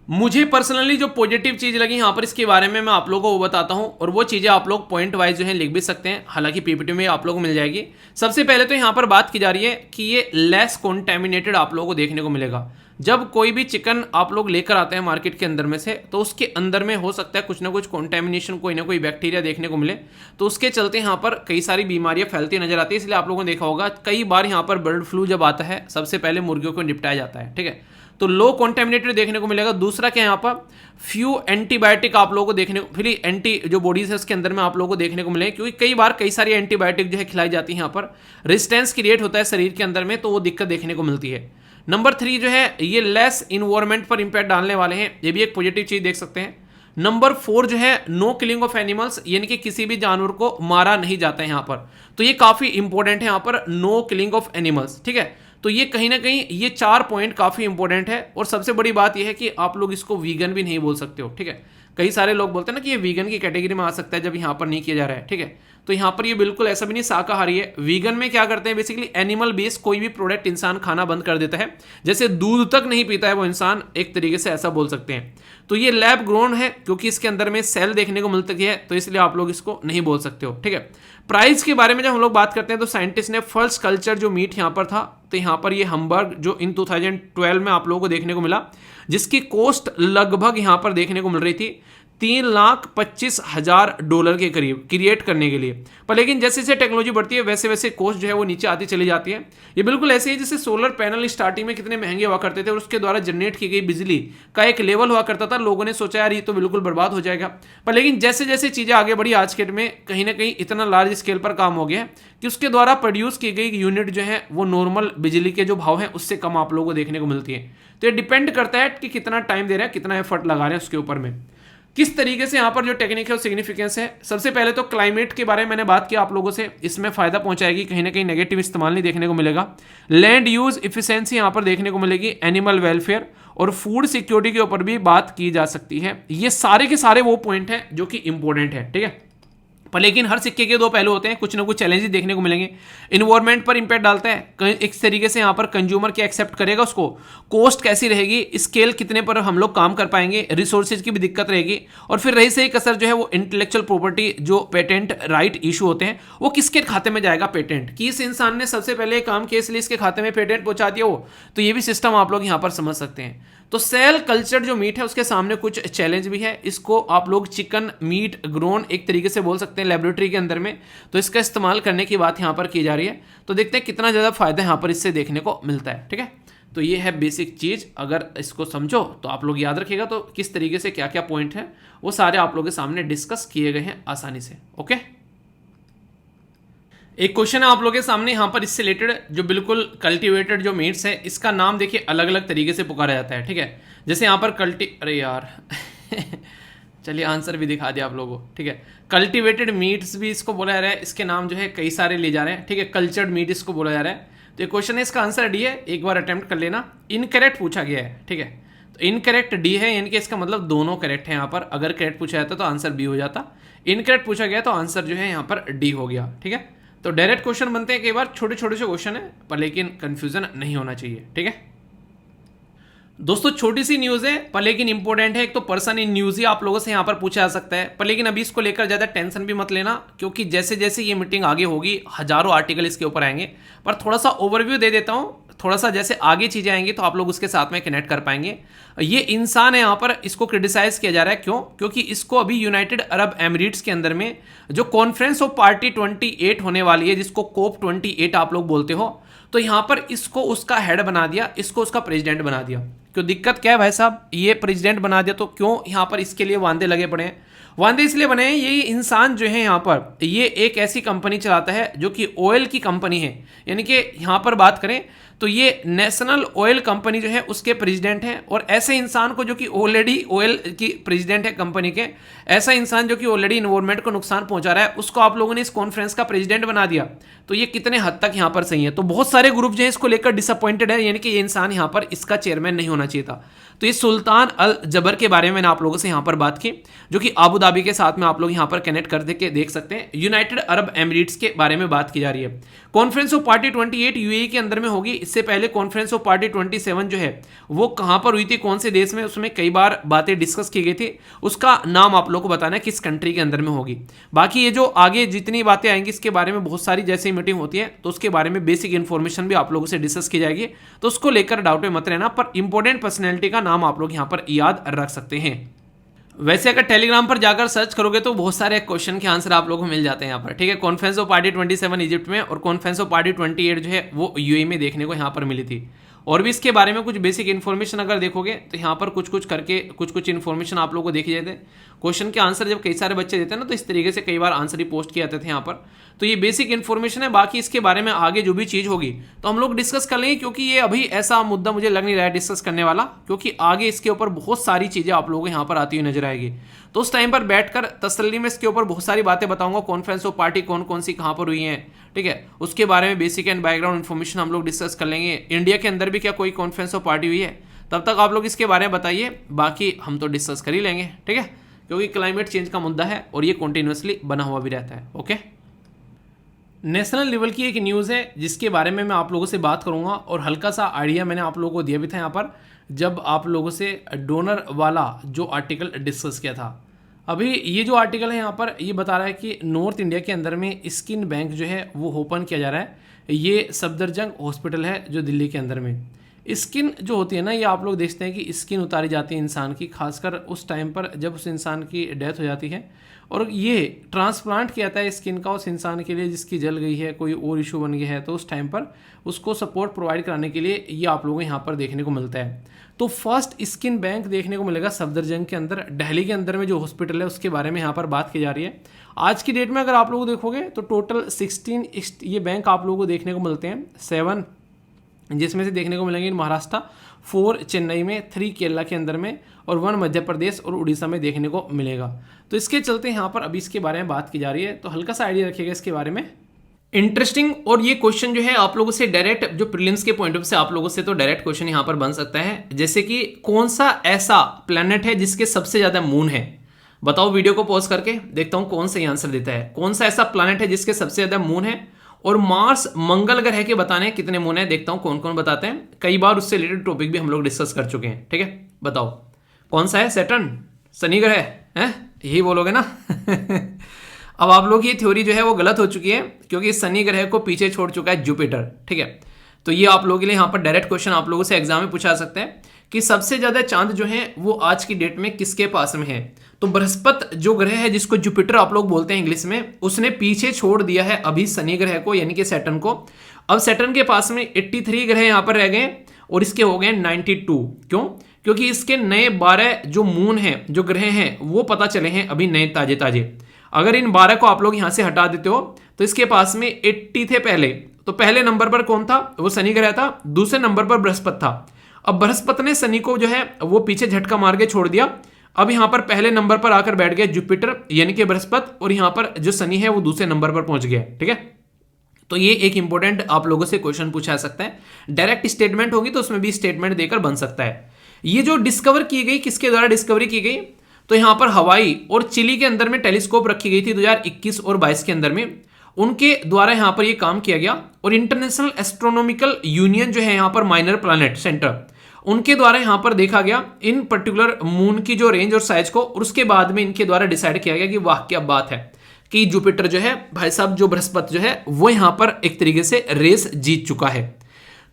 मुझे पर्सनली जो पॉजिटिव चीज लगी यहाँ पर इसके बारे में मैं आप लोगों को बताता हूँ, और वो चीजें आप लोग पॉइंट वाइज जो है लिख भी सकते हैं, हालांकि पीपीटी में आप लोगों को मिल जाएगी। सबसे पहले तो यहाँ पर बात की जा रही है कि ये लेस कॉन्टेमिनेटेड आप लोगों को देखने को मिलेगा। जब कोई भी चिकन आप लोग लेकर आते हैं मार्केट के अंदर में से, तो उसके अंदर में हो सकता है कुछ ना कुछ कॉन्टेमिनेशन, कोई ना कोई बैक्टीरिया देखने को मिले, तो उसके चलते यहाँ पर कई सारी बीमारियां फैलती नजर आती है। इसलिए आप लोगों ने देखा होगा कई बार यहाँ पर बर्ड फ्लू जब आता है सबसे पहले मुर्गियों को निपटाया जाता है, ठीक है। तो लो कॉन्टेमिनेटेड देखने को मिलेगा। दूसरा क्या यहाँ पर फ्यू एंटीबायोटिक आप लोगों को देखने को, फिर एंटी जो बॉडीज है उसके अंदर में आप लोगों को देखने को मिलेगा, क्योंकि कई बार कई सारी एंटीबायोटिक जो है खिलाई जाती है, यहाँ पर रेजिस्टेंस क्रिएट होता है शरीर के अंदर में, तो वो दिक्कत देखने को मिलती है। नंबर 3 जो है ये लेस इन्वायरमेंट पर इंपैक्ट डालने वाले हैं, ये भी एक पॉजिटिव चीज देख सकते हैं। नंबर 4 जो है नो किलिंग ऑफ एनिमल्स, यानी कि किसी भी जानवर को मारा नहीं जाता है यहाँ पर, तो ये काफी इंपॉर्टेंट है यहाँ पर, नो किलिंग ऑफ एनिमल्स, ठीक है। तो ये कहीं ना कहीं ये 4 पॉइंट काफी इंपॉर्टेंट है। और सबसे बड़ी बात यह है कि आप लोग इसको वीगन भी नहीं बोल सकते हो, ठीक है। कई सारे लोग बोलते हैं ना कि ये वीगन की कैटेगरी में आ सकता है जब यहाँ पर नहीं किया जा रहा है, ठीक है। तो यहाँ पर ये बिल्कुल ऐसा भी नहीं, शाकाहारी है। वीगन में क्या करते हैं, बेसिकली एनिमल बेस्ड कोई भी प्रोडक्ट इंसान खाना बंद कर देता है, जैसे दूध तक नहीं पीता है वो इंसान, एक तरीके से ऐसा बोल सकते हैं। तो ये लैब ग्रोन है क्योंकि इसके अंदर में सेल देखने को मिलती है, तो इसलिए आप लोग इसको नहीं बोल सकते हो, ठीक है। प्राइस के बारे में जब हम लोग बात करते हैं तो साइंटिस्ट ने फर्स्ट कल्चर जो मीट यहाँ पर था, तो यहाँ पर ये हम्बर्ग जो इन 2012 में आप लोगों को देखने को मिला, जिसकी कॉस्ट लगभग यहाँ पर देखने को मिल रही थी $3,25,000 के करीब क्रिएट करने के लिए। पर लेकिन जैसे जैसे टेक्नोलॉजी बढ़ती है वैसे वैसे कॉस्ट जो है वो नीचे आती चली जाती है। ये बिल्कुल ऐसे ही जैसे सोलर पैनल स्टार्टिंग में कितने महंगे हुआ करते थे और उसके द्वारा जनरेट की गई बिजली का एक लेवल हुआ करता था, लोगों ने सोचा यार ये तो बिल्कुल बर्बाद हो जाएगा। पर लेकिन जैसे जैसे चीजें आगे बढ़ी आज के डेट में कहीं ना कहीं इतना लार्ज स्केल पर काम हो गया कि उसके द्वारा प्रोड्यूस की गई यूनिट जो है वो नॉर्मल बिजली के जो भाव है उससे कम आप लोगों को देखने को मिलती है। तो ये डिपेंड करता है कि कितना टाइम दे रहे हैं, कितना एफर्ट लगा रहे हैं उसके ऊपर में, किस तरीके से यहाँ पर जो टेक्निक है वो सिग्निफिकेंस है। सबसे पहले तो क्लाइमेट के बारे में मैंने बात किया आप लोगों से, इसमें फायदा पहुंचाएगी, कहीं ना कहीं नेगेटिव इस्तेमाल नहीं देखने को मिलेगा। लैंड यूज इफिशिएंसी यहाँ पर देखने को मिलेगी, एनिमल वेलफेयर और फूड सिक्योरिटी के ऊपर भी बात की जा सकती है। ये सारे के सारे वो पॉइंट हैं जो कि इंपॉर्टेंट है, ठीक है। पर लेकिन हर सिक्के के दो पहलू होते हैं, कुछ ना कुछ चैलेंजेस देखने को मिलेंगे। इन्वायरमेंट पर इंपैक्ट डालता है, एक तरीके से यहाँ पर कंज्यूमर क्या एक्सेप्ट करेगा उसको, कॉस्ट कैसी रहेगी, स्केल कितने पर हम लोग काम कर पाएंगे, रिसोर्सेज की भी दिक्कत रहेगी, और फिर रही सही कसर जो है वो इंटेलेक्चुअल प्रॉपर्टी जो पेटेंट राइट इशू होते हैं वो किसके खाते में जाएगा, पेटेंट कि इस इंसान ने सबसे पहले काम किया इसलिए इसके खाते में पेटेंट पहुंचा दिया हो। तो ये भी सिस्टम आप लोग यहाँ पर समझ सकते हैं। तो सेल कल्चर जो मीट है उसके सामने कुछ चैलेंज भी है। इसको आप लोग चिकन मीट ग्रोन एक तरीके से बोल सकते हैं लेबोरेटरी के अंदर में, तो इसका इस्तेमाल करने की बात यहाँ पर की जा रही है। तो देखते हैं कितना ज़्यादा फायदा यहाँ पर इससे देखने को मिलता है। ठीक है, तो ये है बेसिक चीज़, अगर इसको समझो तो आप लोग याद रखिएगा। तो किस तरीके से क्या क्या पॉइंट है वो सारे आप लोगों के सामने डिस्कस किए गए हैं आसानी से। ओके, एक क्वेश्चन है आप लोगों के सामने यहाँ पर इससे रिलेटेड, जो बिल्कुल कल्टीवेटेड जो मीट्स है इसका नाम देखिए अलग अलग तरीके से पुकारा जाता है। ठीक है, जैसे यहाँ पर अरे यार चलिए आंसर भी दिखा दिया आप लोगों को। ठीक है, कल्टीवेटेड मीट्स भी इसको बोला जा रहा है, इसके नाम जो है कई सारे ले जा रहे हैं। ठीक है, कल्चर्ड मीट इसको बोला जा रहा है। तो ये क्वेश्चन है, इसका आंसर डी है, एक बार अटेम्प्ट कर लेना। इनकरेक्ट पूछा गया है। ठीक है, तो इनकरेक्ट डी है, यानी कि इसका मतलब दोनों करेक्ट है। यहाँ पर अगर करेक्ट पूछा जाता तो आंसर बी हो जाता, इनकरेक्ट पूछा गया तो आंसर जो है यहाँ पर डी हो गया। ठीक है, तो डायरेक्ट क्वेश्चन बनते हैं कई बार, छोटे छोटे से क्वेश्चन है पर लेकिन कंफ्यूजन नहीं होना चाहिए। ठीक है दोस्तों, छोटी सी न्यूज़ है पर लेकिन इंपॉर्टेंट है। एक तो पर्सन इन न्यूज़ ही आप लोगों से यहाँ पर पूछा जा सकता है, पर लेकिन अभी इसको लेकर ज़्यादा टेंशन भी मत लेना, क्योंकि जैसे जैसे ये मीटिंग आगे होगी हजारों आर्टिकल इसके ऊपर आएंगे। पर थोड़ा सा ओवरव्यू दे देता हूँ, थोड़ा सा जैसे आगे चीज़ें आएंगी तो आप लोग उसके साथ में कनेक्ट कर पाएंगे। ये इंसान है यहाँ पर, इसको क्रिटिसाइज किया जा रहा है। क्यों? क्योंकि इसको अभी यूनाइटेड अरब एमिरेट्स के अंदर में जो कॉन्फ्रेंस ऑफ पार्टी 28 होने वाली है, जिसको कोप 28 आप लोग बोलते हो, तो यहाँ पर इसको उसका हेड बना दिया, इसको उसका प्रेसिडेंट बना दिया। क्यों दिक्कत क्या है भाई साहब, ये प्रेसिडेंट बना दिया तो क्यों यहाँ पर इसके लिए वांदे लगे पड़े हैं? वांदे इसलिए बने हैं, ये इंसान जो है यहाँ पर ये एक ऐसी कंपनी चलाता है जो कि ऑयल की कंपनी है, यानी कि यहाँ पर बात करें तो ये नेशनल ऑयल कंपनी जो है उसके प्रेसिडेंट हैं। और ऐसे इंसान को जो कि ऑलरेडी ऑयल की प्रेसिडेंट है कंपनी के, ऐसा इंसान जो कि ऑलरेडी इन्वायरमेंट को नुकसान पहुंचा रहा है, उसको आप लोगों ने इस कॉन्फ्रेंस का प्रेसिडेंट बना दिया। तो ये कितने हद तक यहाँ पर सही है? तो बहुत सारे ग्रुप जो है इसको लेकर डिसअपॉइंटेड है, यानी कि ये इंसान यहाँ पर इसका चेयरमैन नहीं होना चाहिए था। तो ये सुल्तान अल जबर के बारे में मैंने आप लोगों से यहाँ पर बात की, जो कि अबू धाबी के साथ में आप लोग यहाँ पर कनेक्ट कर दे के देख सकते हैं। यूनाइटेड अरब एमिरेट्स के बारे में बात की जा रही है। कॉन्फ्रेंस ऑफ पार्टी 28 यूएई के अंदर में होगी। इससे पहले कॉन्फ्रेंस ऑफ पार्टी 27 जो है वो कहां पर हुई थी, कौन से देश में, उसमें कई बार बातें डिस्कस की गई थी। उसका नाम आप लोगों को बताना है किस कंट्री के अंदर में होगी। बाकी ये जो आगे जितनी बातें आएंगी इसके बारे में बहुत सारी जैसे मीटिंग होती है तो उसके बारे में बेसिक इन्फॉर्मेशन भी आप लोगों से डिस्कस की जाएगी, तो उसको लेकर डाउट में मत रहना। पर इंपॉर्टेंट पर्सनैलिटी का नाम आप लोग यहाँ पर याद रख सकते हैं। वैसे अगर टेलीग्राम पर जाकर सर्च करोगे तो बहुत सारे क्वेश्चन के आंसर आप लोगों को मिल जाते हैं यहाँ पर। ठीक है, कॉन्फ्रेंस ऑफ पार्टी 27 इजिप्ट में और कॉन्फ्रेंस ऑफ पार्टी 28 जो है वो यूएई में देखने को यहाँ पर मिली थी। और भी इसके बारे में कुछ बेसिक इन्फॉर्मेशन अगर देखोगे तो यहाँ पर कुछ कुछ करके कुछ इन्फॉर्मेशन आप लोगों को देखी जाते हैं। क्वेश्चन के आंसर जब कई सारे बच्चे देते हैं ना तो इस तरीके से कई बार आंसर ही पोस्ट किए जाते थे यहाँ पर। तो ये बेसिक इन्फॉर्मेशन है, बाकी इसके बारे में आगे जो भी चीज़ होगी तो हम लोग डिस्कस कर लेंगे, क्योंकि ये अभी ऐसा मुद्दा मुझे लग नहीं रहा है डिस्कस करने वाला, क्योंकि आगे इसके ऊपर बहुत सारी चीज़ें आप लोगों को यहाँ पर आती हुई नजर आएगी। तो उस टाइम पर बैठकर तसल्ली में इसके ऊपर बहुत सारी बातें बताऊंगा, कॉन्फ्रेंस ऑफ पार्टी कौन कौन सी कहाँ पर हुई हैं। ठीक है, उसके बारे में बेसिक एंड बैकग्राउंड इन्फॉर्मेशन हम लोग डिस्कस कर लेंगे। इंडिया के अंदर भी क्या कोई कॉन्फ्रेंस ऑफ पार्टी हुई है, तब तक आप लोग इसके बारे में बताइए, बाकी हम तो डिस्कस कर ही लेंगे। ठीक है, क्योंकि क्लाइमेट चेंज का मुद्दा है और ये कंटिन्यूअसली बना हुआ भी रहता है। ओके, नेशनल लेवल की एक न्यूज़ है जिसके बारे में मैं आप लोगों से बात करूंगा, और हल्का सा आइडिया मैंने आप लोगों को दिया भी था यहाँ पर जब आप लोगों से डोनर वाला जो आर्टिकल डिस्कस किया था। अभी ये जो आर्टिकल है यहाँ पर ये बता रहा है कि नॉर्थ इंडिया के अंदर में स्किन बैंक जो है वो ओपन किया जा रहा है। ये सफदरजंग हॉस्पिटल है जो दिल्ली के अंदर में। स्किन जो होती है ना, ये आप लोग देखते हैं कि स्किन उतारी जाती है इंसान की, खासकर उस टाइम पर जब उस इंसान की डेथ हो जाती है, और ये ट्रांसप्लांट किया जाता है स्किन का उस इंसान के लिए जिसकी जल गई है, कोई और इशू बन गया है, तो उस टाइम पर उसको सपोर्ट प्रोवाइड कराने के लिए ये आप लोगों को यहाँ पर देखने को मिलता है। तो फर्स्ट स्किन बैंक देखने को मिलेगा सफदरजंग के अंदर, दिल्ली के अंदर में जो हॉस्पिटल है उसके बारे में यहाँ पर बात की जा रही है। आज की डेट में अगर आप लोग देखोगे तो टोटल 16 ये बैंक आप लोगों को देखने को मिलते हैं, 7 जिसमें से देखने को मिलेंगे महाराष्ट्र, 4 चेन्नई में, 3 केरला के अंदर में, और 1 मध्य प्रदेश और उड़ीसा में देखने को मिलेगा। तो इसके चलते यहाँ पर अभी इसके बारे में बात की जा रही है, तो हल्का सा आइडिया रखिएगा इसके बारे में। इंटरेस्टिंग, और ये क्वेश्चन जो है आप लोगों से डायरेक्ट जो प्रीलिम्स के पॉइंट ऑफ से आप लोगों से तो डायरेक्ट क्वेश्चन यहाँ पर बन सकता है, जैसे कि कौन सा ऐसा प्लैनेट है जिसके सबसे ज़्यादा मून है। बताओ वीडियो को पॉज करके, देखता हूं कौन सही आंसर देता है। कौन सा ऐसा प्लैनेट है जिसके सबसे ज्यादा मून है, और मार्स मंगल ग्रह के बताने हैं कितने मून है, देखता हूं कौन कौन बताते हैं। कई बार उससे रिलेटेड टॉपिक भी हम लोग डिस्कस कर चुके हैं, ठीक है। बताओ कौन सा है, सैटर्न, शनि ग्रह है, यही बोलोगे ना। अब आप लोग ये थ्योरी जो है वो गलत हो चुकी है, क्योंकि शनि ग्रह को पीछे छोड़ चुका है जुपिटर, ठीक है। तो ये आप लोगों के लिए यहाँ पर डायरेक्ट क्वेश्चन आप लोगों से एग्जाम में पूछा सकते हैं कि सबसे ज्यादा चांद जो है वो आज की डेट में किसके पास में है। तो बृहस्पति जो ग्रह है, जिसको जुपिटर आप लोग बोलते हैं इंग्लिश में, उसने पीछे छोड़ दिया है अभी शनि ग्रह को, यानी कि सैटर्न को। अब सैटर्न के पास में 83 ग्रह यहाँ पर रह गए और इसके हो गए 92। क्यों? क्योंकि इसके नए 12 जो मून है, जो ग्रह हैं, वो पता चले हैं अभी नए ताजे ताजे। अगर इन 12 को आप लोग यहां से हटा देते हो तो इसके पास में 80 थे पहले। तो पहले नंबर पर कौन था? वो शनि ग्रह था। दूसरे नंबर पर बृहस्पति था। अब बृहस्पति ने शनि को जो है वो पीछे झटका मार के छोड़ दिया। अब यहां पर पहले नंबर पर आकर बैठ गया जुपिटर यानी कि बृहस्पति, और यहां पर जो शनि है वो दूसरे नंबर पर पहुंच गया, ठीक है। तो ये एक इंपॉर्टेंट आप लोगों से क्वेश्चन पूछा सकता है। डायरेक्ट स्टेटमेंट होगी तो उसमें भी स्टेटमेंट देकर बन सकता है। ये जो डिस्कवर की गई, किसके द्वारा डिस्कवरी की गई? तो यहां पर हवाई और चिली के अंदर में टेलीस्कोप रखी गई थी 2021 और 22 के अंदर में, उनके द्वारा यहां पर ये काम किया गया। और इंटरनेशनल एस्ट्रोनॉमिकल यूनियन जो है यहां पर माइनर प्लैनेट सेंटर, उनके द्वारा यहां पर देखा गया इन पर्टिकुलर मून की जो रेंज और साइज को, और उसके बाद में इनके द्वारा डिसाइड किया गया कि वाह क्या बात है कि जुपिटर जो है भाई साहब, जो बृहस्पति जो है वो यहां पर एक तरीके से रेस जीत चुका है।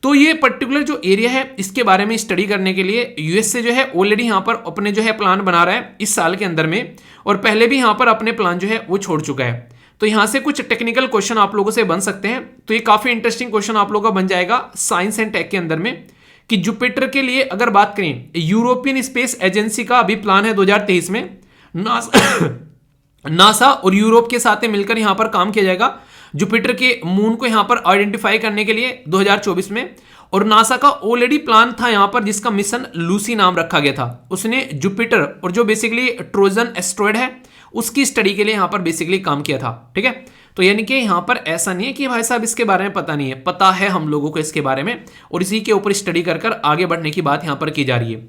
तो ये पर्टिकुलर जो एरिया है इसके बारे में स्टडी करने के लिए यूएसए जो है ऑलरेडी यहां पर अपने जो है प्लान बना रहा है इस साल के अंदर में, और पहले भी यहां पर अपने प्लान जो है वो छोड़ चुका है। तो यहां से कुछ टेक्निकल क्वेश्चन आप लोगों से बन सकते हैं। तो ये काफी इंटरेस्टिंग क्वेश्चन आप लोगों का बन जाएगा साइंस एंड टेक के अंदर में, कि जुपिटर के लिए अगर बात करें, यूरोपियन स्पेस एजेंसी का अभी प्लान है 2023 में नासा और यूरोप के साथ मिलकर यहां पर काम किया जाएगा जुपिटर के मून को यहां पर आइडेंटिफाई करने के लिए 2024 में। और नासा का ऑलरेडी प्लान था यहां पर, जिसका मिशन लूसी नाम रखा गया था। उसने जुपिटर और जो बेसिकली ट्रोजन एस्ट्रॉयड है उसकी स्टडी के लिए यहां पर बेसिकली काम किया था, ठीक है। तो यानी कि यहां पर ऐसा नहीं है कि भाई साहब इसके बारे में पता नहीं है, पता है हम लोगों को इसके बारे में, और इसी के ऊपर स्टडी कर कर आगे बढ़ने की बात यहां पर की जा रही है।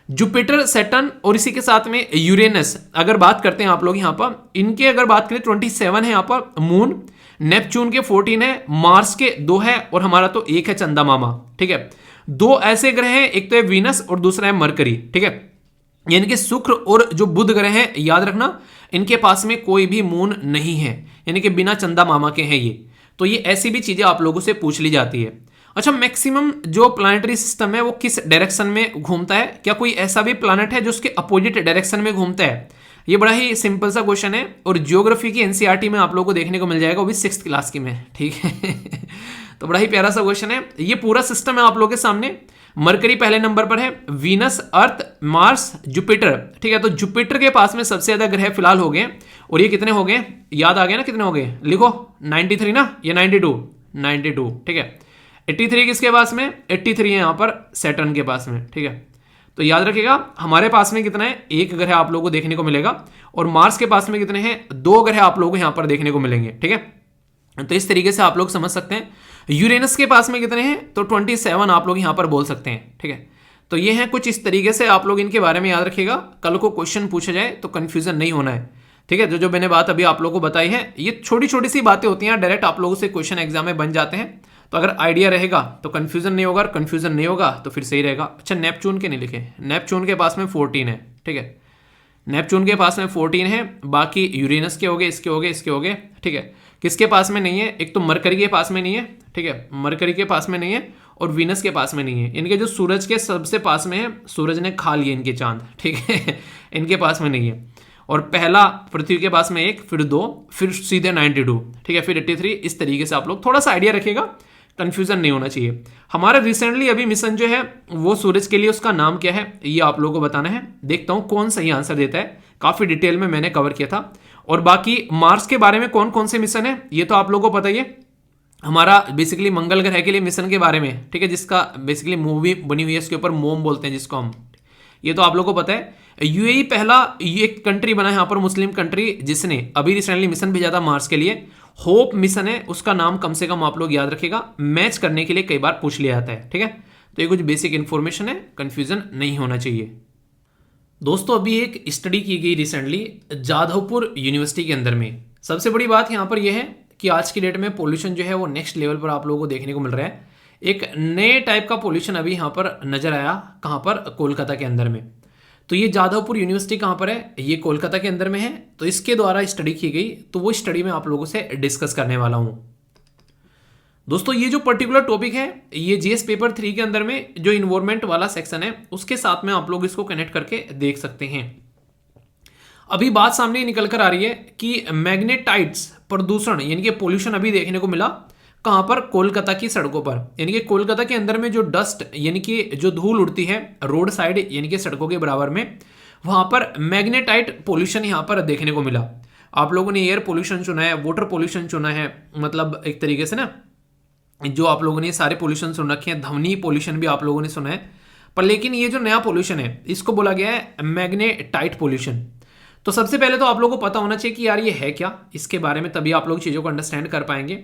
जुपिटर, सैटर्न और इसी के साथ में यूरेनस अगर बात करते हैं आप लोग यहां पर, इनके अगर बात करें 27 है यहां पर मून, नेपच्यून के 14 है, मार्स के 2 है, और हमारा तो 1 है चंदा मामा, ठीक है। 2 ऐसे ग्रह हैं, एक तो है वीनस और दूसरा है मरकरी, ठीक है। यानी कि शुक्र और जो बुध ग्रह हैं, याद रखना इनके पास में कोई भी मून नहीं है, यानी कि बिना चंदा मामा के हैं ये। तो ये ऐसी भी चीजें आप लोगों से पूछ ली जाती है। अच्छा, मैक्सिमम जो प्लानिटरी सिस्टम है वो किस डायरेक्शन में घूमता है? क्या कोई ऐसा भी प्लानट है जो उसके अपोजिट डायरेक्शन में घूमता है? ये बड़ा ही सिंपल सा क्वेश्चन है, और ज्योग्राफी की एनसीईआरटी में आप लोगों को देखने को मिल जाएगा, वो भी 6th क्लास की में, ठीक है। तो बड़ा ही प्यारा सा क्वेश्चन है। ये पूरा सिस्टम है आप लोगों के सामने। मरकरी पहले नंबर पर है, वीनस, अर्थ, मार्स, जुपिटर, ठीक है। तो जुपिटर के पास में सबसे ज्यादा ग्रह फिलहाल हो गए, और ये कितने हो गए? याद आ गए ना कितने हो गए? लिखो 93 ना, ये 92, ठीक है। 83 किसके पास में? 83 है यहां पर सैटर्न के पास में, ठीक है। तो याद रखिएगा हमारे पास में कितना है? 1 ग्रह आप लोगों को देखने को मिलेगा, और मार्स के पास में कितने हैं? 2 ग्रह आप लोगों को यहां पर देखने को मिलेंगे, ठीक है। तो इस तरीके से आप लोग समझ सकते हैं। यूरेनस के पास में कितने हैं? तो 27 आप लोग यहां पर बोल सकते हैं, ठीक है। तो ये है कुछ इस तरीके से, आप लोग इनके बारे में याद रखिएगा, कल को क्वेश्चन पूछा जाए तो कंफ्यूजन नहीं होना है, ठीक है। जो मैंने बात अभी आप लोगों को बताई है, ये छोटी छोटी सी बातें होती हैं, डायरेक्ट आप लोगों से क्वेश्चन एग्जाम में बन जाते हैं। तो अगर आइडिया रहेगा तो कंफ्यूजन नहीं होगा, कंफ्यूजन नहीं होगा तो फिर सही रहेगा। अच्छा, नेपच्यून के नहीं लिखे, नेपच्यून के पास में 14 है, ठीक है। नेपच्यून के पास में 14 है, बाकी यूरेनस के हो गए, इसके हो गए, इसके हो गए, ठीक है। किसके पास में नहीं है? एक तो मरकरी के पास में नहीं है, ठीक है, मरकरी के पास में नहीं है, और वीनस के पास में नहीं है। इनके जो सूरज के सबसे पास में है, सूरज ने खा लिए इनके चांद, ठीक है। इनके पास में नहीं है। और पहला पृथ्वी के पास में 1, फिर 2, फिर सीधे 92, ठीक है, फिर 83। इस तरीके से आप लोग थोड़ा सा आइडिया रखिएगा, कंफ्यूजन नहीं होना चाहिए। हमारा रिसेंटली अभी मिशन जो है वो सूरज के लिए, उसका नाम क्या है ये आप लोगों को बताना है। देखता हूं कौन सही आंसर देता है, काफी डिटेल में मैंने कवर किया था। और बाकी मार्स के बारे में कौन कौन से मिशन है ये तो आप लोगों को पता ही है, हमारा बेसिकली मंगल ग्रह के लिए मिशन के बारे में, ठीक है, जिसका बेसिकली मूवी बनी हुई है, उसके ऊपर मोम बोलते हैं जिसको हम, ये तो आप लोगों को पता है। यूएई पहला एक कंट्री बना है यहाँ पर, मुस्लिम कंट्री, जिसने अभी रिसेंटली मिशन भेजा था मार्स के लिए। होप मिशन है, उसका नाम कम से कम आप लोग याद रखिएगा, मैच करने के लिए कई बार पूछ लिया जाता है, ठीक है। तो ये कुछ बेसिक इंफॉर्मेशन है, कंफ्यूजन नहीं होना चाहिए। दोस्तों अभी एक स्टडी की गई रिसेंटली जाधवपुर यूनिवर्सिटी के अंदर में। सबसे बड़ी बात यहाँ पर यह है कि आज की डेट में पोल्यूशन जो है वो नेक्स्ट लेवल पर आप लोगों को देखने को मिल रहा है। एक नए टाइप का पोल्यूशन अभी यहाँ पर नजर आया, कहाँ पर, कोलकाता के अंदर में। तो ये जाधवपुर यूनिवर्सिटी कहाँ पर है, ये कोलकाता के अंदर में है। तो इसके द्वारा स्टडी की गई, तो वो स्टडी मैं आप लोगों से डिस्कस करने वाला हूँ। दोस्तों ये जो पर्टिकुलर टॉपिक है ये जीएस पेपर 3 के अंदर में जो इन्वायरमेंट वाला सेक्शन है उसके साथ में आप लोग इसको कनेक्ट करके देख सकते हैं। अभी बात सामने निकल कर आ रही है कि मैग्नेटाइट्स प्रदूषण यानी कि पोल्यूशन अभी देखने को मिला कहां पर, कोलकाता की सड़कों पर। यानी कि कोलकाता के अंदर में जो डस्ट यानी कि जो धूल उड़ती है रोड साइड यानी कि सड़कों के बराबर में, वहां पर मैग्नेटाइट पोल्यूशन यहां पर देखने को मिला। आप लोगों ने एयर पोल्यूशन चुना है, वाटर पोल्यूशन चुना है, मतलब एक तरीके से ना जो आप लोगों ने सारे पोल्यूशन सुन रखे हैं, ध्वनि पोल्यूशन भी आप लोगों ने सुना है, पर लेकिन ये जो नया पोल्यूशन है इसको बोला गया है मैग्नेटाइट पोल्यूशन। तो सबसे पहले तो आप लोगों को पता होना चाहिए कि यार ये है क्या, इसके बारे में तभी आप लोग चीज़ों को अंडरस्टैंड कर पाएंगे।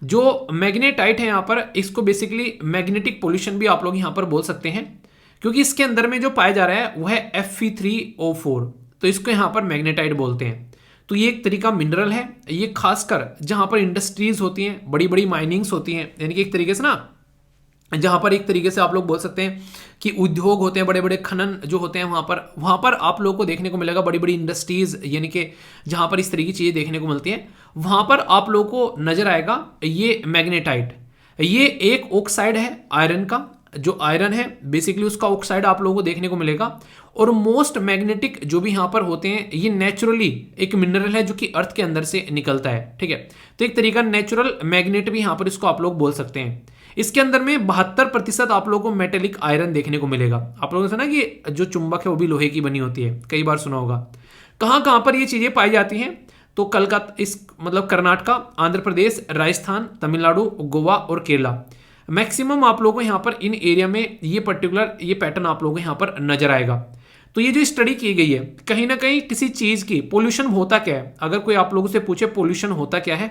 जो मैग्नेटाइट है यहाँ पर, इसको बेसिकली मैग्नेटिक पोल्यूशन भी आप लोग यहाँ पर बोल सकते हैं, क्योंकि इसके अंदर में जो पाया जा रहा है वह है Fe3O4, तो इसको यहाँ पर मैग्नेटाइट बोलते हैं। तो ये एक तरीका मिनरल है, ये खासकर जहां पर इंडस्ट्रीज होती हैं, बड़ी बड़ी माइनिंग्स होती हैं, यानी कि एक तरीके से ना जहां पर एक तरीके से आप लोग बोल सकते हैं कि उद्योग होते हैं, बड़े बड़े खनन जो होते हैं, वहां पर आप लोगों को देखने को मिलेगा बड़ी बड़ी इंडस्ट्रीज, यानी कि जहां पर इस तरह की चीजें देखने को मिलती हैं, वहां पर आप लोगों को नजर आएगा ये मैग्नेटाइट। ये एक ऑक्साइड है आयरन का, जो आयरन है बेसिकली उसका ऑक्साइड आप लोगों को देखने को मिलेगा। और मोस्ट मैग्नेटिक जो भी यहां पर होते हैं ये नेचुरली एक मिनरल है जो कि अर्थ के अंदर से निकलता है, ठीक है। तो एक तरीका नेचुरल मैग्नेट भी यहां पर इसको आप लोग बोल सकते हैं। इसके अंदर में 72% आप लोगों को मेटेलिक आयरन देखने को मिलेगा। आप लोगों ने सुना कि जो चुंबक है वो भी लोहे की बनी होती है, कई बार सुना होगा। कहां कहां पर ये चीजें पाई जाती हैं, तो कलकत्ता, इस मतलब कर्नाटका, आंध्र प्रदेश, राजस्थान, तमिलनाडु, गोवा और केरला, मैक्सिमम आप लोगों को यहाँ पर इन एरिया में ये पर्टिकुलर ये पैटर्न आप लोगों को यहाँ पर नजर आएगा। तो ये जो स्टडी की गई है, कहीं ना कहीं किसी चीज की पोल्यूशन होता क्या है, अगर कोई आप लोगों से पूछे पोल्यूशन होता क्या है,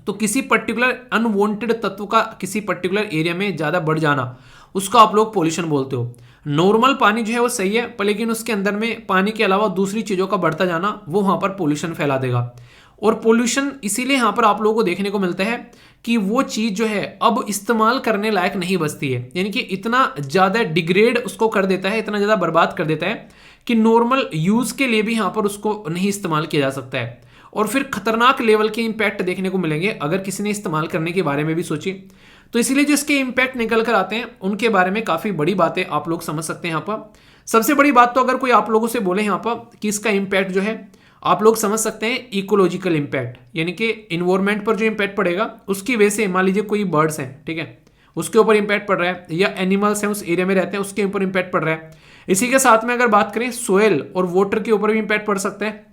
तो किसी पर्टिकुलर अनवांटेड तत्व का किसी पर्टिकुलर एरिया में ज्यादा बढ़ जाना, उसको आप लोग पोल्यूशन बोलते हो। नॉर्मल पानी जो है वो सही है, पर लेकिन उसके अंदर में पानी के अलावा दूसरी चीजों का बढ़ता जाना वो वहां पर पोल्यूशन फैला देगा। और पोल्यूशन इसीलिए यहां पर आप लोगों को देखने को मिलता है कि वो चीज जो है अब इस्तेमाल करने लायक नहीं बचती है, यानी कि इतना ज्यादा डिग्रेड उसको कर देता है, इतना ज्यादा बर्बाद कर देता है कि नॉर्मल यूज के लिए भी यहां पर उसको नहीं इस्तेमाल किया जा सकता है। और फिर खतरनाक लेवल के इंपैक्ट देखने को मिलेंगे अगर किसी ने इस्तेमाल करने के बारे में भी सोची। तो इसीलिए जो इसके इंपैक्ट निकल कर आते हैं उनके बारे में काफी बड़ी बातें आप लोग समझ सकते हैं। यहाँ पर सबसे बड़ी बात तो अगर कोई आप लोगों से बोले यहाँ पर कि इसका इंपैक्ट जो है आप लोग समझ सकते हैं इकोलॉजिकल इंपैक्ट, यानी कि इन्वायरमेंट पर जो इंपैक्ट पड़ेगा उसकी वजह से, मान लीजिए कोई बर्ड्स हैं, ठीक है, उसके ऊपर इंपैक्ट पड़ रहा है, या एनिमल्स हैं उस एरिया में रहते हैं उसके ऊपर इंपैक्ट पड़ रहा है। इसी के साथ में अगर बात करें सोयल और वाटर के ऊपर भी इंपैक्ट पड़ सकता है।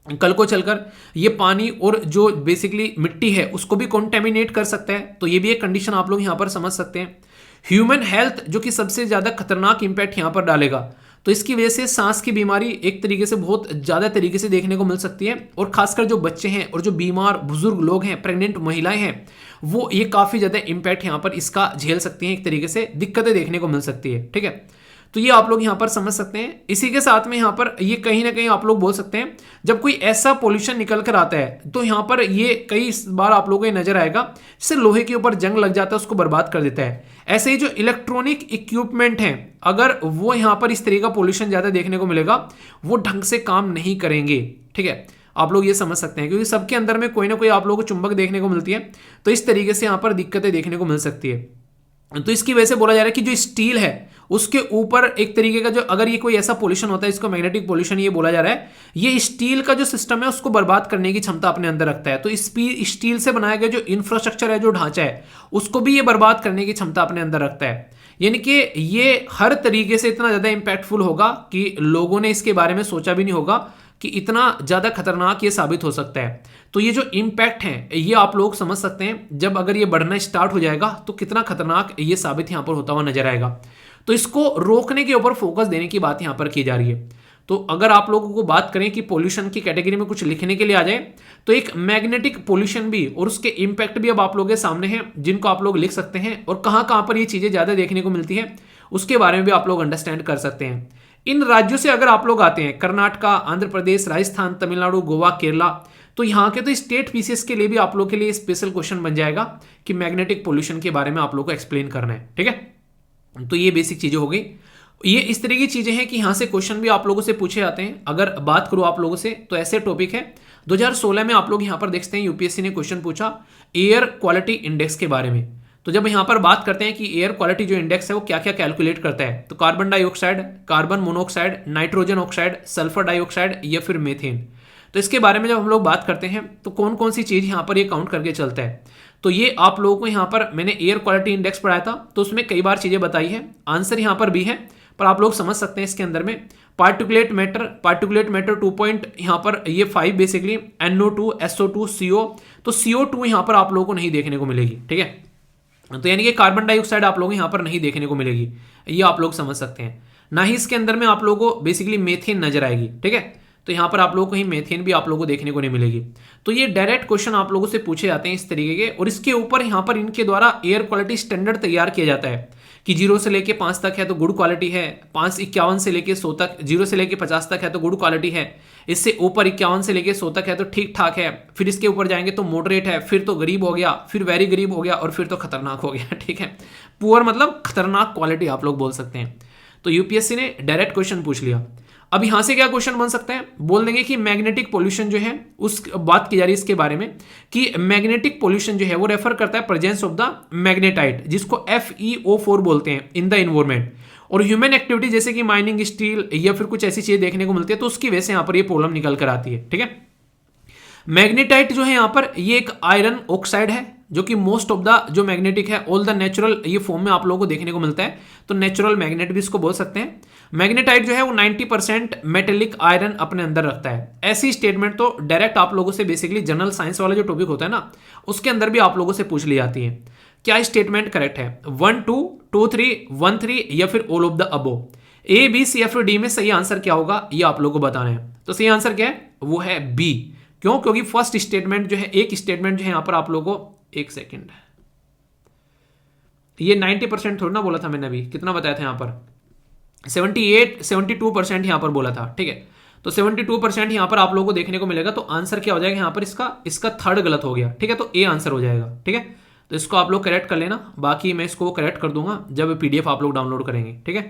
कल को चलकर ये पानी और जो बेसिकली मिट्टी है उसको भी कॉन्टेमिनेट कर सकता है, तो ये भी एक कंडीशन आप लोग यहाँ पर समझ सकते हैं। ह्यूमन हेल्थ जो कि सबसे ज्यादा खतरनाक इंपैक्ट यहाँ पर डालेगा, तो इसकी वजह से सांस की बीमारी एक तरीके से बहुत ज्यादा तरीके से देखने को मिल सकती है। और खासकर जो बच्चे हैं और जो बीमार बुजुर्ग लोग हैं, प्रेग्नेंट महिलाएं हैं, वो ये काफी ज्यादा इंपैक्ट यहाँ पर इसका झेल सकती हैं, एक तरीके से दिक्कतें देखने को मिल सकती है, ठीक है। तो ये आप लोग यहाँ पर समझ सकते हैं। इसी के साथ में यहाँ पर ये कहीं ना कहीं आप लोग बोल सकते हैं जब कोई ऐसा पोल्यूशन निकल कर आता है तो यहाँ पर ये कई बार आप लोगों को नजर आएगा जैसे लोहे के ऊपर जंग लग जाता है, उसको बर्बाद कर देता है। ऐसे ही जो इलेक्ट्रॉनिक इक्विपमेंट हैं, अगर वो यहाँ पर इस तरह का पोल्यूशन ज्यादा देखने को मिलेगा, वो ढंग से काम नहीं करेंगे, ठीक है। आप लोग ये समझ सकते हैं क्योंकि सबके अंदर में कोई ना कोई आप लोगों को चुंबक देखने को मिलती है, तो इस तरीके से यहाँ पर दिक्कतें देखने को मिल सकती है। तो इसकी वजह से बोला जा रहा है कि जो स्टील है उसके ऊपर एक तरीके का जो, अगर ये कोई ऐसा पोल्यूशन होता है इसको मैग्नेटिक पोल्यूशन ये बोला जा रहा है, ये स्टील का जो सिस्टम है उसको बर्बाद करने की क्षमता अपने अंदर रखता है। तो स्टील से बनाया गया जो इंफ्रास्ट्रक्चर है, जो ढांचा है, उसको भी ये बर्बाद करने की क्षमता अपने अंदर रखता है। यानी कि ये हर तरीके से इतना ज्यादा इंपैक्टफुल होगा कि लोगों ने इसके बारे में सोचा भी नहीं होगा कि इतना ज्यादा खतरनाक ये साबित हो सकता है। तो ये जो इंपैक्ट है ये आप लोग समझ सकते हैं, जब अगर ये बढ़ना स्टार्ट हो जाएगा तो कितना खतरनाक ये साबित यहां पर होता हुआ नजर आएगा। तो इसको रोकने के ऊपर फोकस देने की बात यहां पर की जा रही है। तो अगर आप लोगों को बात करें कि पोल्यूशन की कैटेगरी में कुछ लिखने के लिए आ जाए, तो एक मैग्नेटिक पोल्यूशन भी और उसके इंपैक्ट भी अब आप लोगों के सामने हैं, जिनको आप लोग लिख सकते हैं, और कहां कहां पर ये चीजें ज्यादा देखने को मिलती है उसके बारे में भी आप लोग अंडरस्टैंड कर सकते हैं। इन राज्यों से अगर आप लोग आते हैं, कर्नाटका, आंध्र प्रदेश, राजस्थान, तमिलनाडु, गोवा, केरला, तो यहाँ के तो स्टेट पीसीएस के लिए भी आप लोग के लिए स्पेशल क्वेश्चन बन जाएगा कि मैग्नेटिक पोल्यूशन के बारे में आप लोग को एक्सप्लेन करना है। ठीक है, तो ये बेसिक चीजें हो गई। ये इस तरह की चीजें हैं कि यहां से क्वेश्चन भी आप लोगों से पूछे जाते हैं। अगर बात करूं आप लोगों से तो ऐसे टॉपिक है 2016 में आप लोग यहां पर देखते हैं यूपीएससी ने क्वेश्चन पूछा एयर क्वालिटी इंडेक्स के बारे में। तो जब यहां पर बात करते हैं कि एयर क्वालिटी जो इंडेक्स है वो क्या क्या कैलकुलेट करता है, तो carbon dioxide, carbon monoxide, nitrogen oxide, sulphur dioxide या फिर मीथेन। तो इसके बारे में जब हम लोग बात करते हैं तो कौन कौन सी चीज यहां पर ये काउंट करके चलता है, तो ये आप लोगों को यहां पर मैंने एयर क्वालिटी इंडेक्स पढ़ाया था तो उसमें कई बार चीजें बताई है। आंसर यहां पर भी है पर आप लोग समझ सकते हैं इसके अंदर में पार्टिकुलेट मैटर 2 पॉइंट यहां पर ये 5 बेसिकली NO2 SO2 CO, तो CO2 यहां पर आप लोगों को नहीं देखने को मिलेगी। ठीक है, तो यानी कि कार्बन डाइऑक्साइड आप लोगों को यहां पर नहीं देखने को मिलेगी, ये आप लोग समझ सकते हैं। ना ही इसके अंदर में आप लोगों को बेसिकली मेथेन नजर आएगी। ठीक है, तो यहां पर आप लोगों को ही मेथेन भी आप लोगों को देखने को नहीं मिलेगी। तो ये डायरेक्ट क्वेश्चन आप लोगों से पूछे जाते हैं इस तरीके के, और इसके ऊपर यहां पर इनके द्वारा एयर क्वालिटी स्टैंडर्ड तैयार किया जाता है कि 0 से लेके 5 तक है तो गुड क्वालिटी है, 551 से लेके 100 तक, 0 से लेके 50 तक है तो गुड क्वालिटी है, इससे ऊपर 51 से लेके 100 तक है तो ठीक ठाक है, फिर इसके ऊपर जाएंगे तो मॉडरेट है, फिर तो गरीब हो गया, फिर वेरी गरीब हो गया, और फिर तो खतरनाक हो गया। ठीक है, पुअर मतलब खतरनाक क्वालिटी आप लोग बोल सकते हैं। तो यूपीएससी ने डायरेक्ट क्वेश्चन पूछ लिया। अब यहां से क्या क्वेश्चन बन सकता है, बोल देंगे कि मैग्नेटिक पोल्यूशन जो है उस बात की जा रही है इसके बारे में कि मैग्नेटिक पोल्यूशन जो है वो रेफर करता है प्रेजेंस ऑफ द मैग्नेटाइट, जिसको FeO4 बोलते हैं इन द इन्वायरमेंट, और ह्यूमन एक्टिविटी जैसे कि माइनिंग, स्टील या फिर कुछ ऐसी चीजें देखने को मिलती है, तो उसकी वजह से यहां पर ये प्रॉब्लम निकल कर आती है। ठीक है, मैग्नेटाइट जो है यहां पर ये एक आयरन ऑक्साइड है जो कि मोस्ट ऑफ द जो मैग्नेटिक है ऑल द नेचुरल ये फॉर्म में आप लोगों को देखने को मिलता है, तो नेचुरल मैग्नेट भी इसको बोल सकते हैं। मैग्नेटाइट जो है वो 90% मेटेलिक आयरन अपने अंदर रखता है। ऐसी स्टेटमेंट तो डायरेक्ट आप लोगों से बेसिकली जनरल साइंस वाला जो टॉपिक होता है ना उसके अंदर भी आप लोगों से पूछ ली जाती है। क्या स्टेटमेंट करेक्ट है, 1 2 2 3 1 3 या फिर all of the above, A B C या फिर D में सही आंसर क्या होगा ये आप लोगों को बताना है। तो सही आंसर क्या है, वो है B। क्यों, क्योंकि फर्स्ट स्टेटमेंट जो है, एक स्टेटमेंट जो है यहां पर आप लोगों को, एक सेकेंड, ये 90% थोड़ा ना बोला था मैंने, अभी कितना बताया था यहां पर 72% यहां पर बोला था। ठीक है, तो 72% यहां पर आप लोगों को देखने को मिलेगा, तो आंसर क्या हो जाएगा यहां पर, इसका थर्ड गलत हो गया। ठीक है, तो ए आंसर हो जाएगा। ठीक है, तो इसको आप लोग करेक्ट कर लेना, बाकी मैं इसको करेक्ट कर दूंगा जब PDF आप लोग डाउनलोड करेंगे। ठीक है,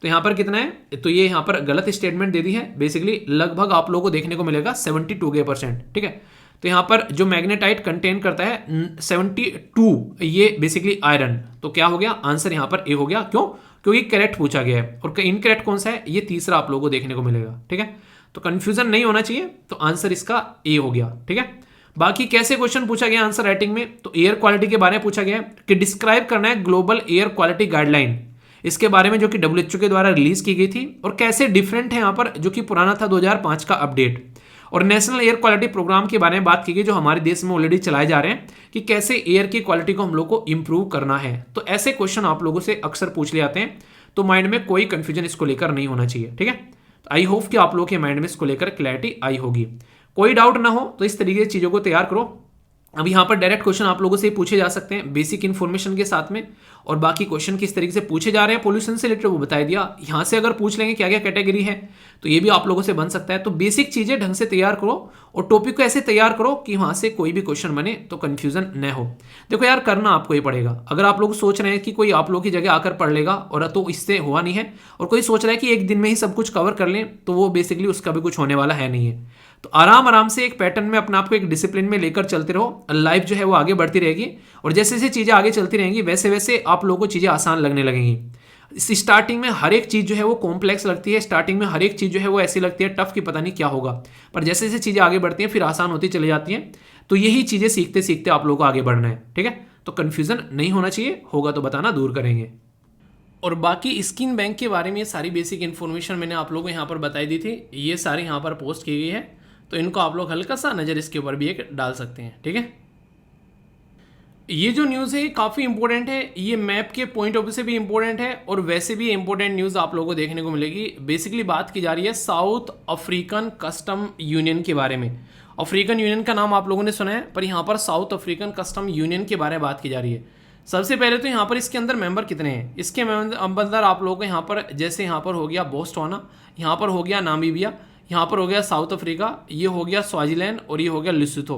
तो यहां पर कितना है, तो ये यहां पर गलत स्टेटमेंट दे दी है, बेसिकली लगभग आप लोगों को देखने को मिलेगा 72%। ठीक है, तो यहां पर जो मैग्नेटाइट कंटेन करता है 72 ये बेसिकली आयरन, तो क्या हो गया आंसर यहां पर ए हो गया। क्यों, क्योंकि करेक्ट पूछा गया है, और इनकरेक्ट कौन सा है, ये तीसरा आप लोगों को देखने को मिलेगा। ठीक है, तो कंफ्यूजन नहीं होना चाहिए, तो आंसर इसका ए हो गया। ठीक है, बाकी कैसे क्वेश्चन पूछा गया आंसर राइटिंग में, तो एयर क्वालिटी के बारे में पूछा गया कि डिस्क्राइब करना है ग्लोबल एयर क्वालिटी गाइडलाइन, इसके बारे में जो कि WHO के द्वारा रिलीज की गई थी, और कैसे डिफरेंट है यहां पर, जो कि पुराना था 2005 का अपडेट, और नेशनल एयर क्वालिटी प्रोग्राम के बारे में बात की गई जो हमारे देश में ऑलरेडी चलाए जा रहे हैं कि कैसे एयर की क्वालिटी को हम लोग को इंप्रूव करना है। तो ऐसे क्वेश्चन आप लोगों से अक्सर पूछ लिए जाते हैं, तो माइंड में कोई कंफ्यूजन इसको लेकर नहीं होना चाहिए। ठीक है, आई होप कि आप लोगों के माइंड में इसको लेकर क्लैरिटी आई होगी। कोई डाउट ना हो तो इस तरीके की चीजों को तैयार करो। अब यहाँ पर डायरेक्ट क्वेश्चन आप लोगों से पूछे जा सकते हैं बेसिक इन्फॉर्मेशन के साथ में, और बाकी क्वेश्चन किस तरीके से पूछे जा रहे हैं पोल्यूशन से रिलेटेड वो बता दिया। यहाँ से अगर पूछ लेंगे क्या क्या कैटेगरी है तो ये भी आप लोगों से बन सकता है। तो बेसिक चीजें ढंग से तैयार करो और टॉपिक को ऐसे तैयार करो कि वहां से कोई भी क्वेश्चन बने तो कंफ्यूजन न हो। देखो यार, करना आपको ही पड़ेगा। अगर आप लोग सोच रहे हैं कि कोई आप लोग की जगह आकर पढ़ लेगा और तो इससे हुआ नहीं है, और कोई सोच रहा है कि एक दिन में ही सब कुछ कवर कर लें, तो वो बेसिकली उसका भी कुछ होने वाला है नहीं है। तो आराम आराम से एक पैटर्न में अपने आप को एक डिसिप्लिन में लेकर चलते रहो, लाइफ जो है वो आगे बढ़ती रहेगी, और जैसे जैसे चीजें आगे चलती रहेंगी वैसे वैसे आप लोगों को चीजें आसान लगने लगेंगी। स्टार्टिंग में हर एक चीज जो है वो कॉम्प्लेक्स लगती है, स्टार्टिंग में हर एक चीज जो है वो ऐसी लगती है टफ की पता नहीं क्या होगा, पर जैसे जैसे चीजें आगे बढ़ती हैं फिर आसान होती चली जाती हैं। तो यही चीजें सीखते सीखते आप लोगों को आगे बढ़ना है। ठीक है, तो कंफ्यूजन नहीं होना चाहिए, होगा तो बताना, दूर करेंगे। और बाकी स्किन बैंक के बारे में ये सारी बेसिक इन्फॉर्मेशन मैंने आप लोगों को यहाँ पर बताई दी थी, ये सारी यहाँ पर पोस्ट की गई है, तो इनको आप लोग हल्का सा नज़र इसके ऊपर भी एक डाल सकते हैं। ठीक है, ये जो न्यूज़ है ये काफ़ी इंपॉर्टेंट है, ये मैप के पॉइंट ऑफ व्यू से भी इंपॉर्टेंट है और वैसे भी इंपॉर्टेंट न्यूज़ आप लोगों को देखने को मिलेगी। बेसिकली बात की जा रही है साउथ अफ्रीकन कस्टम यूनियन के बारे में। अफ्रीकन यूनियन का नाम आप लोगों ने सुना है, पर यहाँ पर साउथ अफ्रीकन कस्टम यूनियन के बारे में बात की जा रही है। सबसे पहले तो यहाँ पर इसके अंदर मेंबर कितने हैं, इसके अंदर आप लोगों को यहाँ पर जैसे यहाँ पर हो गया बोस्टवाना, यहाँ पर हो गया नामीबिया, यहाँ पर हो गया साउथ अफ्रीका, ये हो गया स्वाजीलैंड और ये हो गया लिसोथो।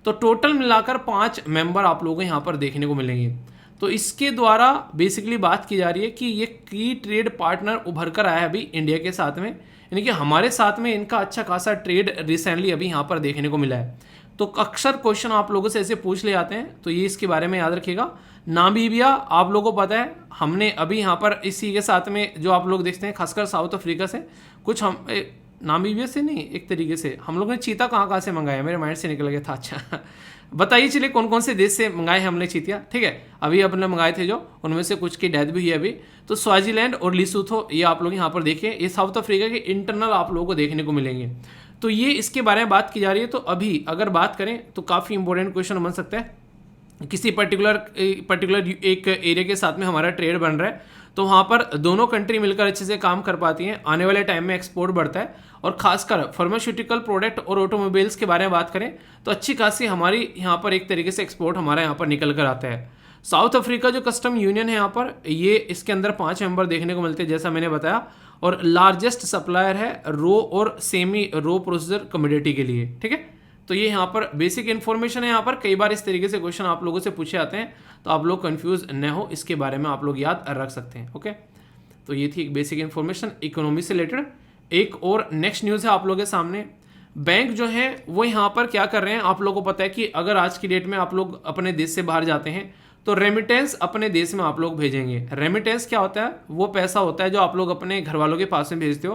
तो टोटल मिलाकर 5 मेंबर आप लोगों को यहाँ पर देखने को मिलेंगे। तो इसके द्वारा बेसिकली बात की जा रही है कि ये की ट्रेड पार्टनर उभर कर आया है अभी इंडिया के साथ में, यानी कि हमारे साथ में इनका अच्छा खासा ट्रेड रिसेंटली अभी यहाँ पर देखने को मिला है। तो अक्सर क्वेश्चन आप लोगों से ऐसे पूछ ले जाते हैं, तो ये इसके बारे में याद रखिएगा। नामीबिया आप लोगों को पता है, हमने अभी यहाँ पर इसी के साथ में जो आप लोग देखते हैं खासकर साउथ अफ्रीका से कुछ हम नामीबिया से नहीं, एक तरीके से हम लोगों ने चीता कहाँ से मंगाया, मेरे माइंड से निकल गया था। अच्छा बताइए चलिए कौन कौन से देश से मंगाए हमने चीतिया, ठीक है। अभी अपने मंगाए थे जो, उनमें से कुछ की डेथ भी हुई है अभी। तो स्वाजीलैंड और लिसोथो ये आप लोग यहाँ पर देखिए, ये साउथ अफ्रीका के इंटरनल आप लोगों को देखने को मिलेंगे। तो ये इसके बारे में बात की जा रही है। तो अभी अगर बात करें तो काफ़ी इंपॉर्टेंट क्वेश्चन बन सकता है, किसी पर्टिकुलर एक एरिया के साथ में हमारा ट्रेड बन रहा है, तो वहाँ पर दोनों कंट्री मिलकर अच्छे से काम कर पाती हैं, आने वाले टाइम में एक्सपोर्ट बढ़ता है। और खासकर फार्मास्यूटिकल प्रोडक्ट और ऑटोमोबाइल्स के बारे में बात करें तो अच्छी खासी हमारी यहाँ पर एक तरीके से एक्सपोर्ट हमारा यहाँ पर निकल कर आता है। साउथ अफ्रीका जो कस्टम यूनियन है यहाँ पर, ये इसके अंदर 5 मेंबर देखने को मिलते हैं जैसा मैंने बताया, और लार्जेस्ट सप्लायर है रो और सेमी रो प्रोसीजर कमोडिटी के लिए, ठीक है। तो ये यहाँ पर बेसिक इन्फॉर्मेशन है। यहाँ पर कई बार इस तरीके से क्वेश्चन आप लोगों से पूछे जाते हैं, तो आप लोग कंफ्यूज न हो, इसके बारे में आप लोग याद रख सकते हैं। ओके, तो ये थी एक बेसिक इन्फॉर्मेशन इकोनॉमी से रिलेटेड। एक और नेक्स्ट न्यूज़ है आप लोगों के सामने। बैंक जो है वो यहाँ पर क्या कर रहे हैं, आप लोगों को पता है कि अगर आज की डेट में आप लोग अपने देश से बाहर जाते हैं तो रेमिटेंस अपने देश में आप लोग भेजेंगे। रेमिटेंस क्या होता है, वो पैसा होता है जो आप लोग अपने घर वालों के पास में भेजते हो।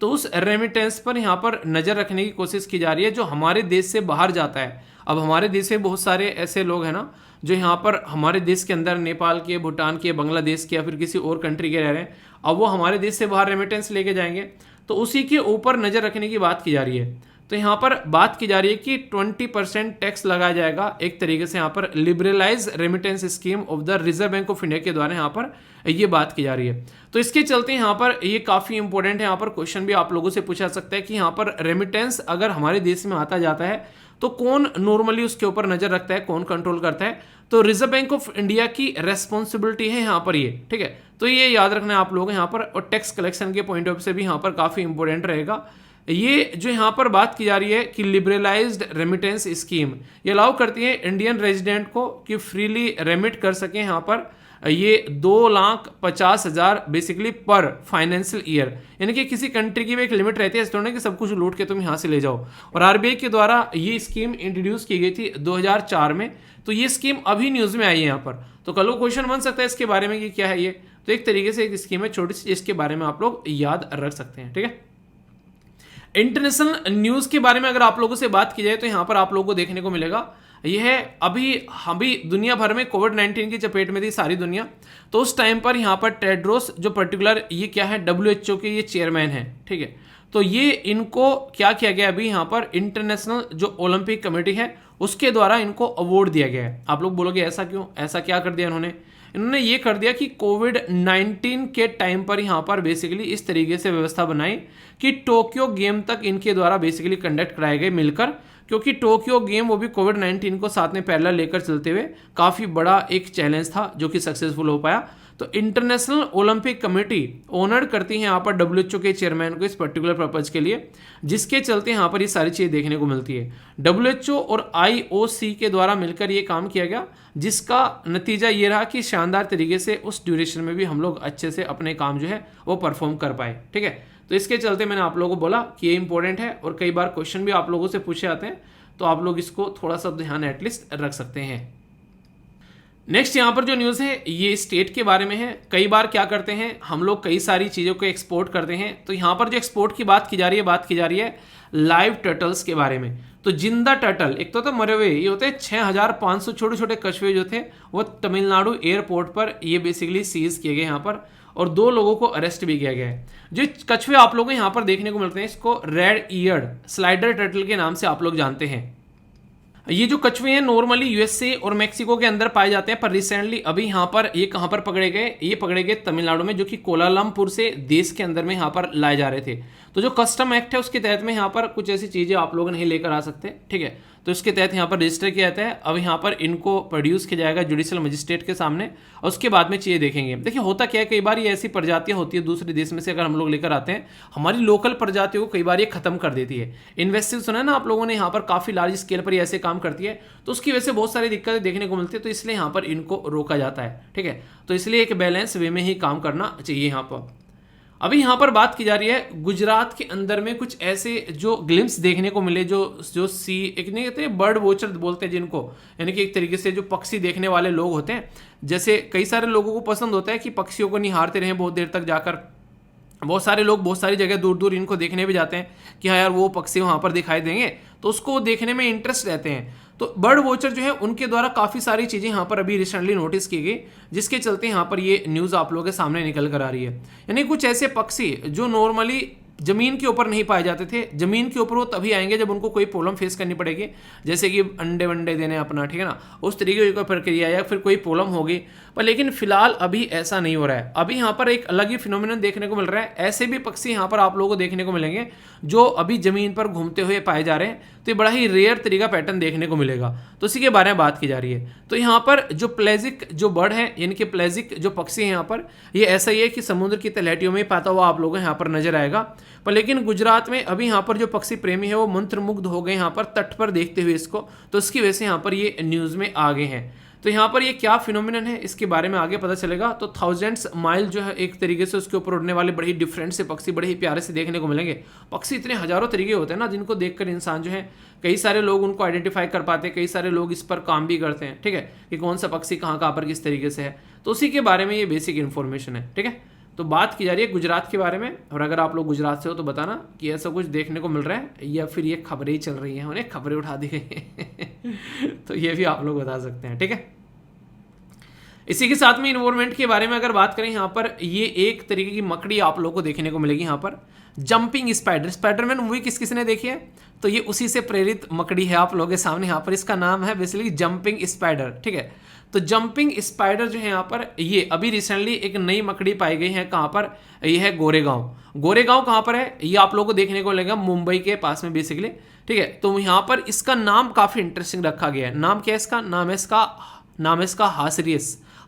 तो उस रेमिटेंस पर यहाँ पर नज़र रखने की कोशिश की जा रही है जो हमारे देश से बाहर जाता है। अब हमारे देश में बहुत सारे ऐसे लोग हैं ना जो यहाँ पर हमारे देश के अंदर नेपाल के, भूटान के, बांग्लादेश के या फिर किसी और कंट्री के रह रहे हैं, अब वो हमारे देश से बाहर रेमिटेंस लेके जाएंगे, तो उसी के ऊपर नज़र रखने की बात की जा रही है। तो यहाँ पर बात की जा रही है कि 20% टैक्स लगाया जाएगा, एक तरीके से यहाँ पर liberalise remittance scheme of the reserve bank of India के द्वारा यहाँ पर ये बात की जा रही है। तो इसके चलते यहाँ पर ये काफ़ी इंपॉर्टेंट है। यहाँ पर क्वेश्चन भी आप लोगों से पूछा सकता है कि यहाँ पर रेमिटेंस अगर हमारे देश में आता जाता है तो कौन नॉर्मली उसके ऊपर नज़र रखता है, कौन कंट्रोल करता है। तो रिजर्व बैंक ऑफ इंडिया की रेस्पॉन्सिबिलिटी है यहाँ पर ये, ठीक है। तो ये याद रखना है आप लोग यहाँ पर, और टैक्स कलेक्शन के पॉइंट ऑफ व्यू से भी यहाँ पर काफ़ी इंपॉर्टेंट रहेगा। ये जो यहाँ पर बात की जा रही है कि लिबरलाइज्ड रेमिटेंस स्कीम, ये अलाउ करती है इंडियन रेजिडेंट को कि फ्रीली रेमिट कर सकें यहाँ पर ये 2,50,000 बेसिकली पर फाइनेंशियल ईयर, यानी कि किसी कंट्री की भी एक लिमिट रहती है, इस तरह कि सब कुछ लूट के तुम यहाँ से ले जाओ। और आरबीआई के द्वारा ये स्कीम इंट्रोड्यूस की गई थी 2004 में। तो ये स्कीम अभी न्यूज़ में आई है यहाँ पर। तो कल को क्वेश्चन बन सकता है इसके बारे में कि क्या है ये। तो एक तरीके से एक स्कीम है छोटी सी, इसके बारे में आप लोग याद रख सकते हैं, ठीक है। इंटरनेशनल न्यूज़ के बारे में अगर आप लोगों से बात की जाए तो यहाँ पर आप लोगों को देखने को मिलेगा यह है अभी दुनिया भर में कोविड-19 की चपेट में थी सारी दुनिया। तो उस टाइम पर यहाँ पर टेड्रोस जो पर्टिकुलर ये क्या है WHO के ये चेयरमैन है, ठीक है। तो ये इनको क्या किया गया अभी यहाँ पर इंटरनेशनल जो ओलंपिक कमेटी है उसके द्वारा इनको अवार्ड दिया गया है। आप लोग बोलोगे ऐसा क्यों, ऐसा क्या कर दिया इन्होंने ये कर दिया कि कोविड-19 के टाइम पर यहाँ पर बेसिकली इस तरीके से व्यवस्था बनाई कि टोक्यो गेम तक इनके द्वारा बेसिकली कंडक्ट कराए गए मिलकर, क्योंकि टोक्यो गेम वो भी कोविड-19 को साथ में पैरेलल लेकर चलते हुए काफ़ी बड़ा एक चैलेंज था जो कि सक्सेसफुल हो पाया। तो इंटरनेशनल ओलंपिक कमेटी ऑनर करती है यहाँ पर WHO के चेयरमैन को इस पर्टिकुलर पर्पज के लिए, जिसके चलते यहाँ पर ये सारी चीज़ें देखने को मिलती है। WHO और IOC के द्वारा मिलकर ये काम किया गया, जिसका नतीजा ये रहा कि शानदार तरीके से उस ड्यूरेशन में भी हम लोग अच्छे से अपने काम जो है वो परफॉर्म कर पाए, ठीक है। तो इसके चलते मैंने आप लोगों को बोला कि ये इंपॉर्टेंट है, और कई बार क्वेश्चन भी आप लोगों से पूछे जाते हैं, तो आप लोग इसको थोड़ा सा ध्यान एटलीस्ट रख सकते हैं। नेक्स्ट यहाँ पर जो न्यूज़ है ये स्टेट के बारे में है। कई बार क्या करते हैं हम लोग, कई सारी चीज़ों को एक्सपोर्ट करते हैं। तो यहाँ पर जो एक्सपोर्ट की बात की जा रही है लाइव टर्टल्स के बारे में। तो जिंदा टर्टल, एक तो मरे हुए, ये होते हैं 6,500 छोटे छोटे कछुए जो थे वो तमिलनाडु एयरपोर्ट पर ये बेसिकली सीज किए गए यहाँ पर, और 2 लोगों को अरेस्ट भी किया गया है। जो कछुए आप लोगों को यहाँ पर देखने को मिलते हैं इसको रेड ईयर्ड स्लाइडर टर्टल के नाम से आप लोग जानते हैं। ये जो कछुए हैं नॉर्मली यूएसए और मेक्सिको के अंदर पाए जाते हैं, पर रिसेंटली अभी यहाँ पर ये कहाँ पर पकड़े गए, ये पकड़े गए तमिलनाडु में, जो कि कोलालमपुर से देश के अंदर में यहाँ पर लाए जा रहे थे। तो जो कस्टम एक्ट है उसके तहत में यहाँ पर कुछ ऐसी चीज़ें आप लोग नहीं लेकर आ सकते, ठीक है। तो इसके तहत यहाँ पर रजिस्टर किया जाता है। अब यहाँ पर इनको प्रोड्यूस किया जाएगा जुडिशियल मजिस्ट्रेट के सामने और उसके बाद में चीज़ें देखेंगे। देखिए होता क्या है, कई बार ये ऐसी प्रजातियाँ होती है दूसरे देश में से अगर हम लोग लेकर आते हैं, हमारी लोकल प्रजातियों को कई बार ये खत्म कर देती है। इन्वेस्टिव सुना है ना आप लोगों ने, यहाँ पर काफ़ी लार्ज स्केल पर ये ऐसे काम करती है, तो उसकी वजह से बहुत सारी दिक्कतें देखने को मिलती है, तो इसलिए यहाँ पर इनको रोका जाता है। ठीक है, तो इसलिए एक बैलेंस वे में ही काम करना चाहिए यहाँ पर। अभी यहाँ पर बात की जा रही है गुजरात के अंदर में कुछ ऐसे जो ग्लिम्स देखने को मिले, जो सी एक नहीं कहते बर्ड वॉचर बोलते हैं जिनको, यानी कि एक तरीके से जो पक्षी देखने वाले लोग होते हैं। जैसे कई सारे लोगों को पसंद होता है कि पक्षियों को निहारते रहें बहुत देर तक जाकर। बहुत सारे लोग बहुत सारी जगह दूर दूर इनको देखने भी जाते हैं कि हाँ यार वो पक्षी वहाँ पर दिखाई देंगे, तो उसको देखने में इंटरेस्ट रहते हैं। तो बर्ड वॉचर जो है उनके द्वारा काफ़ी सारी चीज़ें यहाँ पर अभी रिसेंटली नोटिस की गई, जिसके चलते यहाँ पर ये न्यूज़ आप लोगों के सामने निकल कर आ रही है। यानी कुछ ऐसे पक्षी जो नॉर्मली जमीन के ऊपर नहीं पाए जाते थे, जमीन के ऊपर वो तभी आएंगे जब उनको कोई प्रॉब्लम फेस करनी पड़ेगी, जैसे कि अंडे वंडे देने अपना, ठीक है ना, उस तरीके की प्रक्रिया या फिर कोई प्रॉब्लम होगी। पर लेकिन फिलहाल अभी ऐसा नहीं हो रहा है। अभी यहाँ पर एक अलग ही फिनोमिनन देखने को मिल रहा है। ऐसे भी पक्षी यहाँ पर आप लोगों को देखने को मिलेंगे जो अभी जमीन पर घूमते हुए पाए जा रहे हैं, तो ये बड़ा ही रेयर तरीका पैटर्न देखने को मिलेगा। तो इसी के बारे में बात की जा रही है। तो यहाँ पर जो प्लेजिक जो बर्ड है, यानी कि प्लेजिक जो पक्षी है यहाँ पर, ये ऐसा ही है कि समुद्र की तलहटियों में पाता हुआ आप लोगों को यहाँ पर नजर आएगा। पर लेकिन गुजरात में अभी यहाँ पर जो पक्षी प्रेमी है वो मंत्रमुग्ध हो गए यहाँ पर तट पर देखते हुए इसको, तो इसकी वजह से यहाँ पर ये न्यूज़ में आ गए हैं। तो यहाँ पर ये क्या फिनोमिनन है इसके बारे में आगे पता चलेगा। तो थाउजेंड्स माइल जो है एक तरीके से उसके ऊपर उड़ने वाले बड़े ही डिफरेंट से पक्षी बड़े ही प्यारे से देखने को मिलेंगे। पक्षी इतने हजारों तरीके होते हैं ना, जिनको देखकर इंसान जो है, कई सारे लोग उनको आइडेंटिफाई कर पाते हैं, कई सारे लोग इस पर काम भी करते हैं, ठीक है, कि कौन सा पक्षी कहाँ पर किस तरीके से है। तो उसी के बारे में ये बेसिक इन्फॉर्मेशन है। ठीक है, तो बात की जा रही है गुजरात के बारे में, और अगर आप लोग गुजरात से हो तो बताना कि ऐसा कुछ देखने को मिल रहा है या फिर ये खबरें ही चल रही हैं, उन्हें खबरें उठा दी गई हैं तो ये भी आप लोग बता सकते हैं। ठीक है, इसी के साथ में इन्वायरमेंट के बारे में अगर बात करें, यहाँ पर ये एक तरीके की मकड़ी आप लोगों को देखने को मिलेगी। यहाँ पर जंपिंग स्पाइडर, स्पाइडरमैन मूवी किस ने देखी है, तो ये उसी से प्रेरित मकड़ी है आप लोगों के सामने। यहाँ पर इसका नाम है बेसिकली जंपिंग स्पाइडर। ठीक है, तो जंपिंग स्पाइडर जो है यहाँ पर, ये अभी रिसेंटली एक नई मकड़ी पाई गई है। कहाँ पर, ये है गोरेगांव। गोरेगांव कहाँ पर है, ये आप लोगों को देखने को लगेगा मुंबई के पास में बेसिकली। ठीक है, तो यहाँ पर इसका नाम काफ़ी इंटरेस्टिंग रखा गया है। नाम क्या है इसका, नाम है इसका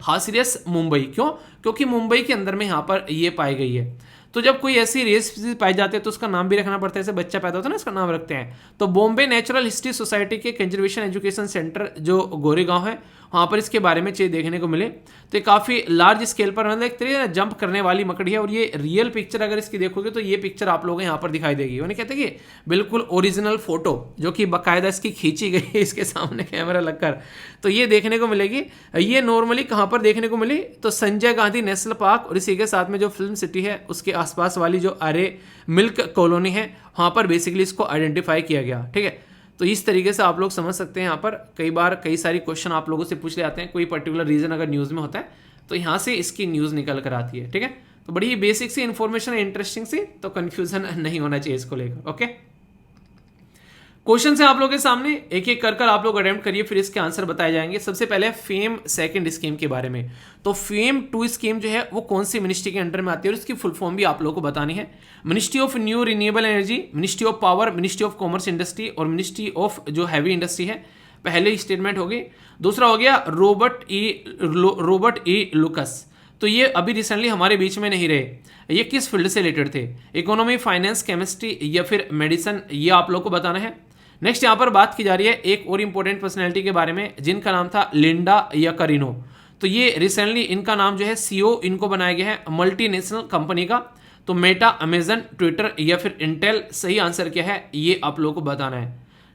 हासिरियस मुंबई। क्यों, क्योंकि मुंबई के अंदर में यहाँ पर ये पाई गई है। तो जब कोई ऐसी रेस पाई जाती है तो उसका नाम भी रखना पड़ता है, जैसे बच्चा पैदा होता है ना, इसका नाम रखते हैं। तो बॉम्बे नेचुरल हिस्ट्री सोसाइटी के कंजर्वेशन एजुकेशन सेंटर जो गोरेगांव है, वहाँ पर इसके बारे में चीज़ देखने को मिले। तो ये काफ़ी लार्ज स्केल पर मतलब एक तरीके से जंप करने वाली मकड़ी है। और ये रियल पिक्चर अगर इसकी देखोगे तो ये पिक्चर आप लोगों को यहाँ पर दिखाई देगी। उन्हें कहते हैं कि बिल्कुल ओरिजिनल फोटो जो कि बाकायदा इसकी खींची गई है इसके सामने कैमरा लगकर, तो ये देखने को मिलेगी। ये नॉर्मली कहाँ पर देखने को मिली, तो संजय गांधी नेशनल पार्क और इसी के साथ में जो फिल्म सिटी है उसके आसपास वाली जो अरे मिल्क कॉलोनी है, वहाँ पर बेसिकली इसको आइडेंटिफाई किया गया। ठीक है, तो इस तरीके से आप लोग समझ सकते हैं। यहाँ पर कई बार कई सारी क्वेश्चन आप लोगों से पूछ ले आते हैं, कोई पर्टिकुलर रीजन अगर न्यूज़ में होता है तो यहाँ से इसकी न्यूज़ निकल कर आती है। ठीक है, तो बड़ी ही बेसिक सी इन्फॉर्मेशन है, इंटरेस्टिंग सी, तो कंफ्यूजन नहीं होना चाहिए इसको लेकर। ओके, क्वेश्चन है आप लोगों के सामने, एक एक कर आप लोग अटेम्प्ट करिए, फिर इसके आंसर बताए जाएंगे। सबसे पहले फेम सेकंड स्कीम के बारे में। तो फेम 2 स्कीम जो है वो कौन सी मिनिस्ट्री के अंडर में आती है और इसकी फुल फॉर्म भी आप लोगों को बतानी है। Ministry of new renewable energy, ministry of power, ministry of commerce industry और मिनिस्ट्री ऑफ जो हैवी इंडस्ट्री है। पहले स्टेटमेंट हो गई। दूसरा हो गया रॉबर्ट ई लुकस। तो ये अभी रिसेंटली हमारे बीच में नहीं रहे। ये किस फील्ड से रिलेटेड थे, इकोनॉमी, फाइनेंस, केमिस्ट्री या फिर मेडिसिन, ये आप लोग को बताना है। नेक्स्ट यहाँ पर बात की जा रही है एक और इंपॉर्टेंट पर्सनैलिटी के बारे में, जिनका नाम था लिंडा याकारिनो। तो ये रिसेंटली इनका नाम जो है सीईओ इनको बनाया गया है मल्टीनेशनल कंपनी का। तो मेटा, अमेजन, ट्विटर या फिर इंटेल, सही आंसर क्या है ये आप लोगों को बताना है।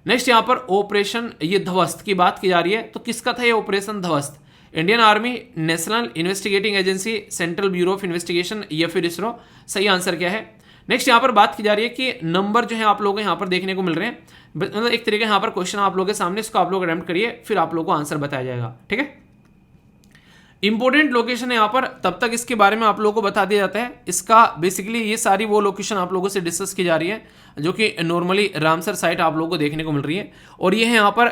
नेक्स्ट यहाँ पर ऑपरेशन ये ध्वस्त की बात की जा रही है। तो किसका था ये ऑपरेशन ध्वस्त, Indian army, national investigating agency, central bureau of investigation या फिर इसरो, सही आंसर क्या है। नेक्स्ट यहाँ पर बात की जा रही है कि नंबर जो है आप लोगों को यहाँ पर देखने को मिल रहे हैं, मतलब एक तरीके यहाँ पर क्वेश्चन आप लोगों के सामने, इसको आप लोग अटेम्प्ट करिए, फिर आप लोगों को आंसर बताया जाएगा। ठीक है, इंपॉर्टेंट लोकेशन है यहाँ पर, तब तक इसके बारे में आप लोगों को बता दिया जाता है। इसका बेसिकली ये सारी वो लोकेशन आप लोगों से डिस्कस की जा रही है जो कि नॉर्मली रामसर साइट आप लोगों को देखने को मिल रही है। और ये है यहाँ पर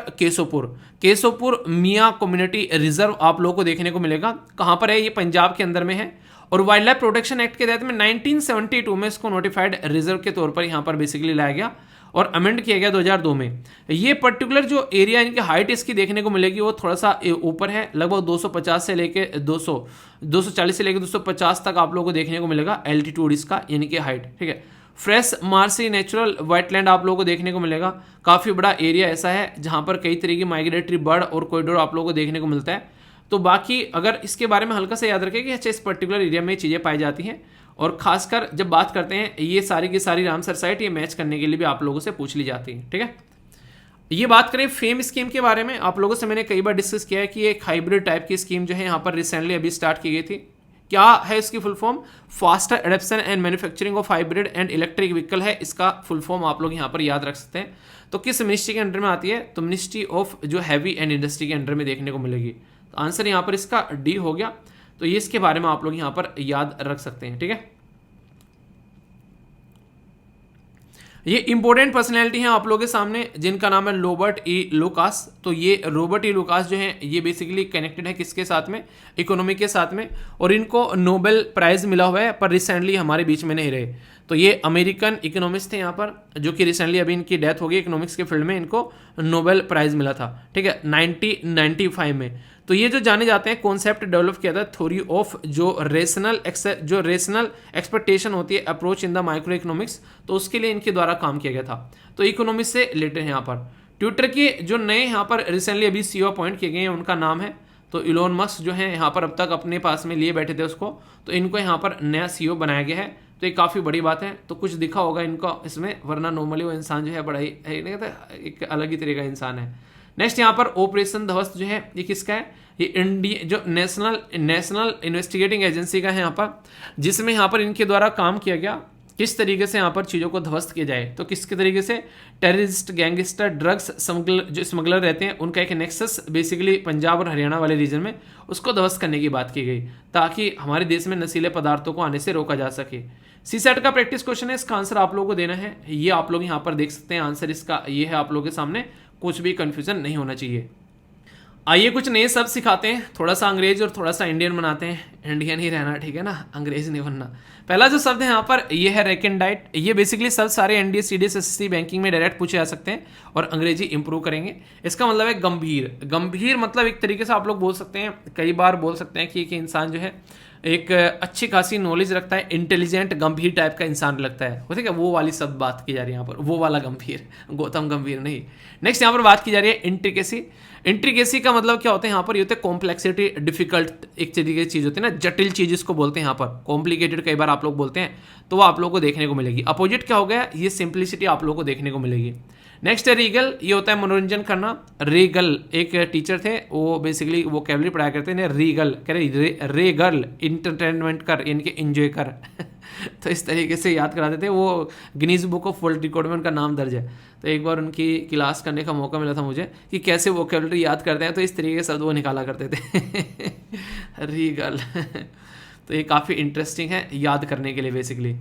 केशोपुर मियाँ कम्युनिटी रिजर्व आप लोगों को देखने को मिलेगा। कहाँ पर है, ये पंजाब के अंदर में है। और वाइल्ड लाइफ प्रोटेक्शन एक्ट के तहत में 1972 में इसको नोटिफाइड रिजर्व के तौर पर यहाँ पर बेसिकली लाया गया। और अमेंड किया गया 2002 में। ये पर्टिकुलर जो एरिया इनकी हाइट इसकी देखने को मिलेगी वो थोड़ा सा ऊपर है, लगभग 250 से लेके 240 से लेके 250 तक आप लोगों को देखने को मिलेगा एल्टीट्यूड इसका, यानी कि हाइट, ठीक है। फ्रेश मार्सी नेचुरल वेटलैंड आप लोगों को देखने को मिलेगा, काफ़ी बड़ा एरिया ऐसा है जहाँ पर कई तरह की माइग्रेटरी बर्ड और कॉरिडोर आप लोगों को देखने को मिलता है। तो बाकी अगर इसके बारे में हल्का से याद रखें कि अच्छा इस पर्टिकुलर एरिया में चीज़ें पाई जाती हैं, और खासकर जब बात करते हैं ये सारी की सारी रामसर साइट ये मैच करने के लिए भी आप लोगों से पूछ ली जाती है, ठीक है। ये बात करें फेम स्कीम के बारे में, आप लोगों से मैंने कई बार डिस्कस किया है कि एक हाइब्रिड टाइप की स्कीम जो है यहाँ पर रिसेंटली अभी स्टार्ट की गई थी। क्या है इसकी full form? Faster adaptation and manufacturing of hybrid and electric vehicle है इसका फुल फॉर्म, आप लोग यहाँ पर याद रख सकते हैं। तो किस मिनिस्ट्री के अंडर में आती है? तो मिनिस्ट्री ऑफ जो हैवी एंड इंडस्ट्री के अंडर में देखने को मिलेगी। तो आंसर यहाँ पर इसका डी हो गया। तो ये इसके बारे में आप लोग यहाँ पर याद रख सकते हैं, ठीक है। ये इंपॉर्टेंट पर्सनैलिटी हैं आप लोगों के सामने जिनका नाम है रॉबर्ट ई लुकास। तो ये रॉबर्ट ई लुकास जो हैं ये बेसिकली कनेक्टेड है किसके साथ में? इकोनॉमी के साथ में, और इनको नोबेल प्राइज मिला हुआ है पर रिसेंटली हमारे बीच में नहीं रहे। तो ये अमेरिकन इकोनॉमिस्ट थे यहाँ पर, जो कि रिसेंटली अभी इनकी डेथ हो गई। इकोनॉमिक्स के फील्ड में इनको नोबेल प्राइज मिला था, ठीक है, 1995 में। तो ये जो जाने जाते हैं कॉन्सेप्ट डेवलप किया था थ्योरी ऑफ जो रेशनल एक्सपेक्टेशन होती है approach in the micro economics, तो उसके लिए इनके द्वारा काम किया गया था। तो इकोनॉमिक्स से रिलेटेड है यहाँ पर। ट्विटर के जो नए यहाँ पर रिसेंटली अभी सीईओ अपॉइंट किए गए हैं उनका नाम है तो इलोन मस्क जो है यहाँ पर अब तक अपने पास में लिए बैठे थे उसको, तो इनको यहाँ पर नया सीईओ बनाया गया है। तो ये काफ़ी बड़ी बात है। तो कुछ दिखा होगा इनको इसमें, वरना नॉर्मली वो इंसान जो है बड़ा ही एक अलग ही तरह का इंसान है। नेक्स्ट यहाँ पर ऑपरेशन ध्वस्त जो है ये किसका है? ये इंडिया जो नेशनल इन्वेस्टिगेटिंग एजेंसी का है यहाँ पर, जिसमें यहाँ पर इनके द्वारा काम किया गया किस तरीके से यहाँ पर चीज़ों को ध्वस्त किया जाए। तो किसके तरीके से? टेररिस्ट, गैंगस्टर, ड्रग्स जो स्मगलर रहते हैं उनका एक नेक्सस बेसिकली पंजाब और हरियाणा वाले रीजन में, उसको ध्वस्त करने की बात की गई ताकि हमारे देश में नशीले पदार्थों को आने से रोका जा सके। सीसेट का प्रैक्टिस क्वेश्चन है, इसका आंसर आप लोगों को देना है। ये आप लोग यहाँ पर देख सकते हैं, आंसर इसका ये है आप लोगों के सामने, कुछ भी कंफ्यूजन नहीं होना चाहिए। आइए कुछ नए शब्द सिखाते हैं, थोड़ा सा अंग्रेज और थोड़ा सा इंडियन बनाते हैं। इंडियन ही रहना, ठीक है ना, अंग्रेज नहीं बनना। पहला जो शब्द है यहाँ पर ये है रेकेंडाइट। ये बेसिकली शब्द सारे एनडीए, सीडीएस, एसएससी, बैंकिंग में डायरेक्ट पूछे जा सकते हैं और अंग्रेजी इंप्रूव करेंगे। इसका मतलब है गंभीर। गंभीर मतलब एक तरीके से आप लोग बोल सकते हैं, कई बार बोल सकते हैं कि एक इंसान जो है एक अच्छी खासी नॉलेज रखता है, इंटेलिजेंट गंभीर टाइप का इंसान लगता है, ठीक है, वो वाली शब्द बात की जा रही है यहाँ पर, वो वाला गंभीर, गौतम गंभीर नहीं। नेक्स्ट यहाँ पर बात की जा रही है इंट्रिकेसी। इंट्रिकेसी का मतलब क्या होता है यहाँ पर? ये होता है कॉम्प्लेक्सिटी, डिफिकल्ट एक तरीके की चीज़ होती है ना, जटिल चीज़ इसको बोलते हैं यहाँ पर। कॉम्प्लिकेटेड कई बार आप लोग बोलते हैं, तो वो आप लोगों को देखने को मिलेगी। अपोजिट क्या हो गया? ये सिंप्लिसिटी आप लोगों को देखने को मिलेगी। नेक्स्ट है रीगल। ये होता है मनोरंजन करना। रीगल एक टीचर थे, वो बेसिकली वो कैवली पढ़ाया करते हैं, रीगल कह रहे रेगल इंटरटेनमेंट कर, यानी कि एंजॉय कर तो इस तरीके से याद कराते थे। वो Guinness book of world record में उनका नाम दर्ज है। तो एक बार उनकी क्लास करने का मौका मिला था मुझे कि कैसे वोकैबुलरी याद करते हैं, तो इस तरीके के शब्द वो निकाला करते थे रीगल तो ये काफ़ी इंटरेस्टिंग है याद करने के लिए बेसिकली।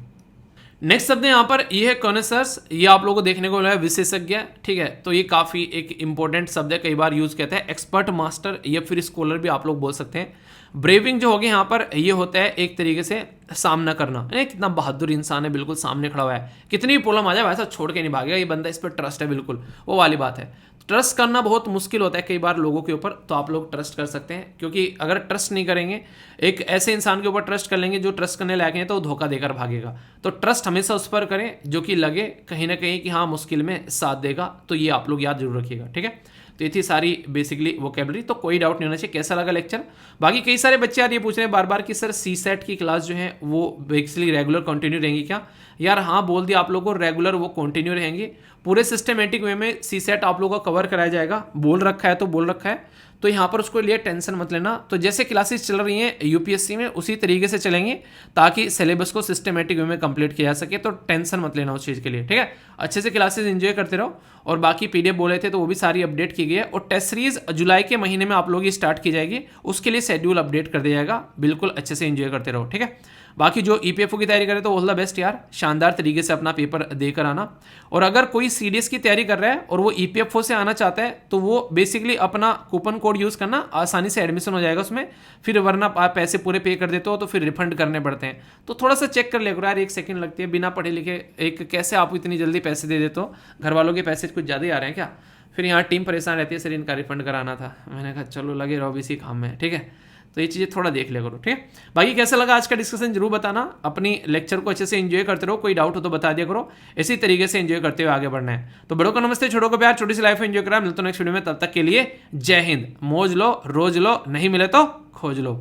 नेक्स्ट शब्द यहाँ पर ये है कॉनेसर्स। ये आप लोगों को देखने को मिला है विशेषज्ञ, ठीक है। तो ये काफ़ी एक इंपॉर्टेंट शब्द है, कई बार यूज़ कहते हैं। एक्सपर्ट, मास्टर या फिर स्कॉलर भी आप लोग बोल सकते हैं। ब्रेविंग जो होगी यहाँ पर ये होता है एक तरीके से सामना करना। कितना बहादुर इंसान है, बिल्कुल सामने खड़ा हुआ है, कितनी भी प्रॉब्लम आ जाए वैसा छोड़ के नहीं भागेगा, ये बंदा, इस पर ट्रस्ट है, बिल्कुल वो वाली बात है। ट्रस्ट करना बहुत मुश्किल होता है कई बार लोगों के ऊपर, तो आप लोग ट्रस्ट कर सकते हैं, क्योंकि अगर ट्रस्ट नहीं करेंगे, एक ऐसे इंसान के ऊपर ट्रस्ट कर लेंगे जो ट्रस्ट करने लायक है, तो वो धोखा देकर भागेगा। तो ट्रस्ट हमेशा उस पर करें जो कि लगे कहीं ना कहीं कि हाँ मुश्किल में साथ देगा। तो ये आप लोग याद जरूर रखिएगा, ठीक है। तो ये थी सारी बेसिकली वोकैबुलरी, तो कोई डाउट नहीं होना चाहिए। कैसा लगा लेक्चर? बाकी कई सारे बच्चे यार ये पूछ रहे हैं बार बार कि सर सीसेट की क्लास जो है वो बेसिकली रेगुलर कंटिन्यू रहेंगी क्या? यार हाँ, बोल दिया आप लोगों को, रेगुलर वो कंटिन्यू रहेंगी। पूरे सिस्टमेटिक वे में सीसेट आप लोगों का कवर कराया जाएगा। बोल रखा है तो बोल रखा है, तो यहाँ पर उसको लिए टेंशन मत लेना। तो जैसे क्लासेस चल रही हैं यूपीएससी में उसी तरीके से चलेंगे ताकि सिलेबस को सिस्टमेटिक वे में कंप्लीट किया जा सके। तो टेंशन मत लेना उस चीज़ के लिए, ठीक है। अच्छे से क्लासेस एंजॉय करते रहो। और बाकी पीडीएफ बोले थे तो वो भी सारी अपडेट की गई है। और टेस्ट सीरीज जुलाई के महीने में आप लोग स्टार्ट की जाएगी, उसके लिए शेड्यूल अपडेट कर दिया जाएगा। बिल्कुल अच्छे से एंजॉय करते रहो, ठीक है। बाकी जो ईपीएफओ की तैयारी करे तो ऑल द बेस्ट यार, शानदार तरीके से अपना पेपर देकर आना। और अगर कोई सीडीएस की तैयारी कर रहा है और वो ईपीएफओ से आना चाहता है तो वो बेसिकली अपना कूपन कोड यूज़ करना, आसानी से एडमिशन हो जाएगा उसमें। फिर वरना आप पैसे पूरे पे कर देते हो तो फिर रिफंड करने पड़ते हैं। तो थोड़ा सा चेक कर ले करो यार, 1 सेकंड लगती है, बिना पढ़े लिखे एक कैसे आप इतनी जल्दी पैसे दे देते हो? घर वालों के पैसे कुछ ज़्यादा ही आ रहे हैं क्या? फिर यहाँ टीम परेशान रहती है, सर इनका रिफंड कराना था। मैंने कहा चलो लगे रहो इसी काम में, ठीक है। तो ये चीज़ें थोड़ा देख लिया करो, ठीक है। बाकी कैसा लगा आज का डिस्कशन जरूर बताना। अपनी लेक्चर को अच्छे से एंजॉय करते रहो, कोई डाउट हो तो बता दिया करो। इसी तरीके से एंजॉय करते हुए आगे बढ़ना है। तो बड़ों को नमस्ते, छोटों को प्यार, छोटी सी लाइफ एंजॉय करा। मिलता हूं नेक्स्ट वीडियो में, तब तक के लिए जय हिंद। मौज लो, रोज लो, नहीं मिले तो खोज लो।